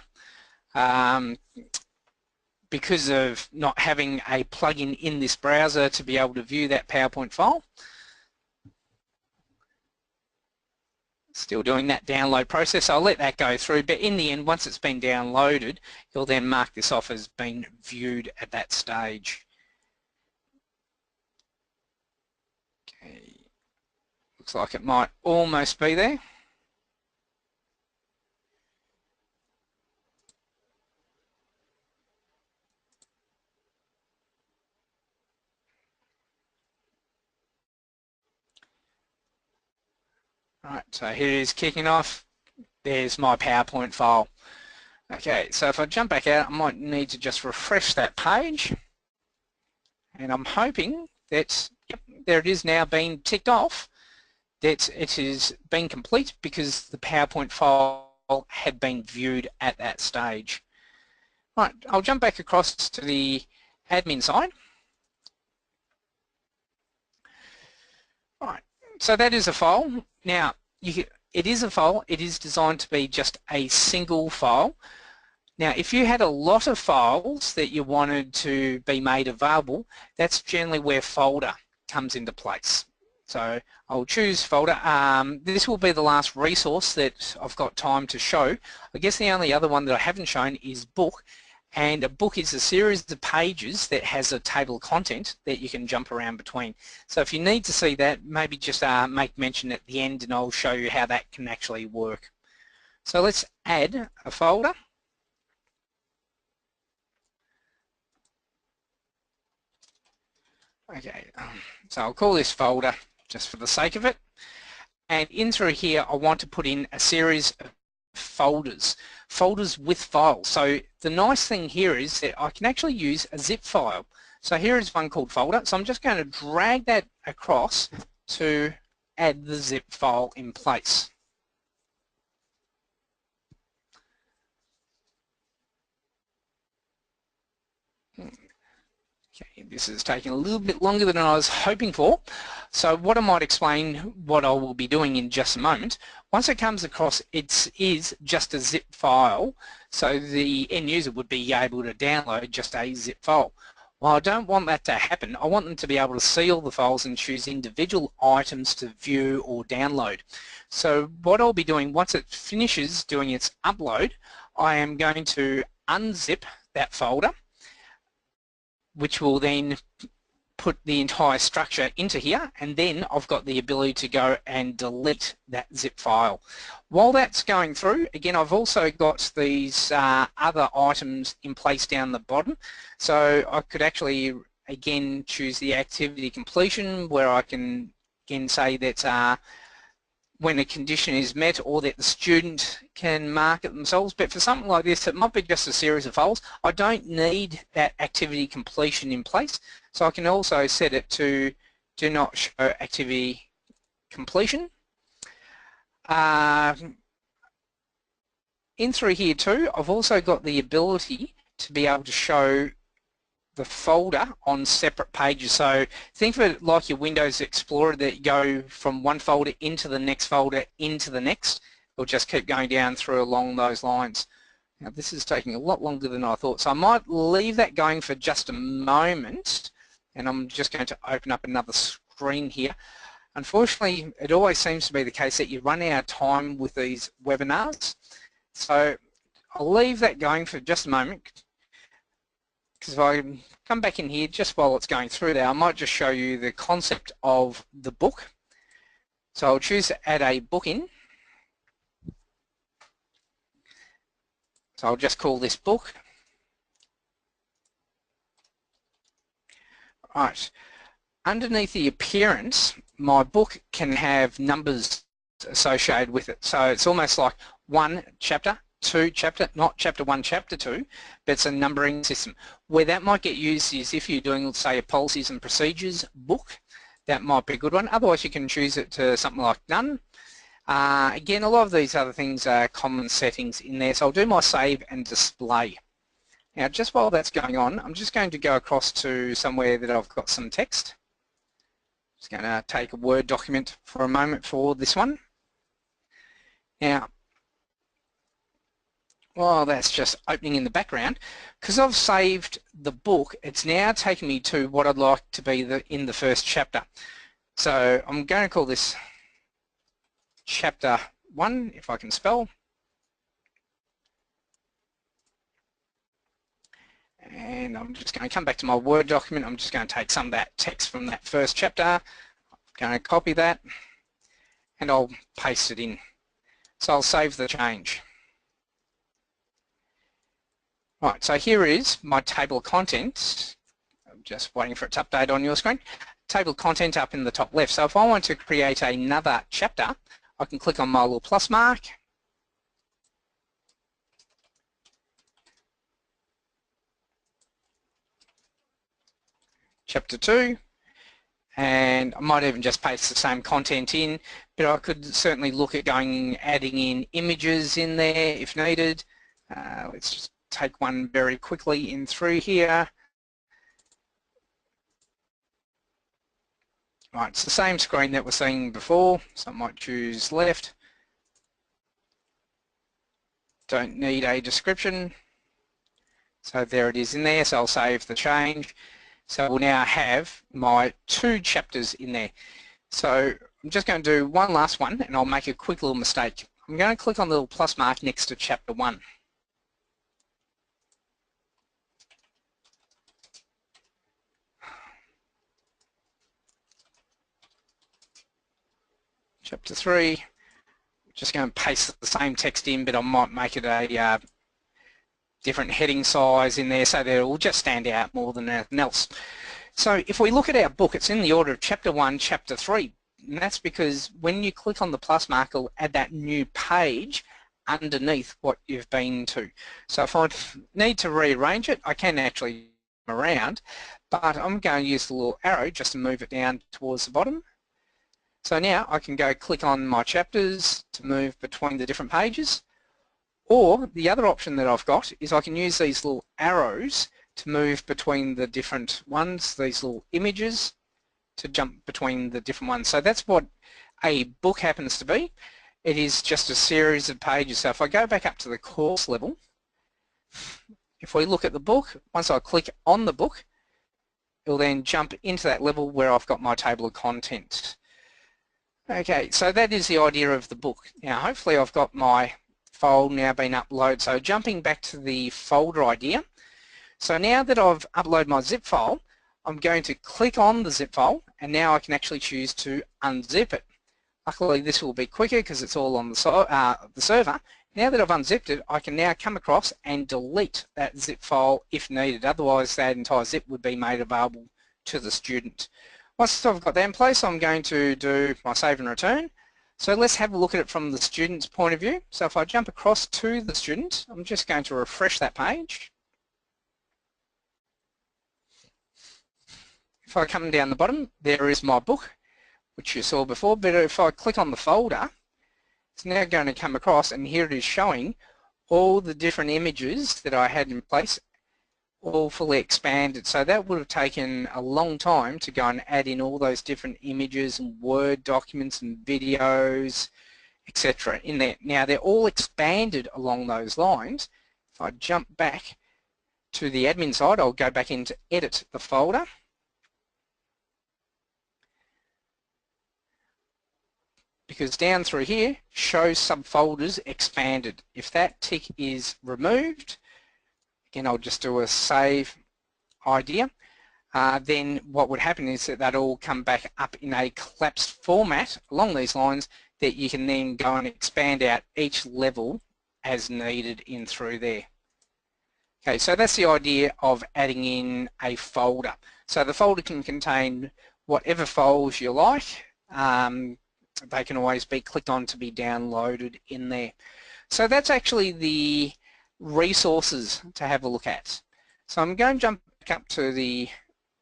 Because of not having a plugin in this browser to be able to view that PowerPoint file. Still doing that download process. I'll let that go through, but in the end, once it's been downloaded, you'll then mark this off as being viewed at that stage. Okay. Looks like it might almost be there. Right, so here it is kicking off. There's my PowerPoint file. Okay, so if I jump back out, I might need to just refresh that page. And I'm hoping that, yep, there it is now being ticked off, that it has been complete because the PowerPoint file had been viewed at that stage. Right, I'll jump back across to the admin side. Right, so that is a file. Now, it is a file, it is designed to be just a single file. Now, if you had a lot of files that you wanted to be made available, that's generally where folder comes into place. So I'll choose folder. This will be the last resource that I've got time to show. I guess the only other one that I haven't shown is book. And a book is a series of pages that has a table of content that you can jump around between. So if you need to see that, maybe just make mention at the end and I'll show you how that can actually work. So let's add a folder. Okay, so I'll call this folder just for the sake of it. And in through here, I want to put in a series of folders with files. So the nice thing here is that I can actually use a zip file. So here is one called folder. So I'm just going to drag that across to add the zip file in place. This is taking a little bit longer than I was hoping for. So what I might explain, what I will be doing in just a moment, once it comes across, it is just a zip file, so the end user would be able to download just a zip file. Well, I don't want that to happen. I want them to be able to see all the files and choose individual items to view or download. So what I'll be doing, once it finishes doing its upload, I am going to unzip that folder, which will then put the entire structure into here, and then I've got the ability to go and delete that zip file. While that's going through, again, I've also got these other items in place down the bottom, so I could actually again choose the activity completion, where I can again say that when a condition is met, or that the student can mark it themselves. But for something like this, it might be just a series of files. I don't need that activity completion in place, so I can also set it to do not show activity completion. In through here too, I've also got the ability to be able to show the folder on separate pages. So think of it like your Windows Explorer, that you go from one folder into the next folder into the next. It'll just keep going down through along those lines. Now this is taking a lot longer than I thought, so I might leave that going for just a moment, and I'm just going to open up another screen here. Unfortunately, it always seems to be the case that you run out of time with these webinars, so I'll leave that going for just a moment. Because if I come back in here just while it's going through there, I might just show you the concept of the book. So I'll choose to add a book in. So I'll just call this book. Right. Underneath the appearance, my book can have numbers associated with it. So it's almost like one chapter, two chapter, not chapter 1, chapter 2, but it's a numbering system. Where that might get used is if you're doing, let's say, a policies and procedures book. That might be a good one. Otherwise, you can choose it to something like none. Again, a lot of these other things are common settings in there. So I'll do my save and display. Now, just while that's going on, I'm just going to go across to somewhere that I've got some text. Just going to take a Word document for a moment for this one. Now, well, that's just opening in the background. Because I've saved the book, it's now taking me to what I'd like to be in the first chapter. So I'm going to call this chapter 1, if I can spell. And I'm just going to come back to my Word document. I'm just going to take some of that text from that first chapter. I'm going to copy that, and I'll paste it in. So I'll save the change. Right, so here is my table of contents. I'm just waiting for it to update on your screen. Table of content up in the top left. So if I want to create another chapter, I can click on my little plus mark. Chapter 2, and I might even just paste the same content in, but I could certainly look at adding in images in there if needed. Let's just take one very quickly in through here. Right, it's the same screen that we're seeing before, so I might choose left. Don't need a description. So there it is in there, so I'll save the change. So we'll now have my 2 chapters in there. So I'm just going to do one last one, and I'll make a quick little mistake. I'm going to click on the little plus mark next to chapter 1. Chapter 3, just going to paste the same text in, but I might make it a different heading size in there so that it will just stand out more than anything else. So if we look at our book, it's in the order of chapter 1, chapter 3, and that's because when you click on the plus mark, it'll add that new page underneath what you've been to. So if I need to rearrange it, I can actually move around, but I'm going to use the little arrow just to move it down towards the bottom. So now I can go click on my chapters to move between the different pages, or the other option that I've got is I can use these little arrows to move between the different ones, these little images, to jump between the different ones. So that's what a book happens to be. It is just a series of pages. So if I go back up to the course level, if we look at the book, once I click on the book, it'll then jump into that level where I've got my table of contents. Okay, so that is the idea of the book. Now hopefully I've got my file now been uploaded. So jumping back to the folder idea. So now that I've uploaded my zip file, I'm going to click on the zip file and now I can actually choose to unzip it. Luckily this will be quicker because it's all on the server. Now that I've unzipped it, I can now come across and delete that zip file if needed. Otherwise that entire zip would be made available to the student. Once I've got that in place, I'm going to do my save and return. So let's have a look at it from the student's point of view. So if I jump across to the student, I'm just going to refresh that page. If I come down the bottom, there is my book, which you saw before, but if I click on the folder, it's now going to come across and here it is showing all the different images that I had in place, all fully expanded. So that would have taken a long time to go and add in all those different images and Word documents and videos, etc. in there. Now they're all expanded along those lines. If I jump back to the admin side, I'll go back into edit the folder. Because down through here, show subfolders expanded. If that tick is removed, again I'll just do a save idea, then what would happen is that that'll all come back up in a collapsed format along these lines that you can then go and expand out each level as needed in through there. Okay, so that's the idea of adding in a folder. So the folder can contain whatever files you like. They can always be clicked on to be downloaded in there. So that's actually the resources to have a look at. So I'm going to jump back up to the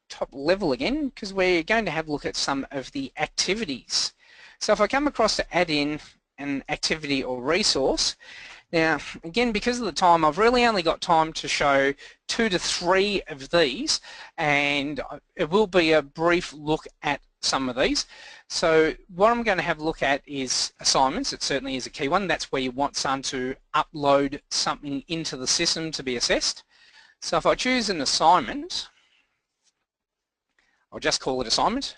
top level again because we're going to have a look at some of the activities. So if I come across to add in an activity or resource, now again because of the time I've really only got time to show 2 to 3 of these, and it will be a brief look at some of these. So what I'm going to have a look at is assignments. It certainly is a key one. That's where you want someone to upload something into the system to be assessed. So if I choose an assignment, I'll just call it assignment.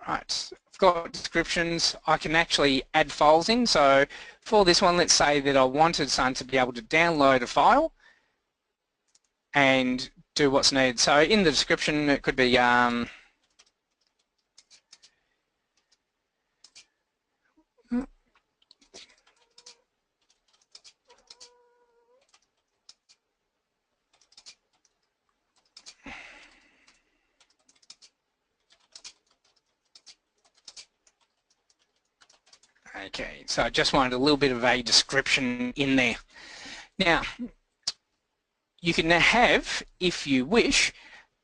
Right, I've got descriptions. I can actually add files in. So for this one, let's say that I wanted someone to be able to download a file and do what's needed. So in the description it could be okay, so I just wanted a little bit of a description in there. Now you can have, if you wish,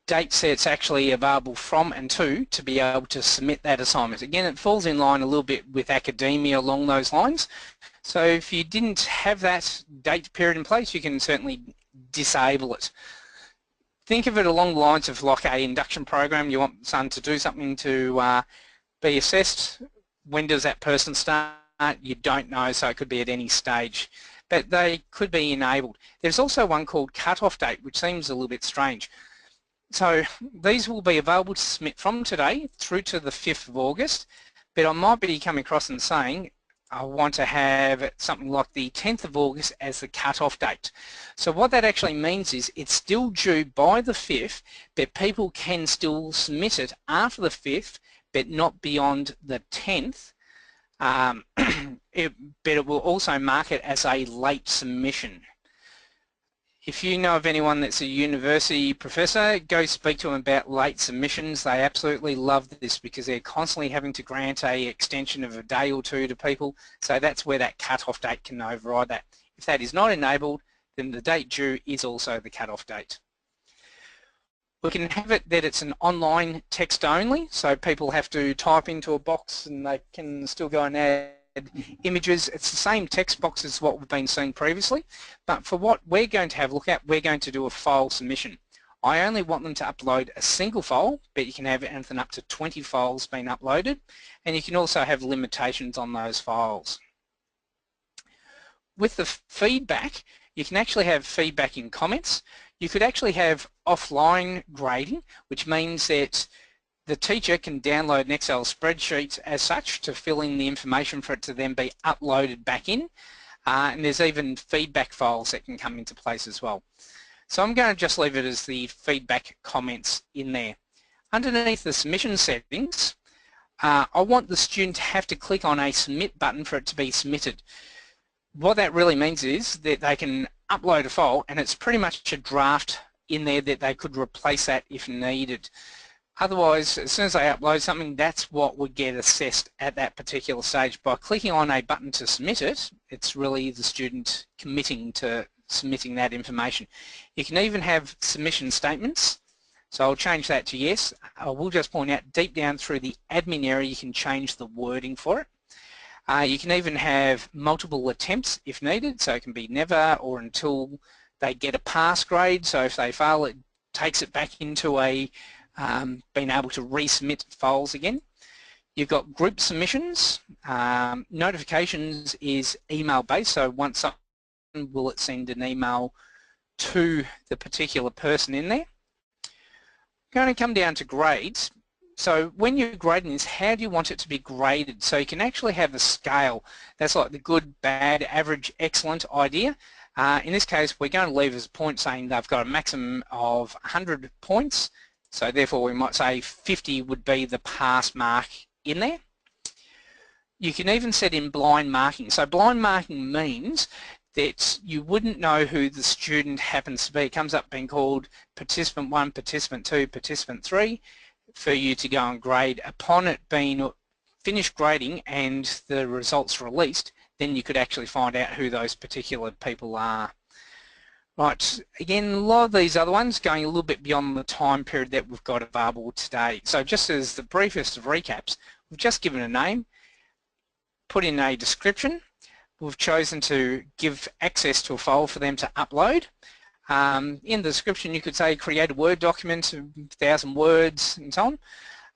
date sets actually available from and to be able to submit that assignment. Again, it falls in line a little bit with academia along those lines. So if you didn't have that date period in place, you can certainly disable it. Think of it along the lines of like an induction program. You want someone to do something to be assessed. When does that person start? You don't know, so it could be at any stage. But they could be enabled. There's also one called cutoff date, which seems a little bit strange. So these will be available to submit from today through to the 5th of August, but I might be coming across and saying I want to have something like the 10th of August as the cutoff date. So what that actually means is it's still due by the 5th, but people can still submit it after the 5th, but not beyond the 10th. But it will also mark it as a late submission. If you know of anyone that's a university professor, go speak to them about late submissions. They absolutely love this because they're constantly having to grant an extension of a day or two to people. So that's where that cut-off date can override that. If that is not enabled, then the date due is also the cut-off date. We can have it that it's an online text only, so people have to type into a box and they can still go and add images. It's the same text box as what we've been seeing previously, but for what we're going to have a look at, we're going to do a file submission. I only want them to upload a single file, but you can have anything up to 20 files being uploaded, and you can also have limitations on those files. With the feedback, you can actually have feedback in comments. You could actually have offline grading, which means that the teacher can download an Excel spreadsheet as such to fill in the information for it to then be uploaded back in. And there's even feedback files that can come into place as well. So I'm going to just leave it as the feedback comments in there. Underneath the submission settings, I want the student to have to click on a submit button for it to be submitted. What that really means is that they can upload a file and it's pretty much a draft in there that they could replace that if needed. Otherwise, as soon as they upload something, that's what would get assessed at that particular stage. By clicking on a button to submit it, it's really the student committing to submitting that information. You can even have submission statements, so I'll change that to yes. I will just point out deep down through the admin area you can change the wording for it. You can even have multiple attempts if needed, so it can be never or until they get a pass grade. So if they fail, it takes it back into a being able to resubmit files again. You've got group submissions. Notifications is email based, so once something will it send an email to the particular person in there. Going to come down to grades. So when you're grading this, how do you want it to be graded? So you can actually have a scale. That's like the good, bad, average, excellent idea. In this case, we're going to leave as a point saying they've got a maximum of 100 points. So therefore we might say 50 would be the pass mark in there. You can even set in blind marking. So blind marking means that you wouldn't know who the student happens to be. It comes up being called participant 1, participant 2, participant 3 for you to go and grade. Upon it being finished grading and the results released, then you could actually find out who those particular people are. Right, again, a lot of these other ones going a little bit beyond the time period that we've got available today. So just as the briefest of recaps, we've just given a name, put in a description. We've chosen to give access to a file for them to upload. In the description you could say create a Word document of 1,000 words and so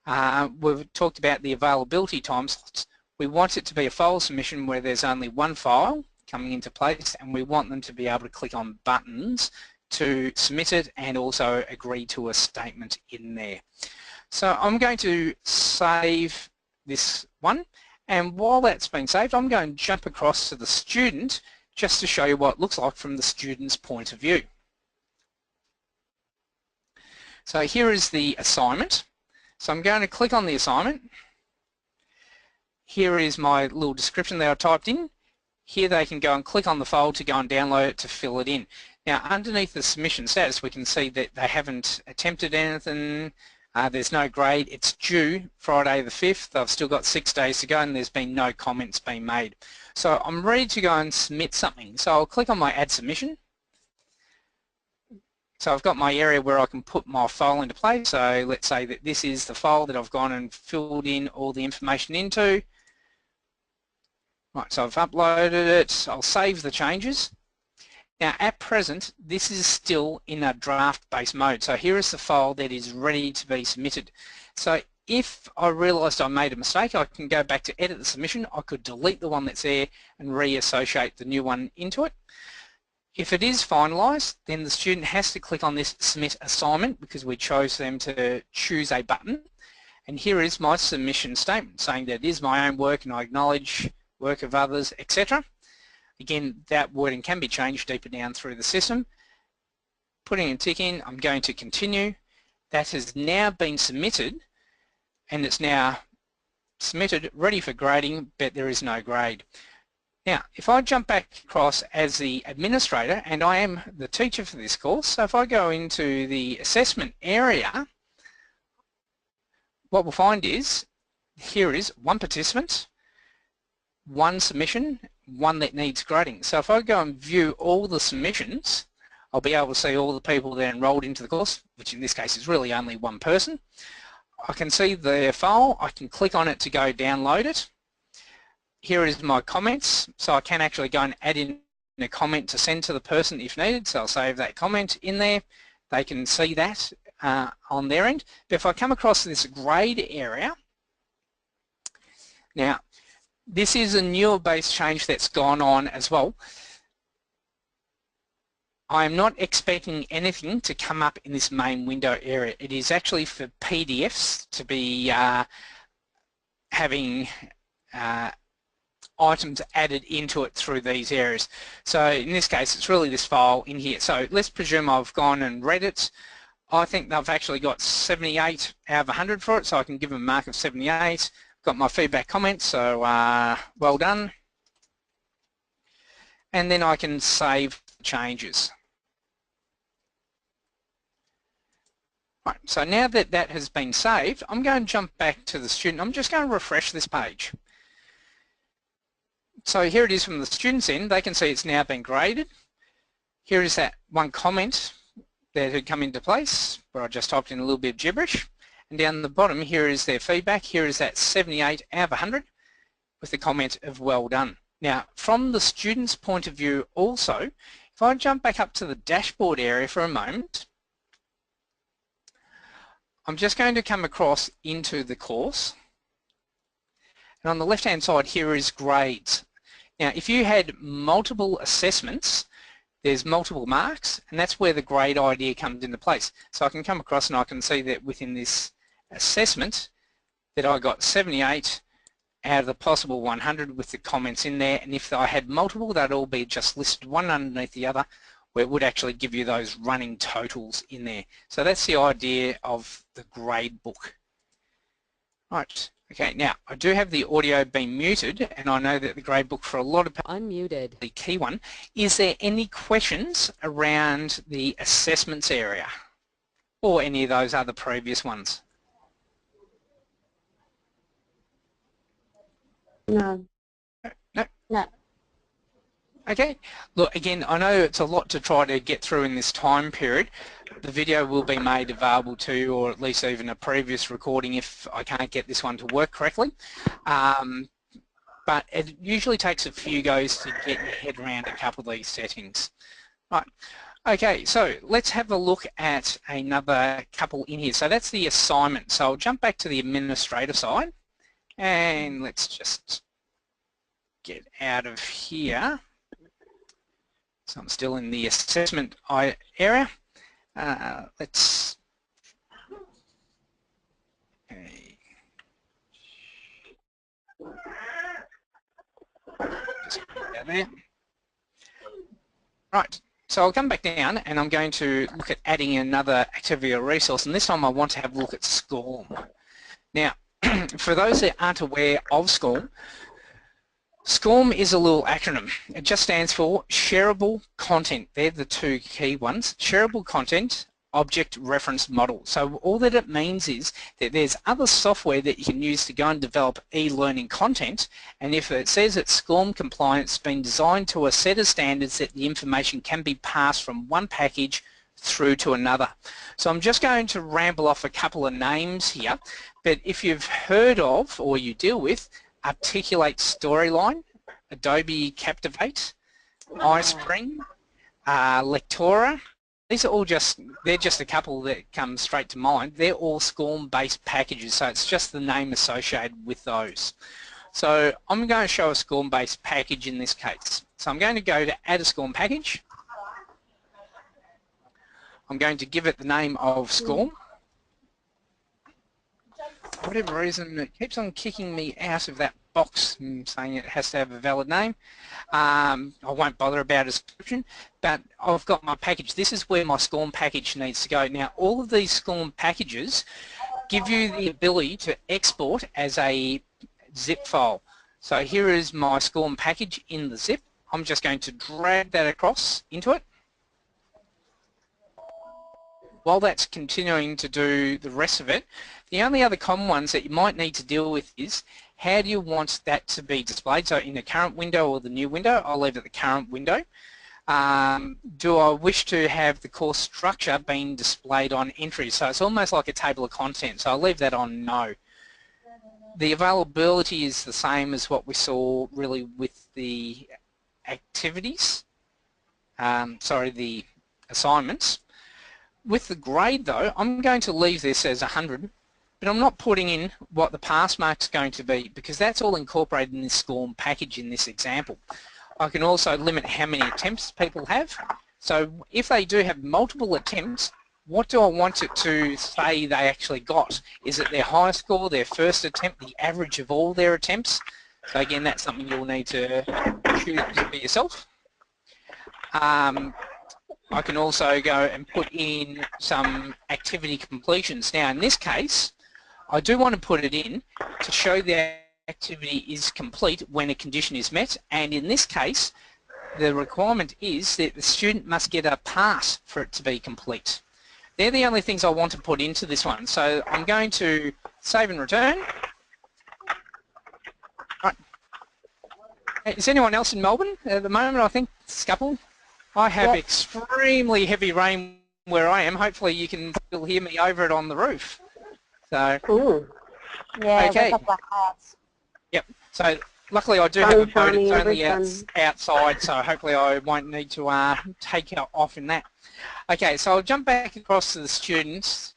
on. We've talked about the availability time slots. We want it to be a file submission where there's only one file coming into place, and we want them to be able to click on buttons to submit it and also agree to a statement in there. So I'm going to save this one. And while that's been saved, I'm going to jump across to the student just to show you what it looks like from the student's point of view. So here is the assignment. So I'm going to click on the assignment. Here is my little description that I typed in. Here they can go and click on the file to go and download it to fill it in. Now underneath the submission status we can see that they haven't attempted anything. There's no grade. It's due Friday the 5th. I've still got 6 days to go and there's been no comments being made. So I'm ready to go and submit something. So I'll click on my add submission. So I've got my area where I can put my file into place. So let's say that this is the file that I've gone and filled in all the information into. Right, so I've uploaded it. I'll save the changes. Now at present this is still in a draft-based mode, so here is the file that is ready to be submitted. So if I realised I made a mistake, I can go back to edit the submission. I could delete the one that's there and reassociate the new one into it. If it is finalised, then the student has to click on this submit assignment because we chose them to choose a button. And here is my submission statement saying that it is my own work and I acknowledge work of others, etc. Again, that wording can be changed deeper down through the system. Putting a tick in, I'm going to continue. That has now been submitted and it's now submitted, ready for grading, but there is no grade. Now, if I jump back across as the administrator, and I am the teacher for this course, so if I go into the assessment area, what we'll find is, here is one participant, one submission, one that needs grading. So if I go and view all the submissions, I'll be able to see all the people that are enrolled into the course, which in this case is really only one person. I can see the file, I can click on it to go download it. here is my comments, so I can actually go and add in a comment to send to the person if needed, so I'll save that comment in there. They can see that on their end. But if I come across this grade area, now this is a newer base change that's gone on as well. I am not expecting anything to come up in this main window area. It is actually for PDFs to be having items added into it through these areas. So in this case, it's really this file in here. So let's presume I've gone and read it. I think they've actually got 78 out of 100 for it, so I can give them a mark of 78. Got my feedback comments, so well done. And then I can save changes. Right, so now that that has been saved, I'm going to jump back to the student. I'm just going to refresh this page. So here it is from the student's end. They can see it's now been graded. Here is that one comment that had come into place where I just typed in a little bit of gibberish. And down the bottom, here is their feedback. Here is that 78 out of 100 with the comment of well done. Now, from the student's point of view also, if I jump back up to the dashboard area for a moment, I'm just going to come across into the course. And on the left-hand side, here is grades. Now, if you had multiple assessments, there's multiple marks, and that's where the grade idea comes into place. So I can come across and I can see that within this assessment that I got 78 out of the possible 100 with the comments in there, and if I had multiple, they'd all be just listed one underneath the other, where it would actually give you those running totals in there. So that's the idea of the grade book. Right, okay, now I do have the audio being muted, and I know that the grade book for a lot of people, Unmuted. the key one. Is there any questions around the assessments area or any of those other previous ones? No. No? No. Okay, look, again, I know it's a lot to try to get through in this time period. The video will be made available to you, or at least even a previous recording if I can't get this one to work correctly. But it usually takes a few goes to get your head around a couple of these settings. Right, okay, so let's have a look at another couple in here. So that's the assignment. So I'll jump back to the administrative side, and let's just get out of here. So I'm still in the assessment area. Let's just get down there. Right, so I'll come back down and I'm going to look at adding another activity or resource, and this time I want to have a look at SCORM. Now, for those that aren't aware of SCORM, SCORM is a little acronym. It just stands for Shareable Content. They're the two key ones. Shareable Content, Object Reference Model. So all that it means is that there's other software that you can use to go and develop e-learning content, and if it says it's SCORM compliant, it's been designed to a set of standards that the information can be passed from one package through to another. So I'm just going to ramble off a couple of names here, but if you've heard of or you deal with Articulate Storyline, Adobe Captivate, iSpring, Lectora, these are all they're just a couple that come straight to mind. They're all SCORM-based packages, so it's just the name associated with those. So I'm going to show a SCORM-based package in this case. So I'm going to go to Add a SCORM Package. I'm going to give it the name of SCORM. For whatever reason, it keeps on kicking me out of that box and saying it has to have a valid name. I won't bother about a description, but I've got my package. This is where my SCORM package needs to go. Now, all of these SCORM packages give you the ability to export as a zip file. So here is my SCORM package in the zip. I'm just going to drag that across into it. While that's continuing to do the rest of it, the only other common ones that you might need to deal with is how do you want that to be displayed? So in the current window or the new window, I'll leave it the current window. Do I wish to have the course structure being displayed on entry? So it's almost like a table of contents. So I'll leave that on no. the availability is the same as what we saw really with the activities, the assignments. With the grade though, I'm going to leave this as 100, but I'm not putting in what the pass mark's going to be because that's all incorporated in this SCORM package in this example. I can also limit how many attempts people have. So if they do have multiple attempts, what do I want it to say they actually got? Is it their high score, their first attempt, the average of all their attempts? So again, that's something you'll need to choose for yourself. I can also go and put in some activity completions. Now in this case, I do want to put it in to show the activity is complete when a condition is met, and in this case, the requirement is that the student must get a pass for it to be complete. They're the only things I want to put into this one. So I'm going to save and return. Right. Is anyone else in Melbourne at the moment? I think Scupple. I have extremely heavy rain where I am. Hopefully you can still hear me over it on the roof. So, yeah, okay. we've got black clouds. Yep. So luckily I do have a boat. It's only outside, so hopefully I won't need to take it off in that. Okay, so I'll jump back across to the students.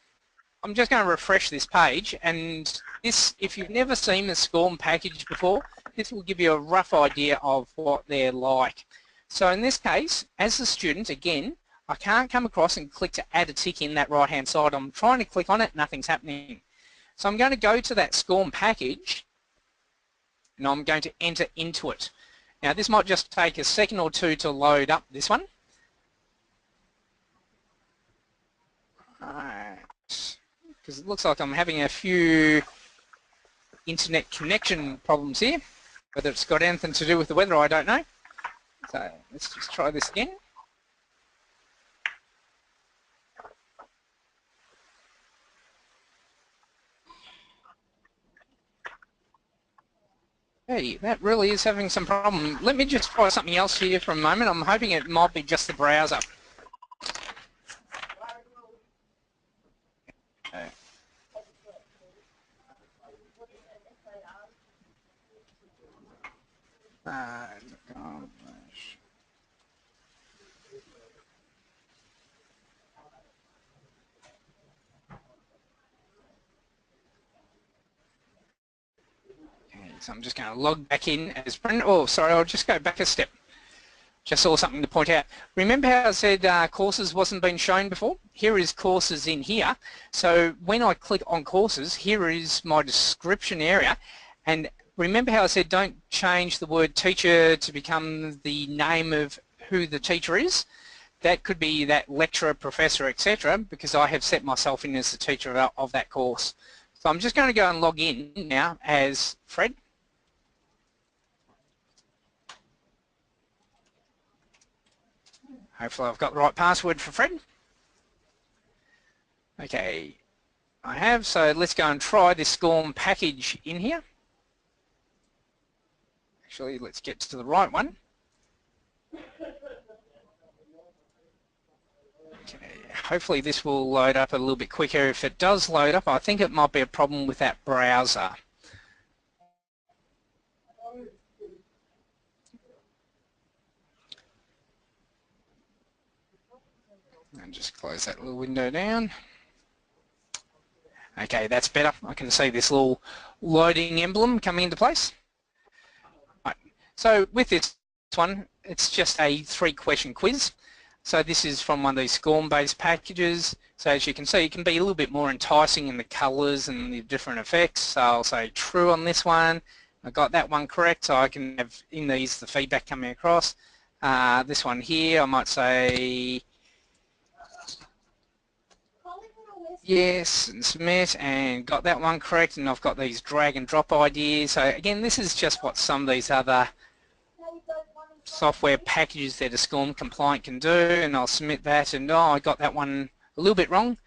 I'm just going to refresh this page, and this, if you've never seen the SCORM package before, this will give you a rough idea of what they're like. So in this case, as a student, again, I can't come across and click to add a tick in that right-hand side. I'm trying to click on it, nothing's happening. So I'm going to go to that SCORM package, and I'm going to enter into it. Now this might just take a second or two to load up this one. Alright, because it looks like I'm having a few internet connection problems here. Whether it's got anything to do with the weather, I don't know. So let's just try this again. Hey, that really is having some problem. Let me just try something else here for a moment. I'm hoping it might be just the browser. Okay. So I'm just going to log back in as Brendan. Oh, sorry, I'll just go back a step. Just saw something to point out. Remember how I said courses wasn't being shown before? Here is courses in here. So when I click on courses, here is my description area. And remember how I said don't change the word teacher to become the name of who the teacher is? That could be that lecturer, professor, etc. because I have set myself in as the teacher of that course. So I'm just going to go and log in now as Fred. Hopefully I've got the right password for Fred. Okay, I have, so let's go and try this SCORM package in here. Actually, let's get to the right one. Okay, hopefully this will load up a little bit quicker. If it does load up, I think it might be a problem with that browser. And just close that little window down. Okay, that's better. I can see this little loading emblem coming into place. Right. So with this one, it's just a 3-question quiz. So this is from one of these SCORM-based packages. So as you can see, it can be a little bit more enticing in the colours and the different effects. So I'll say true on this one. I got that one correct, so I can have in these the feedback coming across. This one here, I might say yes and submit, and got that one correct, and I've got these drag and drop ideas. So again, this is just what some of these other software packages that are SCORM compliant can do, and I'll submit that, and oh, I got that one a little bit wrong,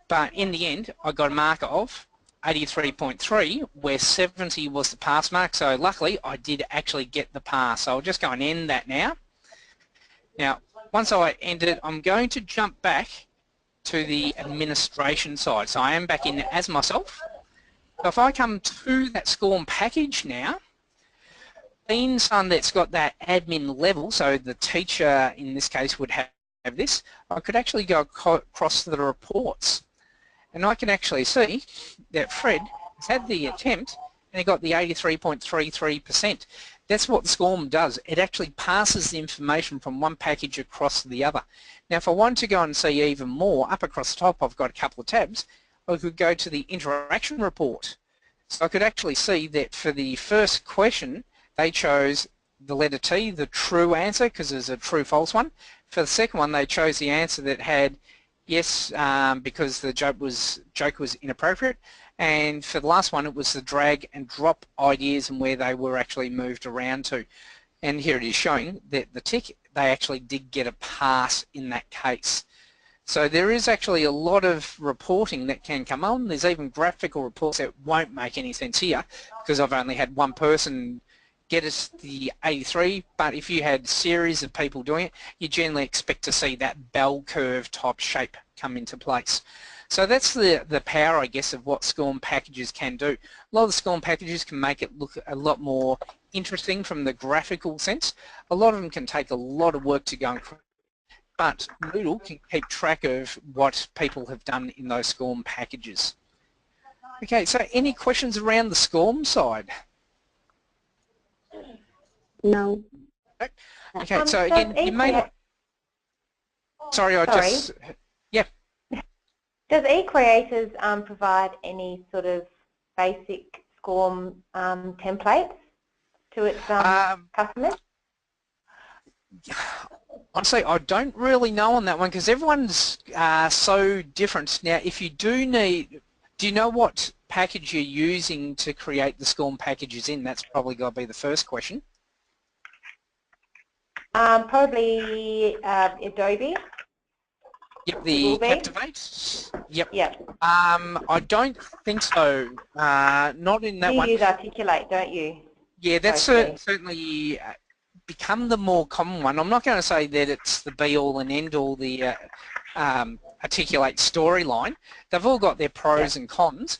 but in the end I got a mark of 83.3 where 70 was the pass mark, so luckily I did actually get the pass. So I'll just go and end that now. Now once I end it, I'm going to jump back to the administration side. So I am back in as myself, So if I come to that SCORM package now, being someone that's got that admin level, so the teacher in this case would have this, I could actually go across to the reports. And I can actually see that Fred has had the attempt and he got the 83.33%. That's what the SCORM does. It actually passes the information from one package across to the other. Now if I want to go and see even more, up across the top I've got a couple of tabs. I could go to the interaction report. So I could actually see that for the first question they chose the letter T, the true answer, because there's a true-false one. For the second one they chose the answer that had yes, because the joke was inappropriate, and for the last one it was the drag and drop ideas and where they were actually moved around to. And here it is showing that the tick, they actually did get a pass in that case. So there is actually a lot of reporting that can come on. There's even graphical reports that won't make any sense here because I've only had one person get us the 83, but if you had a series of people doing it, you generally expect to see that bell curve type shape come into place. So that's the power, I guess, of what SCORM packages can do. A lot of the SCORM packages can make it look a lot more interesting from the graphical sense. A lot of them can take a lot of work to go and create, but Moodle can keep track of what people have done in those SCORM packages. Okay, so any questions around the SCORM side? No. Okay, so again, you may not... Sorry, yeah. Does eCreators provide any sort of basic SCORM templates to its customers? Honestly, I don't really know on that one because everyone's so different. Now, if you do you know what package you're using to create the SCORM packages in? That's probably got to be the first question. Probably Adobe. Yep, the Captivate. Yep. Yep. I don't think so. Not in that one. You use Articulate, don't you? Yeah, that's certainly become the more common one. I'm not going to say that it's the be-all and end-all, the Articulate storyline. They've all got their pros and cons.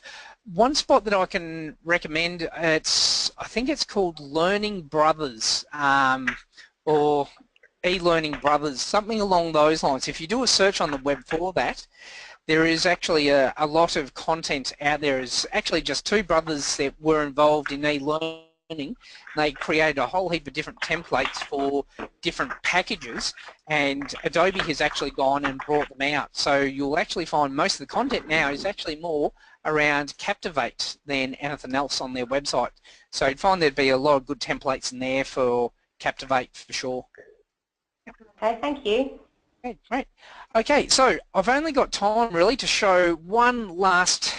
One spot that I can recommend, I think it's called Learning Brothers, or e-learning brothers, something along those lines. If you do a search on the web for that, there is actually a lot of content out there. It's actually just two brothers that were involved in e-learning. They created a whole heap of different templates for different packages, and Adobe has actually gone and brought them out. So you'll actually find most of the content now is actually more around Captivate than anything else on their website. So you'd find there'd be a lot of good templates in there for Captivate for sure. Okay, thank you. Okay, great. Okay, so I've only got time really to show one last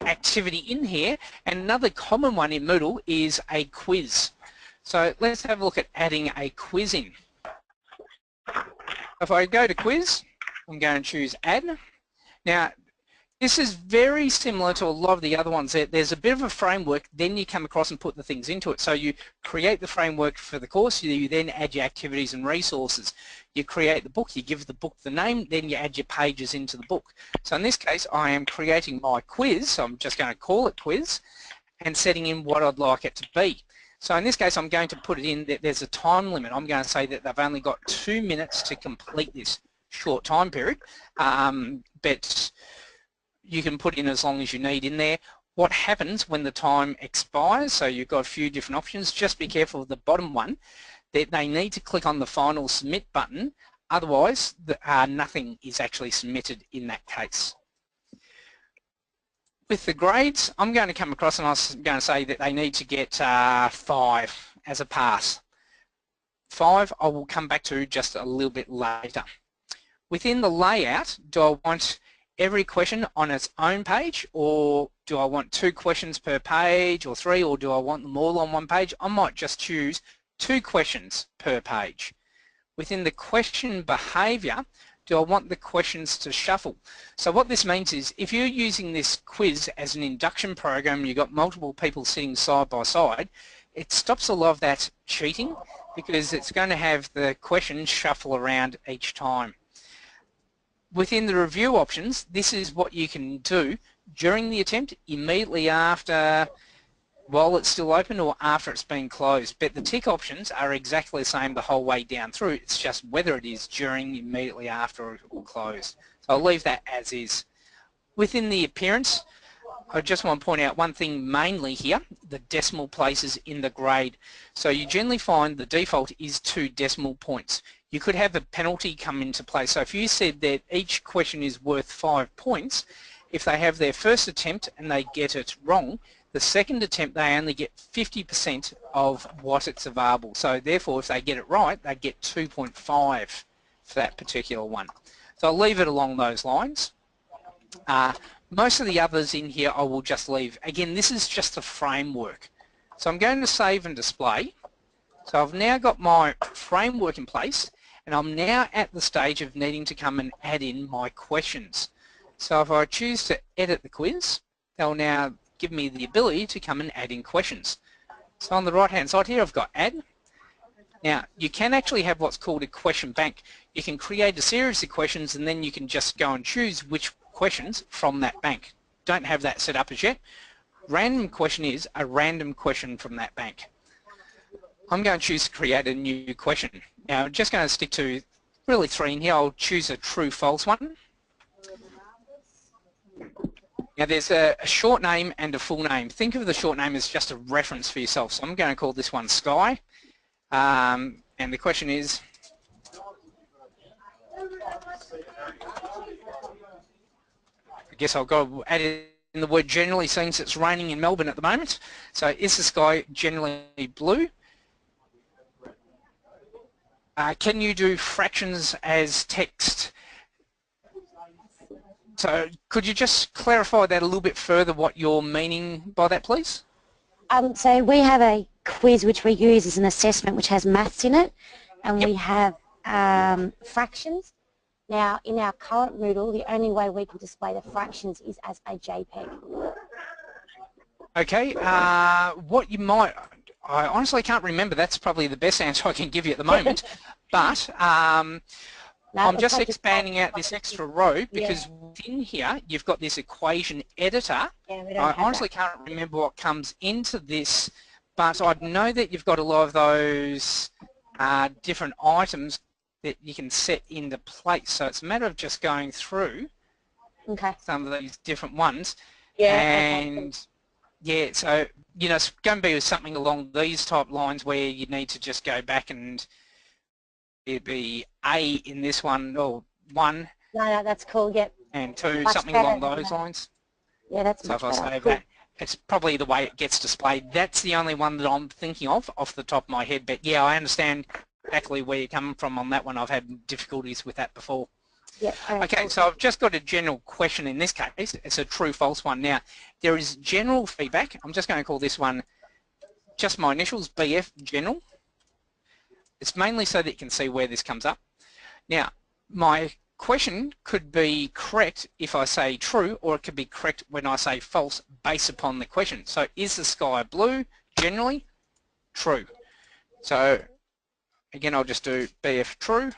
activity in here, and another common one in Moodle is a quiz. So let's have a look at adding a quiz in. If I go to quiz, I'm going to choose add. Now, this is very similar to a lot of the other ones. There's a bit of a framework, then you come across and put the things into it. So you create the framework for the course, you then add your activities and resources. You create the book, you give the book the name, then you add your pages into the book. So in this case, I am creating my quiz, so I'm just going to call it quiz, and setting in what I'd like it to be. So in this case, I'm going to put it in that there's a time limit. I'm going to say that they've only got 2 minutes to complete this short time period, but you can put in as long as you need in there. What happens when the time expires? So you've got a few different options. Just be careful of the bottom one, that they need to click on the final submit button, otherwise nothing is actually submitted in that case. With the grades, I'm going to come across and I'm going to say that they need to get 5 as a pass. 5 I will come back to just a little bit later. Within the layout, do I want every question on its own page, or do I want 2 questions per page, or 3, or do I want them all on one page? I might just choose 2 questions per page. Within the question behaviour, do I want the questions to shuffle? So what this means is if you're using this quiz as an induction program, you've got multiple people sitting side by side, it stops a lot of that cheating because it's going to have the questions shuffle around each time. Within the review options, this is what you can do during the attempt, immediately after, while it's still open, or after it's been closed. But the tick options are exactly the same the whole way down through. It's just whether it is during, immediately after, or closed. So I'll leave that as is. Within the appearance, I just want to point out one thing mainly here, the decimal places in the grade. So you generally find the default is 2 decimal points. You could have a penalty come into play. So if you said that each question is worth 5 points, if they have their first attempt and they get it wrong, the second attempt they only get 50% of what it's available. So therefore if they get it right, they get 2.5 for that particular one. So I'll leave it along those lines. Most of the others in here I will just leave. Again, this is just a framework. So I'm going to save and display. So I've now got my framework in place, and I'm now at the stage of needing to come and add in my questions. So if I choose to edit the quiz, they'll now give me the ability to come and add in questions. So on the right hand side here I've got add. Now you can actually have what's called a question bank. You can create a series of questions and then you can just go and choose which questions from that bank. Don't have that set up as yet. Random question is a random question from that bank. I'm going to choose to create a new question. Now I'm just going to stick to really 3 in here. I'll choose a true false one. Now there's a short name and a full name. Think of the short name as just a reference for yourself. So I'm going to call this one Sky. And the question is, I guess I'll go add in the word generally, since it's raining in Melbourne at the moment. So is the sky generally blue? Can you do fractions as text? So could you just clarify that a little bit further, what you're meaning by that, please? So we have a quiz which we use as an assessment which has maths in it, and we have fractions. Now in our current Moodle, the only way we can display the fractions is as a JPEG. Okay, what you might, I honestly can't remember, that's probably the best answer I can give you at the moment, but I'm just expanding out this extra row because within here you've got this equation editor. I honestly can't remember what comes into this, but I know that you've got a lot of those different items that you can set into place. So it's a matter of just going through some of these different ones. And yeah, so you know, it's going to be something along these type lines where you need to just go back and it'd be A in this one, or 1. No, that's cool, yep. And 2, something along those lines. Yeah, that's so if I save that, it's probably the way it gets displayed. That's the only one that I'm thinking of off the top of my head. But yeah, I understand exactly where you're coming from on that one. I've had difficulties with that before. Yep. Okay, so I've just got a general question in this case. It's a true-false one. Now, there is general feedback. I'm just going to call this one just my initials, BF, general. It's mainly so that you can see where this comes up. Now, my question could be correct if I say true, or it could be correct when I say false based upon the question. So is the sky blue? Generally, true. So again, I'll just do BF true.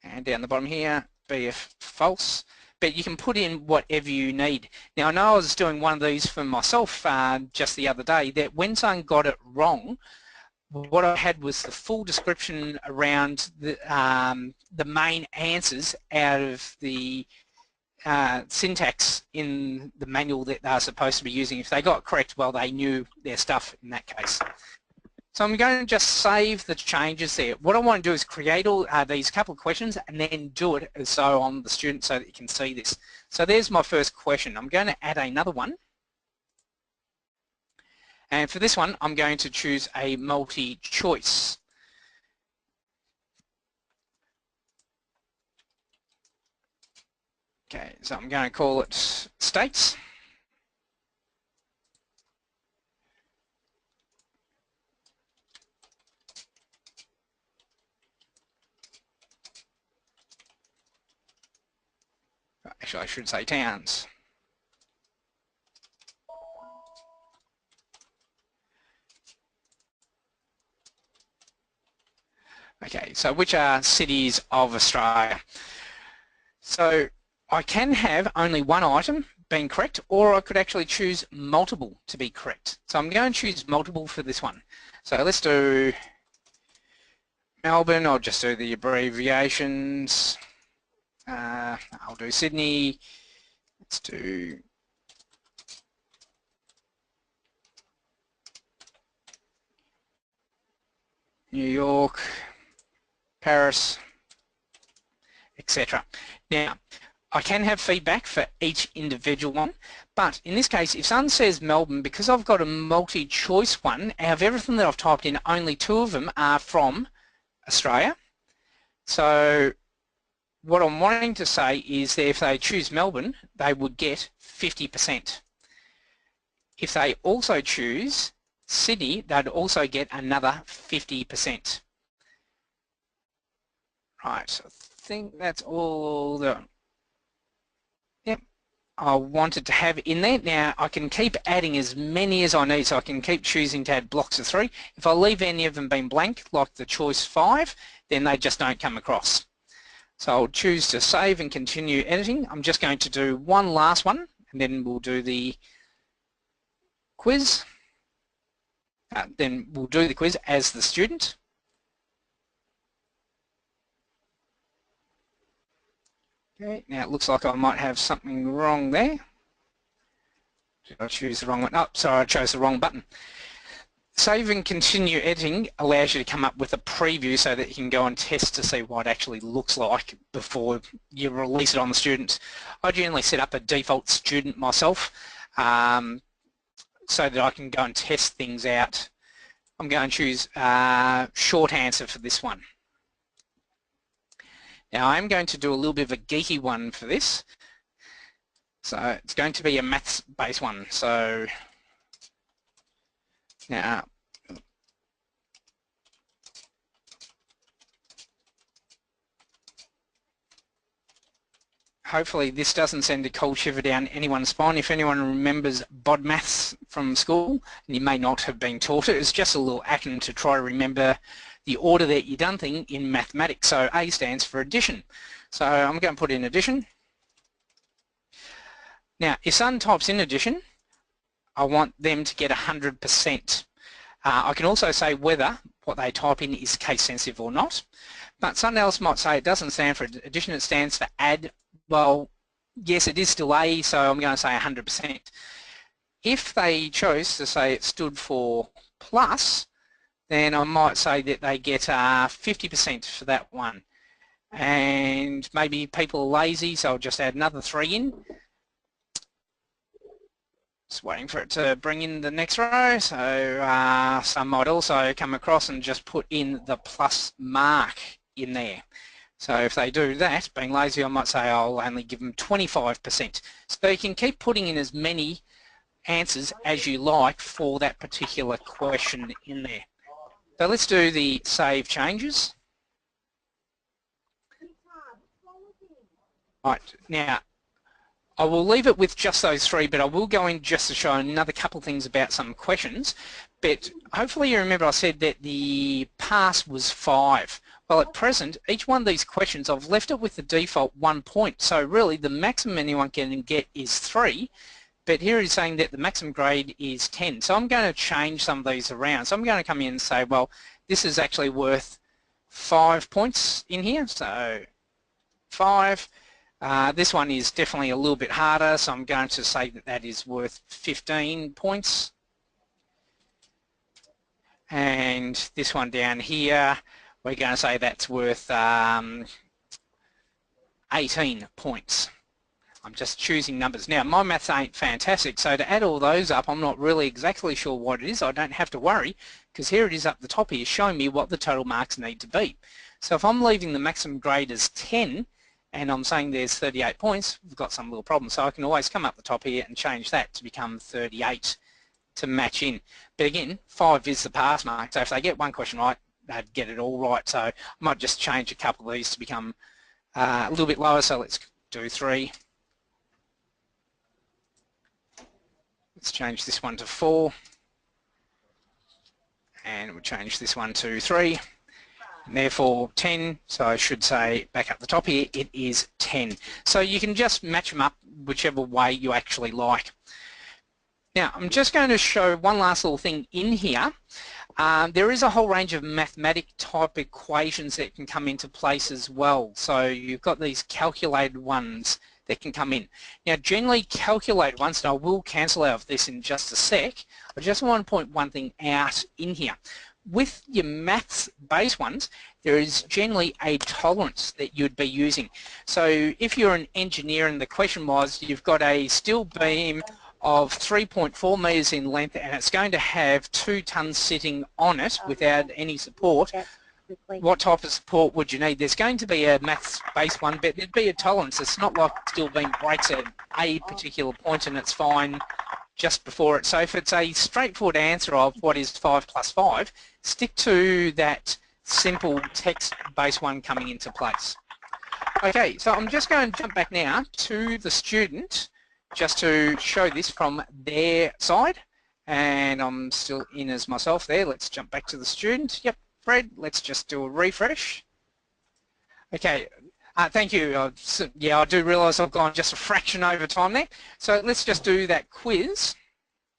And down the bottom here, BF false. But you can put in whatever you need. Now I know I was doing one of these for myself just the other day, that when someone got it wrong, what I had was the full description around the main answers out of the syntax in the manual that they're supposed to be using. If they got correct, well, they knew their stuff in that case. So I'm going to just save the changes there. What I want to do is create all these couple of questions and then do it as so on the student so that you can see this. So there's my first question. I'm going to add another one. And for this one, I'm going to choose a multi-choice. Okay, so I'm going to call it states. Actually, I should say towns. Okay, so which are cities of Australia? So I can have only one item being correct, or I could actually choose multiple to be correct. So I'm going to choose multiple for this one. So let's do Melbourne. I'll just do the abbreviations. I'll do Sydney. Let's do New York, Paris, etc. Now, I can have feedback for each individual one, but in this case, if someone says Melbourne, because I've got a multi-choice one, out of everything that I've typed in, only 2 of them are from Australia. So what I'm wanting to say is that if they choose Melbourne, they would get 50%. If they also choose Sydney, they'd also get another 50%. Right, so I think that's all the I wanted to have in there. Now I can keep adding as many as I need, so I can keep choosing to add blocks of 3. If I leave any of them being blank, like the choice 5, then they just don't come across. So I'll choose to save and continue editing. I'm just going to do one last one, and then we'll do the quiz. Then we'll do the quiz as the student. Okay, now it looks like I might have something wrong there. Did I choose the wrong one? Oh, sorry, I chose the wrong button. Save and continue editing allows you to come up with a preview so that you can go and test to see what it actually looks like before you release it on the students. I generally set up a default student myself so that I can go and test things out. I'm going to choose short answer for this one. Now I'm going to do a little bit of a geeky one for this. So it's going to be a maths based one. So now hopefully this doesn't send a cold shiver down anyone's spine. If anyone remembers bod maths from school, and you may not have been taught it, it's just a little acronym to try to remember the order that you've done thing in mathematics. So A stands for addition. So I'm going to put in addition. Now if someone types in addition, I want them to get 100%. I can also say whether what they type in is case sensitive or not. But someone else might say it doesn't stand for addition, it stands for add. Well, yes, it is still A, so I'm going to say 100%. If they chose to say it stood for plus, then I might say that they get 50% for that one. And maybe people are lazy, so I'll just add another 3 in. Just waiting for it to bring in the next row. So some might also come across and just put in the plus mark in there. So if they do that, being lazy, I might say I'll only give them 25%. So you can keep putting in as many answers as you like for that particular question in there. So let's do the save changes. Right, now I will leave it with just those 3, but I will go in just to show another couple of things about some questions. But hopefully you remember I said that the pass was 5. Well, at present, each one of these questions, I've left it with the default 1 point. So really, the maximum anyone can get is 3. But here it's saying that the maximum grade is 10. So I'm going to change some of these around. So I'm going to come in and say, well, this is actually worth 5 points in here. So 5. This one is definitely a little bit harder, so I'm going to say that that is worth 15 points. And this one down here, we're going to say that's worth 18 points. I'm just choosing numbers. Now, my maths ain't fantastic, so to add all those up, I'm not really exactly sure what it is. I don't have to worry, because here it is up the top here showing me what the total marks need to be. So if I'm leaving the maximum grade as 10, and I'm saying there's 38 points, we've got some little problem. So I can always come up the top here and change that to become 38 to match in. But again, 5 is the pass mark, so if they get one question right, they'd get it all right. So I might just change a couple of these to become a little bit lower. So let's do 3. Let's change this one to 4. And we'll change this one to 3. therefore 10, so I should say back up the top here, it is 10. So you can just match them up whichever way you actually like. Now I'm just going to show one last little thing in here. There is a whole range of mathematic type equations that can come into place as well. So you've got these calculated ones that can come in. Now generally calculated ones, and I will cancel out of this in just a sec, I just want to point one thing out in here. With your maths based ones, there is generally a tolerance that you'd be using. So if you're an engineer and the question was you've got a steel beam of 3.4 metres in length and it's going to have 2 tonnes sitting on it without any support, what type of support would you need? There's going to be a maths based one, but there'd be a tolerance. It's not like steel beam breaks at a particular point and it's fine just before it. So if it's a straightforward answer of what is 5 plus 5, stick to that simple text-based one coming into place. Okay, so I'm just going to jump back now to the student just to show this from their side, and I'm still in as myself there. Let's jump back to the student. Yep, Fred, let's just do a refresh. Okay. Thank you. Yeah, I do realise I've gone just a fraction over time there. So let's just do that quiz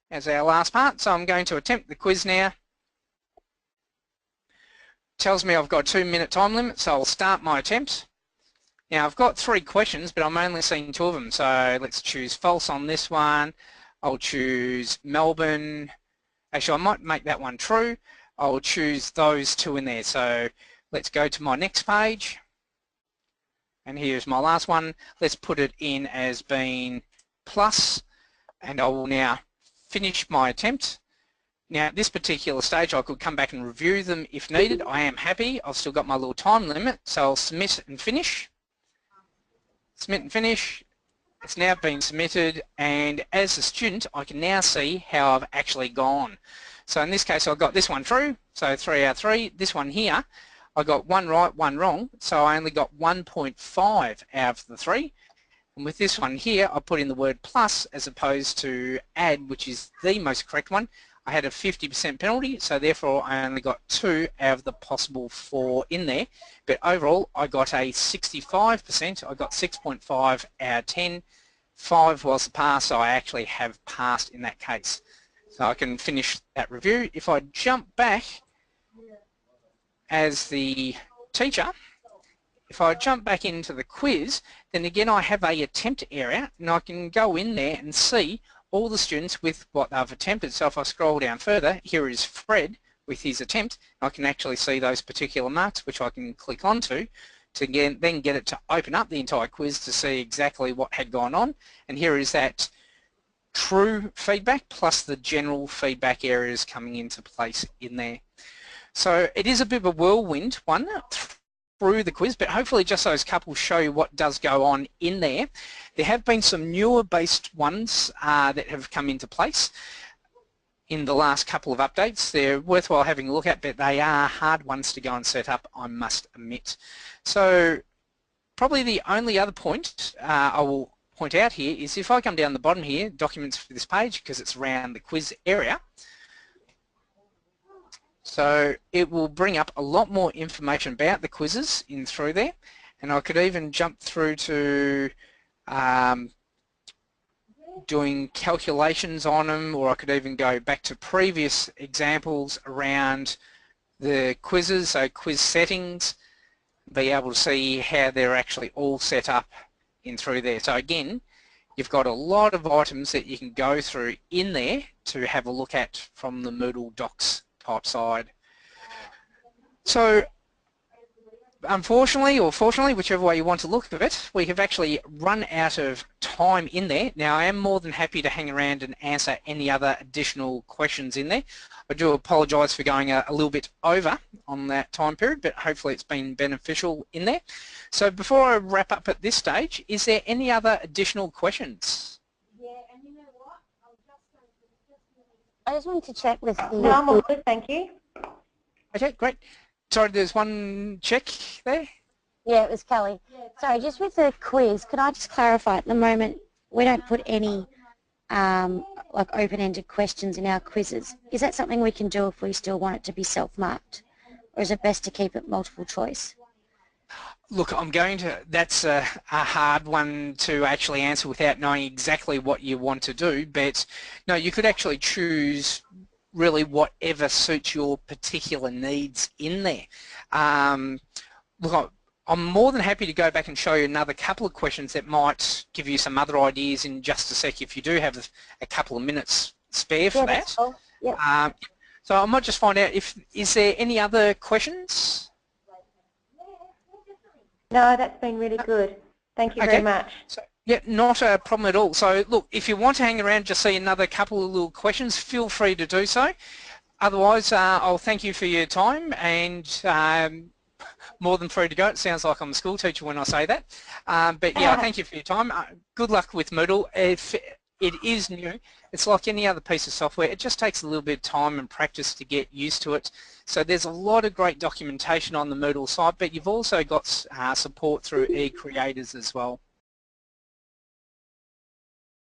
as our last part. So I'm going to attempt the quiz now. Tells me I've got a 2-minute time limit, so I'll start my attempt. Now I've got 3 questions, but I'm only seeing 2 of them. So let's choose false on this one. I'll choose Melbourne. Actually, I might make that one true. I'll choose those 2 in there. So let's go to my next page. And here's my last one. Let's put it in as being plus, and I will now finish my attempt. Now at this particular stage I could come back and review them if needed. I am happy. I've still got my little time limit, so I'll submit and finish. Submit and finish. It's now been submitted, and as a student I can now see how I've actually gone. So in this case I got this one true, so 3 out of 3. This one here I got 1 right, 1 wrong, so I only got 1.5 out of the 3. And with this one here, I put in the word plus as opposed to add, which is the most correct one. I had a 50% penalty, so therefore I only got 2 out of the possible 4 in there. But overall, I got a 65%. I got 6.5 out of 10. 5 was the pass, so I actually have passed in that case. So I can finish that review. If I jump back as the teacher, if I jump back into the quiz, then again I have a attempt area, and I can go in there and see all the students with what they've attempted. So if I scroll down further, here is Fred with his attempt. I can actually see those particular marks, which I can click onto to then get it to open up the entire quiz to see exactly what had gone on. And here is that true feedback plus the general feedback areas coming into place in there. So it is a bit of a whirlwind one through the quiz, but hopefully just those couples show you what does go on in there. There have been some newer based ones that have come into place in the last couple of updates. They're worthwhile having a look at, but they are hard ones to go and set up, I must admit. So probably the only other point I will point out here is if I come down the bottom here, documents for this page, because it's around the quiz area, so it will bring up a lot more information about the quizzes in through there, and I could even jump through to doing calculations on them, or I could even go back to previous examples around the quizzes, so quiz settings, be able to see how they're actually all set up in through there. So again, you've got a lot of items that you can go through in there to have a look at from the Moodle Docs type side. So unfortunately or fortunately, whichever way you want to look at it, we have actually run out of time in there. Now I am more than happy to hang around and answer any other additional questions in there. I do apologise for going a little bit over on that time period, but hopefully it's been beneficial in there. So before I wrap up at this stage, is there any other additional questions? I just wanted to check with the... No, I'm all good, thank you. Okay, great. Sorry, there's one check there. Yeah, it was Kelly. Sorry, just with the quiz, could I just clarify at the moment we don't put any like open-ended questions in our quizzes. Is that something we can do if we still want it to be self-marked? or is it best to keep it multiple choice? Look, that's a hard one to actually answer without knowing exactly what you want to do, but no, you could actually choose really whatever suits your particular needs in there. Look, I'm more than happy to go back and show you another couple of questions that might give you some other ideas in just a sec if you do have a couple of minutes spare for that. Cool. Yep. So I might just find out is there any other questions? No, that's been really good. Thank you very much. So, yeah, not a problem at all. So look, if you want to hang around to see another couple of little questions, feel free to do so. Otherwise, I'll thank you for your time, and more than free to go. It sounds like I'm a school teacher when I say that. But yeah, thank you for your time. Good luck with Moodle. If it is new, it's like any other piece of software. It just takes a little bit of time and practice to get used to it. So there's a lot of great documentation on the Moodle site, but you've also got support through e-creators as well.